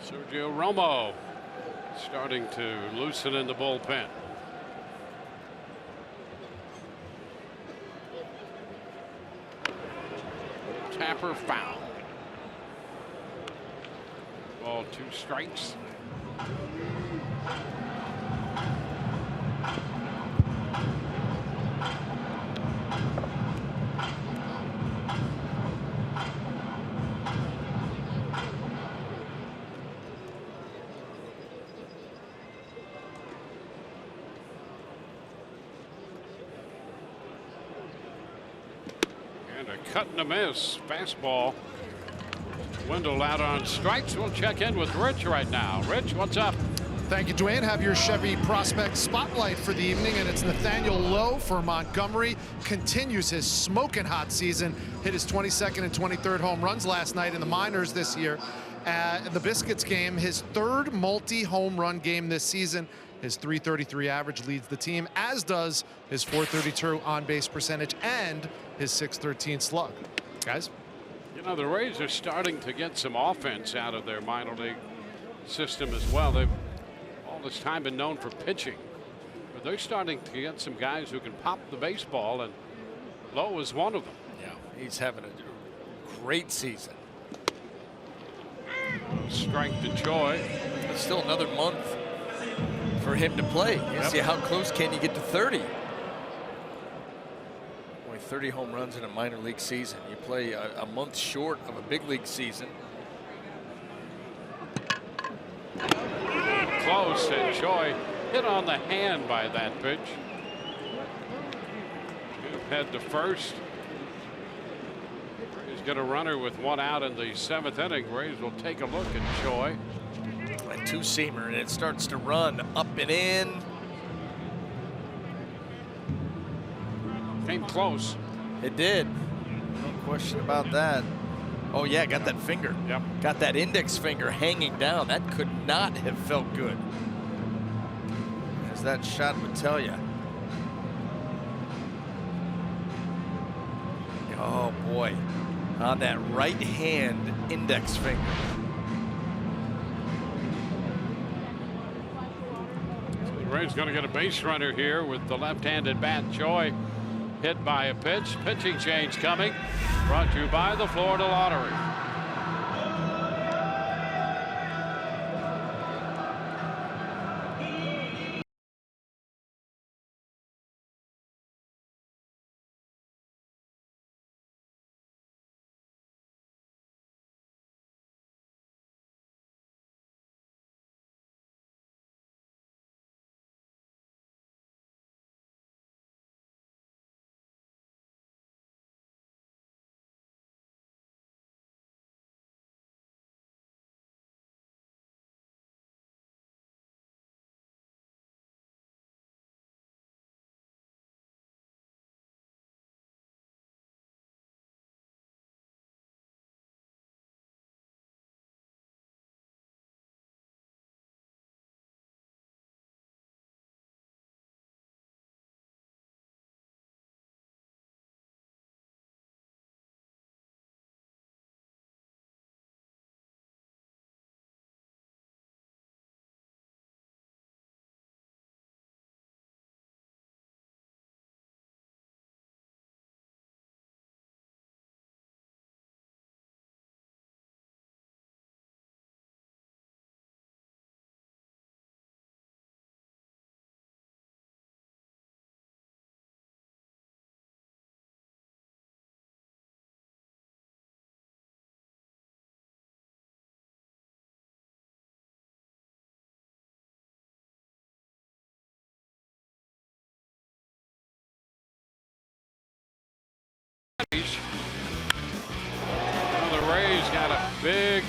Sergio Romo starting to loosen in the bullpen. Tapper foul. Ball, 2 strikes. And a cut and a miss fastball. Wendell out on strikes. We'll check in with Rich right now. Rich, what's up? Thank you, Dwayne. Have your Chevy prospect spotlight for the evening, and it's Nathaniel Lowe for Montgomery. Continues his smoking hot season. Hit his 22nd and 23rd home runs last night in the minors this year. The Biscuits game, his 3rd multi-home run game this season. His .333 average leads the team, as does his .432 on-base percentage and his .613 slug. Guys? You know, the Rays are starting to get some offense out of their minor league system as well. They've all this time been known for pitching, but they're starting to get some guys who can pop the baseball, and Lowe is one of them. Yeah, he's having a great season. Strike to Choi. It's still another month for him to play. See how close can you get to 30? Only 30 home runs in a minor league season. You play a month short of a big league season. Close, and Choi hit on the hand by that pitch. Head to first. He's got a runner with 1 out in the 7th inning. Rays will take a look at Choi. A 2-seamer, and it starts to run up and in. Came close. It did. No question about that. Oh yeah, got that finger. Yep. Got that index finger hanging down. That could not have felt good, as that shot would tell you. Oh boy, on that right hand index finger. The Rays going to get a base runner here with the left-handed bat. Choi hit by a pitch. Pitching change coming. Brought to you by the Florida Lottery.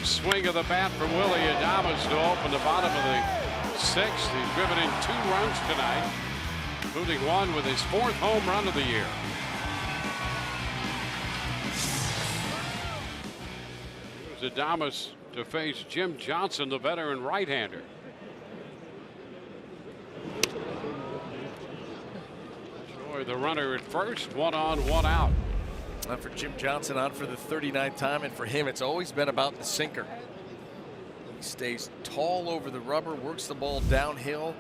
swing of the bat from Willie Adames to open the bottom of the sixth. He's driven in 2 runs tonight, including one with his 4th home run of the year. Here's Adames to face Jim Johnson, the veteran right-hander. Joy, the runner at first, 1 on, 1 out. And for Jim Johnson on for the 39th time, and for him it's always been about the sinker. He stays tall over the rubber, works the ball downhill,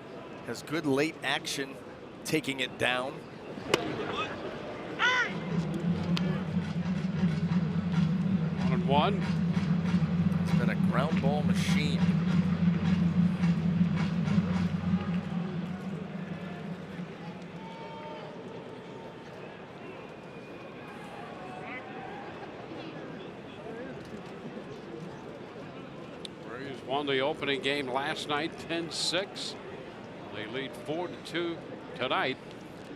has good late action taking it down. 1-1. It's been a ground ball machine. Won the opening game last night 10-6. They lead 4-2 tonight.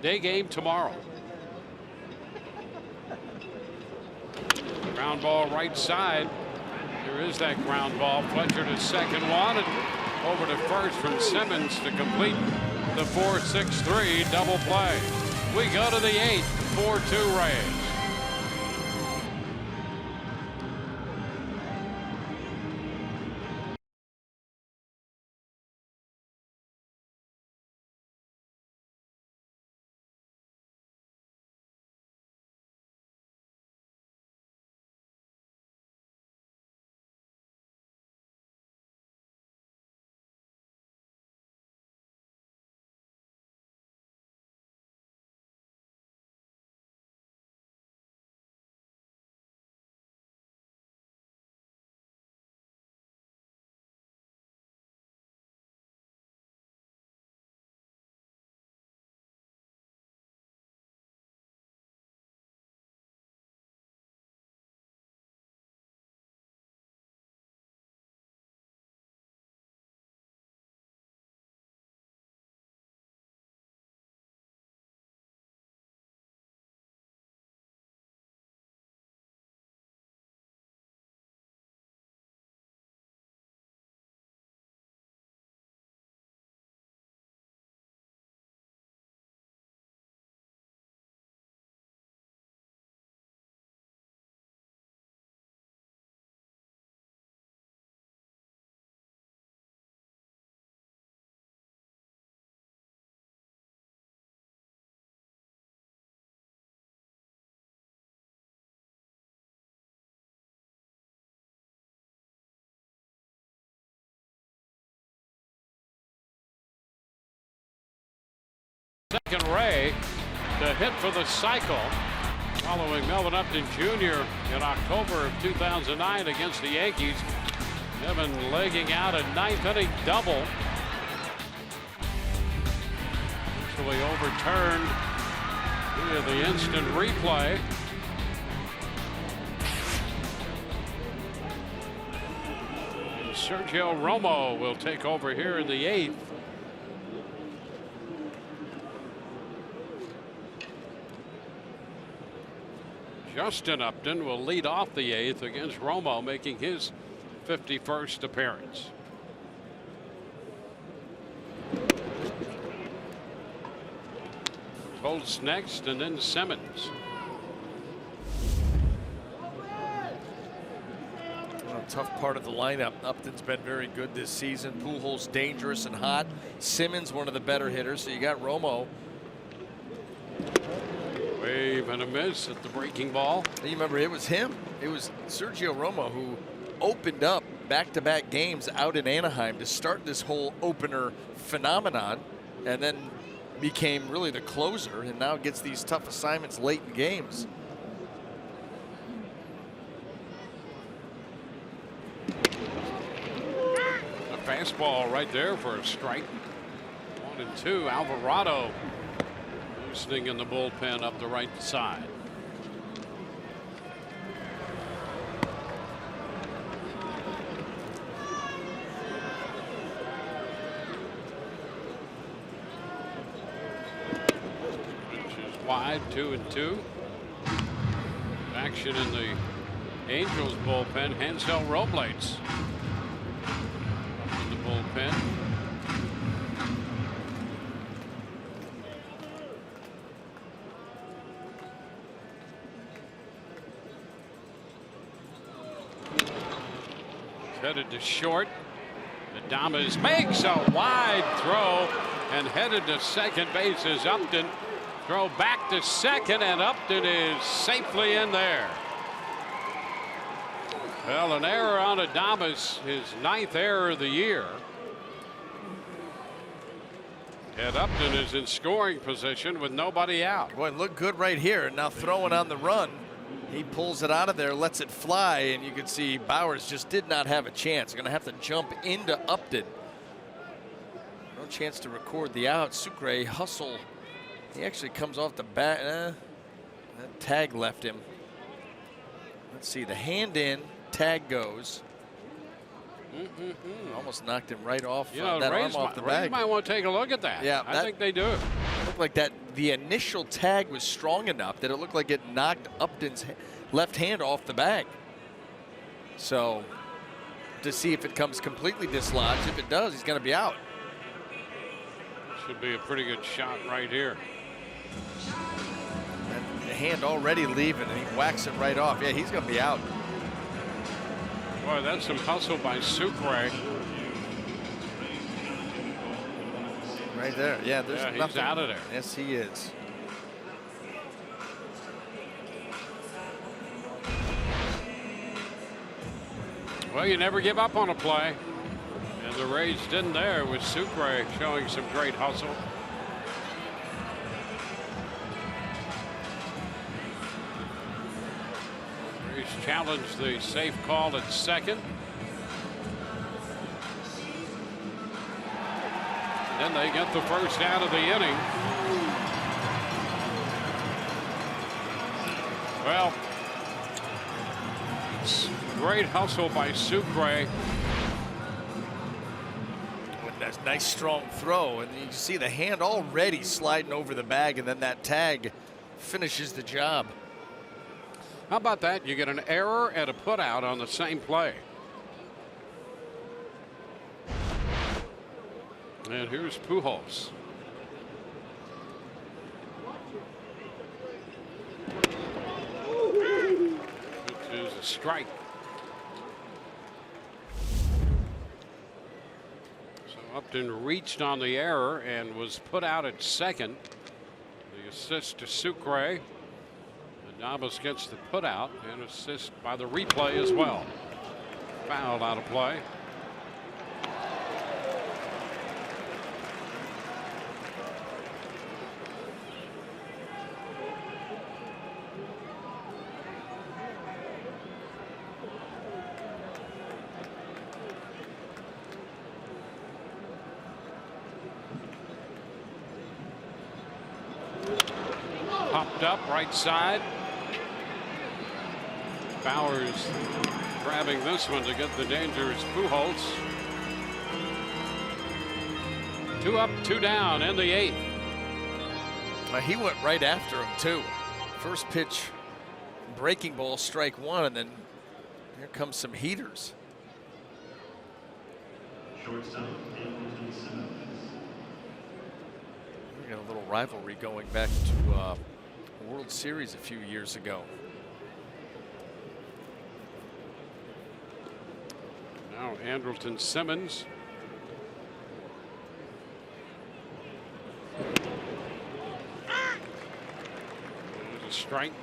Day game tomorrow. Ground ball right side. There is that ground ball. Fletcher to second one and over to first from Simmons to complete the 4-6-3 double play. We go to the 8th. 4-2 Rays. Second Ray to hit for the cycle following Melvin Upton Jr. in October of 2009 against the Yankees. Evan legging out a 9th inning double. Actually overturned via the instant replay. Sergio Romo will take over here in the 8th. Justin Upton will lead off the 8th against Romo, making his 51st appearance. Holtz next, and then Simmons. Tough part of the lineup. Upton's been very good this season. Pujols dangerous and hot. Simmons one of the better hitters. So you got Romo. Wave and a miss at the breaking ball. You remember it was him. It was Sergio Romo who opened up back-to-back games out in Anaheim to start this whole opener phenomenon, and then became really the closer, and now gets these tough assignments late in games. A fastball right there for a strike. 1-2. Alvarado loosening in the bullpen up the right side. Pitch is wide, 2-2. Action in the Angels bullpen, Hansel Robles in the bullpen. Headed to short. Adames makes a wide throw and headed to second base is Upton. Throw back to second, and Upton is safely in there. Well, an error on Adames, his 9th error of the year. And Upton is in scoring position with nobody out. Boy, looked good right here. Now throwing on the run. He pulls it out of there, lets it fly, and you can see Bowers just did not have a chance. Going to have to jump into Upton. No chance to record the out. Sucre hustle. He actually comes off the bat. That tag left him. Let's see, the hand in, tag goes. Almost knocked him right off that arm off the bag. You might want to take a look at that. Yeah, I think they do. It looked like that. The initial tag was strong enough that it looked like it knocked Upton's left hand off the bag. So to see if it comes completely dislodged. If it does, he's going to be out. Should be a pretty good shot right here. And the hand already leaving, and he whacks it right off. Yeah, he's going to be out. Boy, that's some hustle by Sucre. Right there. Yeah, there's he's nothing. out of there. Yes, he is. Well, you never give up on a play. And the Rays didn't there with Sucre showing some great hustle. Rays challenged the safe call at second. Then they get the first out of the inning. Well, great hustle by Sucre. That's nice strong throw, and you can see the hand already sliding over the bag, and then that tag finishes the job. How about that? You get an error and a putout on the same play. And here's Pujols. Which is a strike. So Upton reached on the error and was put out at second. The assist to Sucre. Adames gets the putout and assist by the replay as well. Fouled out of play. Popped up right side. Bowers grabbing this one to get the dangerous Pujols. 2 up, 2 down in the 8th. He went right after him too. First pitch, breaking ball, strike one, and then here comes some heaters. We got a little rivalry going back to World Series a few years ago. Now Andrelton Simmons. There's a strike.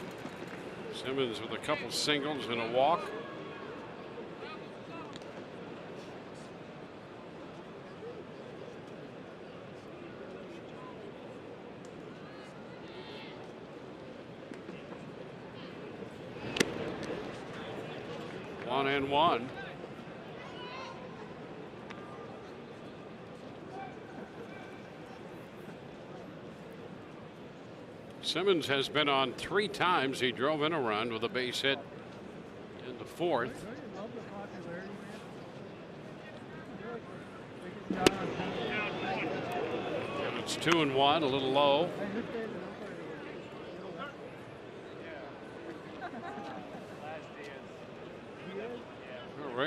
Simmons with a couple singles and a walk. One and one. Simmons has been on 3 times. He drove in a run with a base hit in the 4th. And it's 2-1, a little low.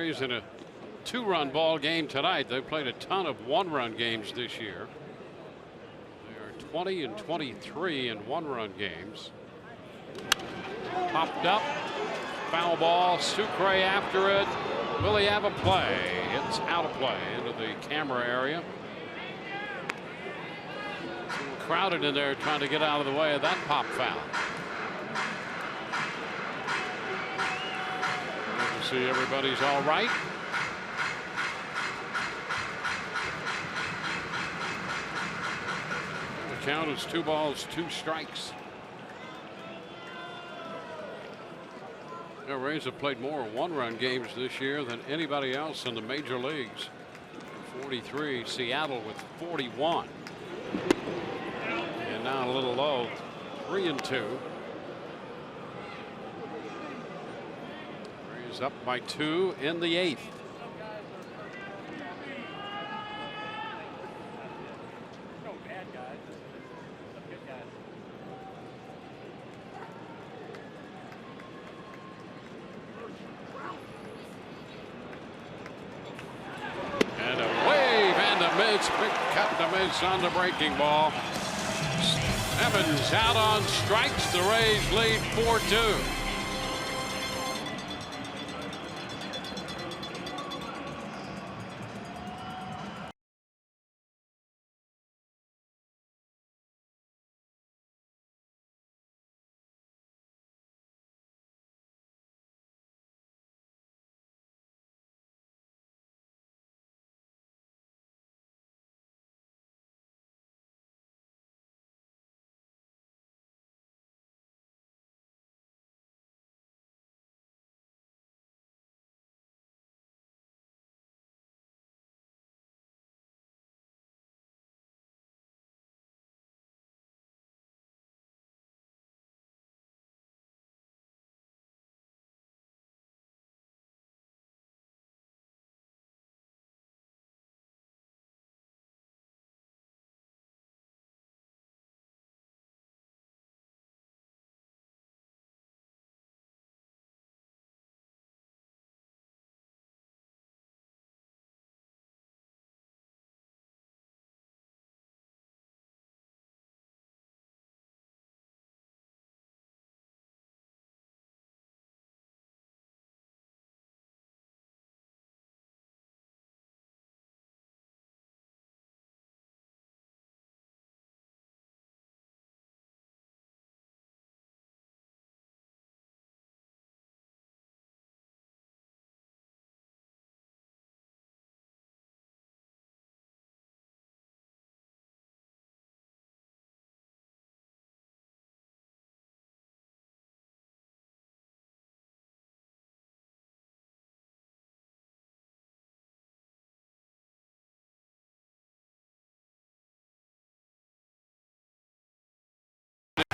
Rays in a 2-run ball game tonight. They've played a ton of 1-run games this year. They are 20 and 23 in 1-run games. Popped up. Foul ball. Sucre after it. Will he have a play? It's out of play into the camera area. Crowded in there trying to get out of the way of that pop foul. See, everybody's all right. The count is 2 balls, 2 strikes. The Rays have played more 1-run games this year than anybody else in the major leagues. 43, Seattle with 41. And now a little low, 3-2. Rays up by 2 in the 8th. Cut the miss on the breaking ball. Evans out on strikes. The Rays lead 4-2.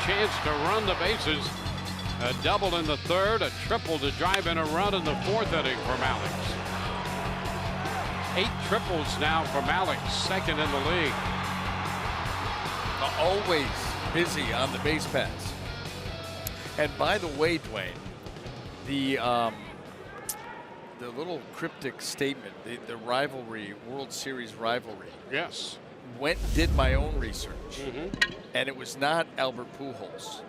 Chance to run the bases. A double in the 3rd, a triple to drive in a run in the 4th inning from Alex. 8 triples now from Alex, 2nd in the league. Always busy on the base paths. And by the way, Dwayne, the little cryptic statement, the rivalry, World Series rivalry. Yes. Went and did my own research, and it was not Albert Pujols.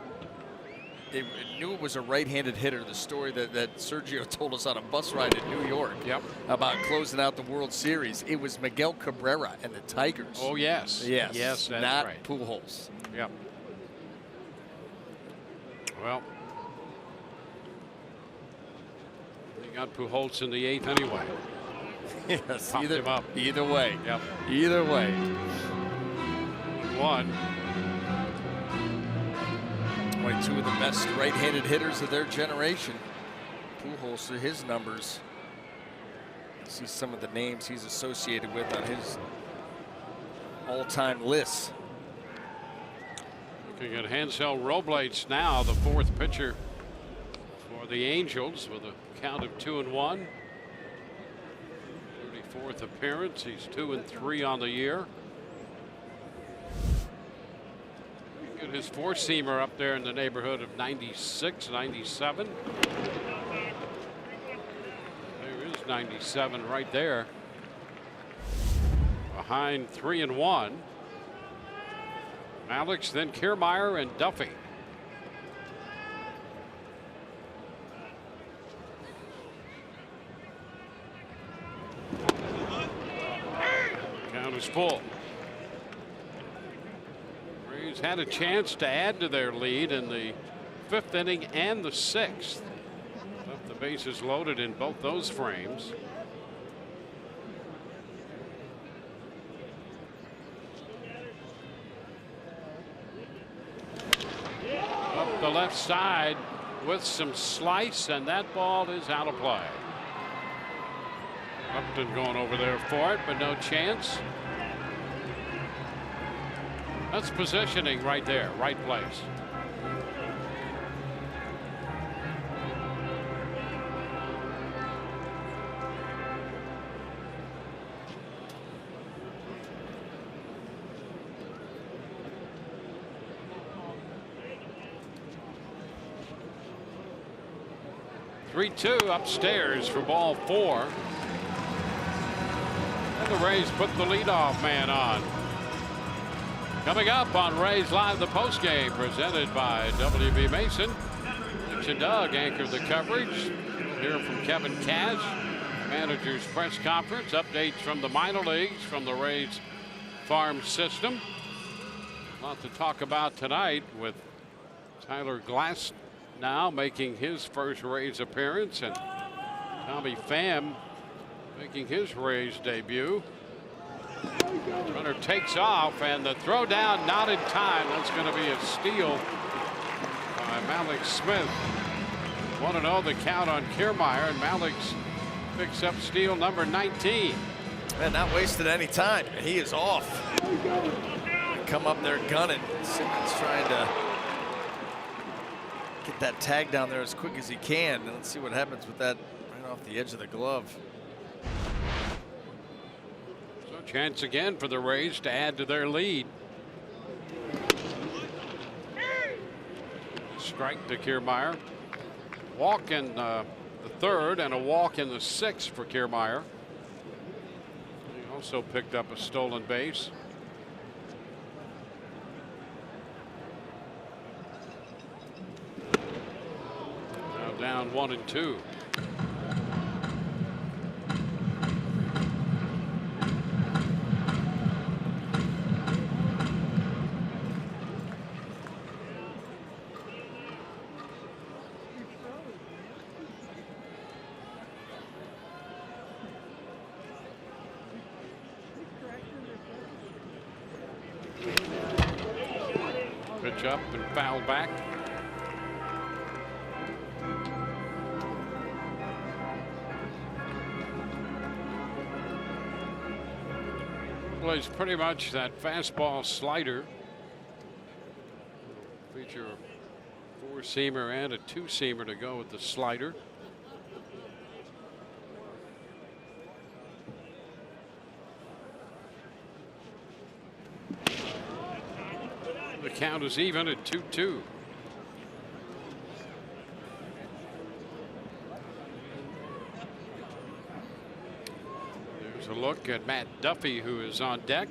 They knew it was a right-handed hitter. The story that Sergio told us on a bus ride in New York about closing out the World Series. It was Miguel Cabrera and the Tigers. Oh, yes. Yes, that's not right. Pujols. Yep. Well, they got Pujols in the 8th anyway. Yes, Popped him up. Either way. Yep. Either way. 1. Boy, 2 of the best right-handed hitters of their generation. Pujols, his numbers. See some of the names he's associated with on his all-time list. Looking at Hansel Robles now, the 4th pitcher for the Angels with a count of 2-1. 34th appearance. He's 2-3 on the year. Get his 4-seamer up there in the neighborhood of 96, 97. There is 697 right there. Behind 3-1. Alex, then Kiermaier and Duffy. Count is full. Rays had a chance to add to their lead in the 5th inning and the 6th. Left the bases loaded in both those frames. Up the left side with some slice, and that ball is out of play. Upton going over there for it, but no chance. That's positioning right there, right place. Three-two upstairs for ball 4. And the Rays put the leadoff man on. Coming up on Rays Live, the postgame presented by W.B. Mason. Rich and Doug anchored the coverage. We'll hear from Kevin Cash, manager's press conference, updates from the minor leagues, from the Rays farm system. A lot to talk about tonight with Tyler Glass now making his first Rays appearance, and Tommy Pham making his Rays debut. Runner takes off, and the throw down not in time. That's going to be a steal by Malik Smith. 1-0 the count on Kiermaier, and Malik picks up steal number 19. Man, not wasted any time. He is off. Come up there gunning. Simmons trying to get that tag down there as quick as he can. And let's see what happens with that right off the edge of the glove. So chance again for the Rays to add to their lead. Strike to Kiermaier. Walk in the 3rd and a walk in the 6th for Kiermaier. He also picked up a stolen base. Down 1-2. Pitch up and foul back. Plays pretty much that fastball slider. Feature a 4-seamer and a 2-seamer to go with the slider. The count is even at 2-2. A look at Matt Duffy, who is on deck.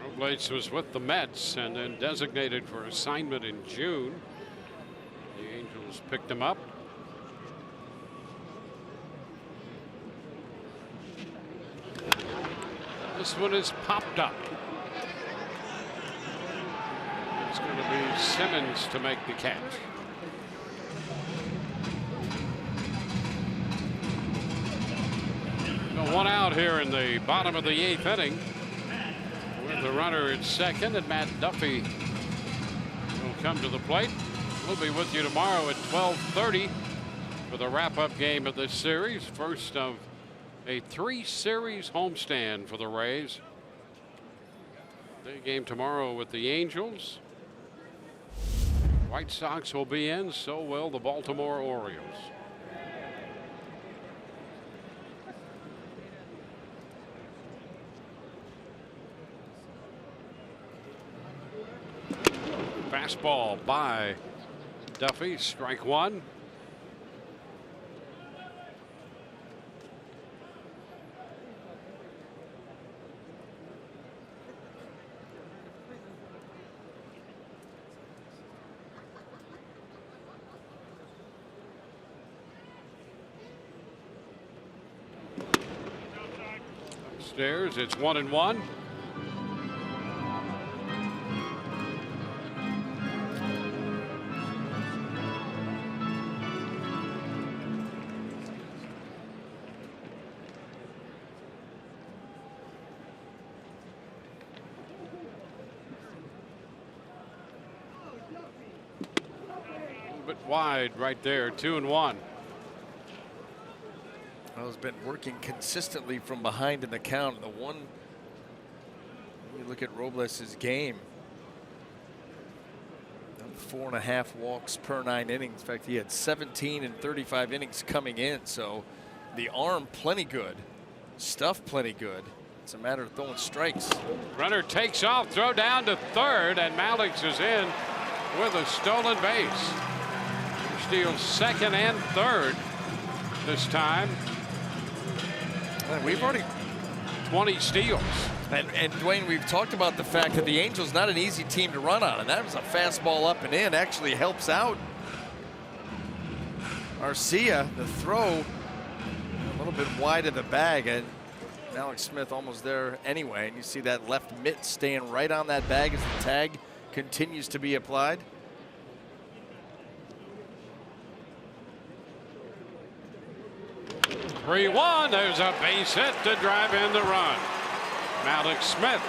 Robles was with the Mets and then designated for assignment in June. The Angels picked him up. This one is popped up. It's going to be Simmons to make the catch. So 1 out here in the bottom of the 8th inning. With the runner at 2nd, and Matt Duffy will come to the plate. We'll be with you tomorrow at 12:30 for the wrap-up game of this series. First of a 3-series homestand for the Rays. Day game tomorrow with the Angels. White Sox will be in, so will the Baltimore Orioles. Fastball by Duffy, strike one. Upstairs, it's 1-1. Wide right there, 2-1. Well, has been working consistently from behind in the count. The one, you look at Robles' game, 4.5 walks per 9 innings. In fact, he had 17 in 35 innings coming in. So the arm plenty good, stuff plenty good. It's a matter of throwing strikes. Runner takes off, throw down to third, and Malix is in with a stolen base. Steals second and third this time. And we've already 20 steals. And Dwayne, we've talked about the fact that the Angels not an easy team to run on, and that was a fastball up and in. Actually helps out Arcia. The throw a little bit wide of the bag, and Alex Smith almost there anyway. And you see that left mitt staying right on that bag as the tag continues to be applied. 3-1. There's a base hit to drive in the run. Malik Smith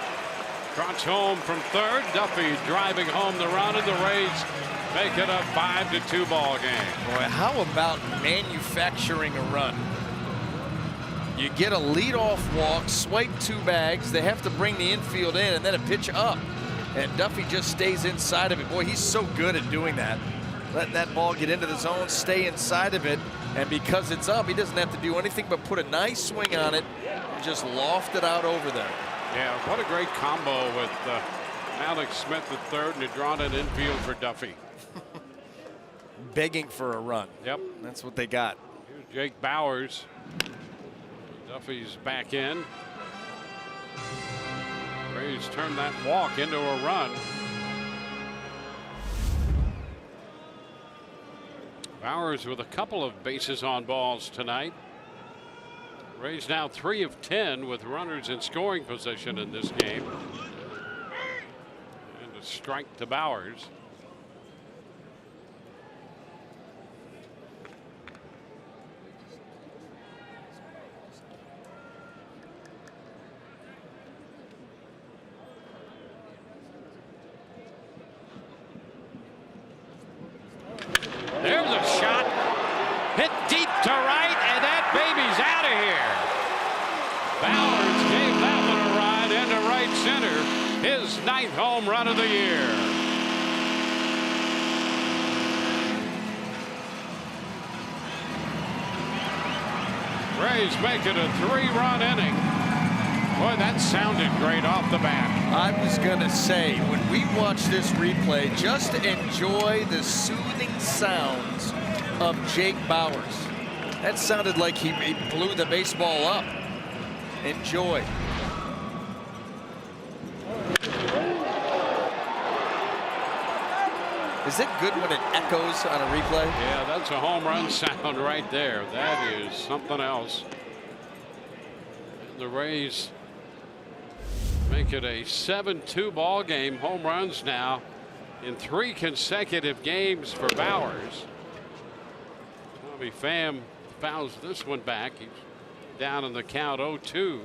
trots home from third. Duffy driving home the run, and the Rays make it a 5-2 ball game. Boy, how about manufacturing a run? You get a leadoff walk, swipe 2 bags. They have to bring the infield in, and then a pitch up. And Duffy just stays inside of it. Boy, he's so good at doing that. Letting that ball get into the zone, stay inside of it. And because it's up, he doesn't have to do anything but put a nice swing on it and just loft it out over there. Yeah, what a great combo with Alex Smith at third and a drawn in infield for Duffy. Begging for a run. Yep. That's what they got. Here's Jake Bowers. Duffy's back in. Rays turn that walk into a run. Bowers with a couple of bases on balls tonight. Rays now 3 of 10 with runners in scoring position in this game. And a strike to Bowers. There's a shot, hit deep to right, and that baby's out of here. Bowers gave that one a ride into right center, his 9th home run of the year. Rays make it a 3-run inning. Boy, that sounded great off the bat. I was going to say, when we watch this replay, just enjoy the soothing sounds of Jake Bowers. That sounded like he blew the baseball up. Enjoy. Is it good when it echoes on a replay? Yeah, that's a home run sound right there. That is something else. The Rays make it a 7-2 ball game. Home runs now in 3 consecutive games for Bowers. Tommy Pham fouls this one back. He's down in the count 0-2.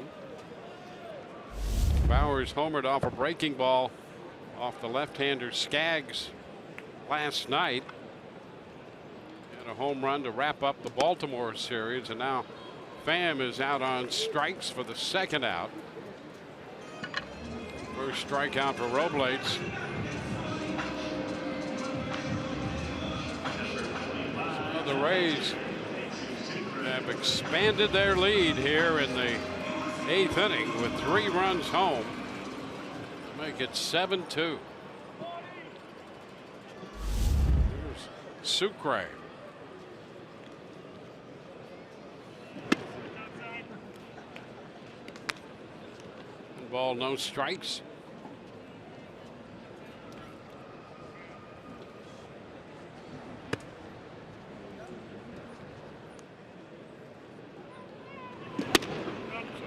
Bowers homered off a breaking ball off the left-hander Skaggs last night. And a home run to wrap up the Baltimore series, and now Pham is out on strikes for the 2nd out. First strikeout for Robles. So the Rays have expanded their lead here in the 8th inning with 3 runs home. Make it 7-2. Sucre. Ball, no strikes.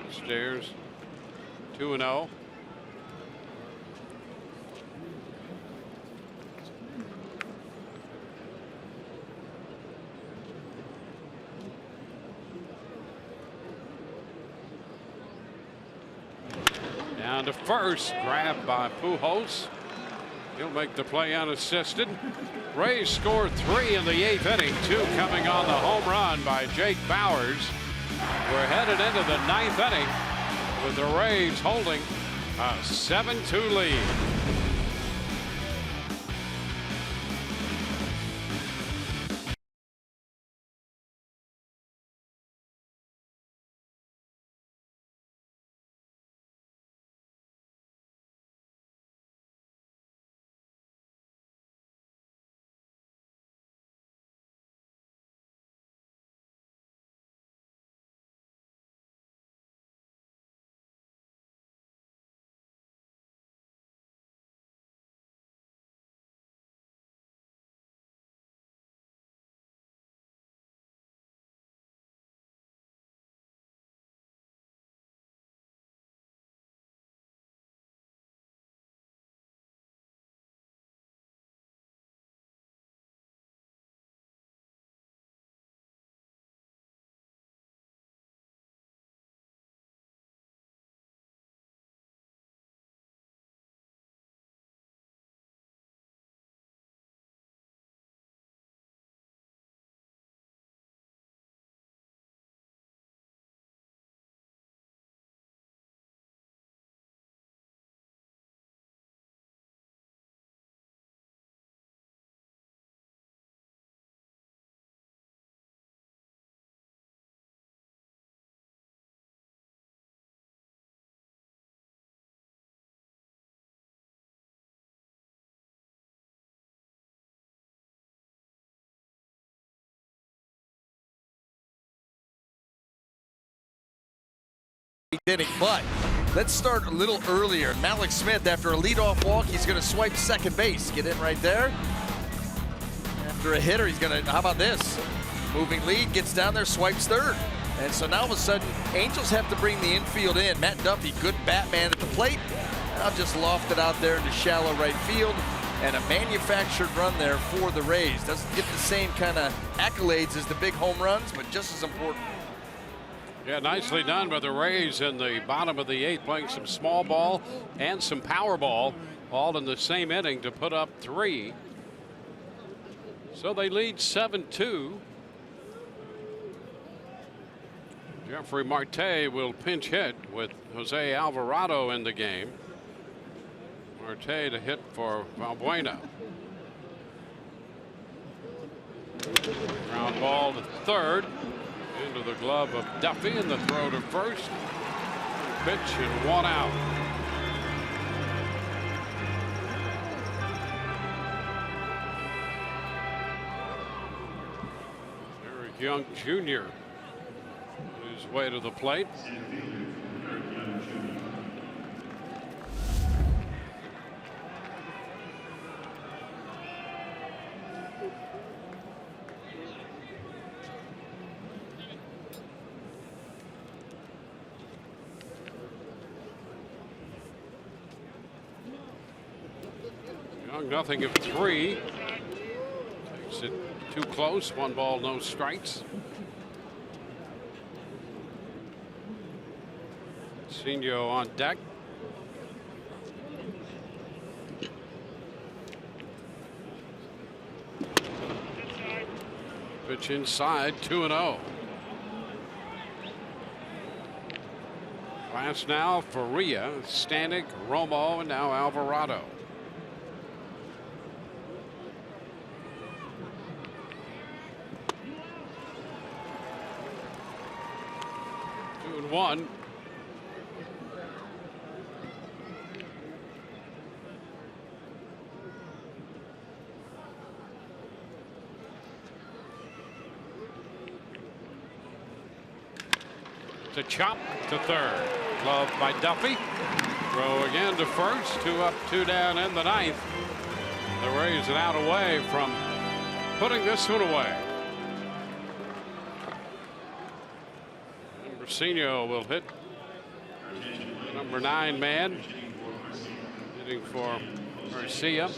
Upstairs, 2-0. Down to first, grabbed by Pujols. He'll make the play unassisted. Rays scored 3 in the 8th inning, 2 coming on the home run by Jake Bowers. We're headed into the 9th inning with the Rays holding a 7-2 lead. Inning, but let's start a little earlier. Malik Smith, after a leadoff walk, he's going to swipe second base. Get in right there. After a hitter, he's going to, how about this? Moving lead, gets down there, swipes third. And so now all of a sudden, Angels have to bring the infield in. Matt Duffy, good Batman at the plate. Now just lofted out there into shallow right field. And a manufactured run there for the Rays. Doesn't get the same kind of accolades as the big home runs, but just as important. Yeah, nicely done by the Rays in the bottom of the 8th, playing some small ball and some power ball, all in the same inning to put up 3. So they lead 7-2. Jeffrey Marte will pinch hit with Jose Alvarado in the game. Marte to hit for Valbuena. Ground ball to third. Into the glove of Duffy, and the throw to first. Pitch and 1 out. Eric Young Jr. his way to the plate. Nothing of 3. Takes it too close. 1 ball, no strikes. Senio on deck. Pitch inside, 2-0. Last now, Faria, Stanek, Romo, and now Alvarado. One. to chop to third. Glove by Duffy. Throw again to first. 2 up, 2 down in the ninth. The Rays an out away from putting this one away. And Brasino will hit number 9 man. Hitting for Garcia.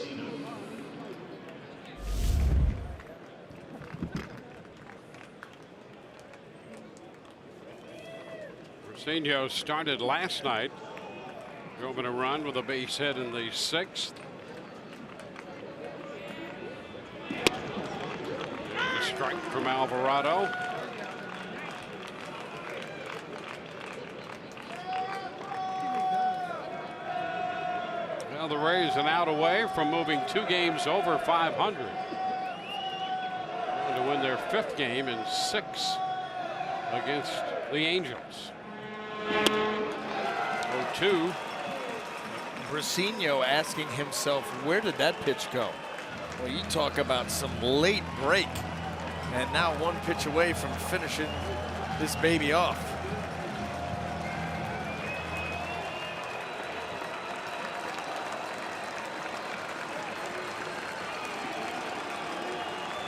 Brasino started last night. Drove in a run with a base hit in the 6th. A strike from Alvarado. Well, the Rays an out away from moving 2 games over 500. Trying to win their 5th game in 6 against the Angels. 0-2. Brasino asking himself, where did that pitch go? Well, you talk about some late break. And now 1 pitch away from finishing this baby off.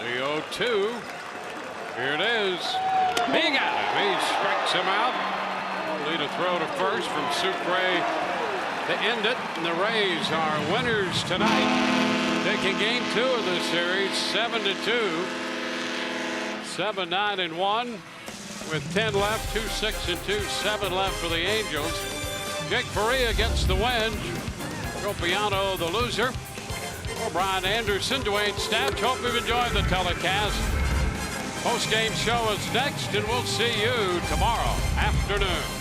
The 0-2. Here it is. He got him. He strikes him out. Lead a throw to first from Sucre to end it. And the Rays are winners tonight. Taking game 2 of this series, 7-2. 7-9-1 with 10 left, 2-6-2, 7 left for the Angels. Jake Faria gets the win. Tropiano the loser. For Brian Anderson, Dwayne Stapp. Hope you've enjoyed the telecast. Post-game show is next, and we'll see you tomorrow afternoon.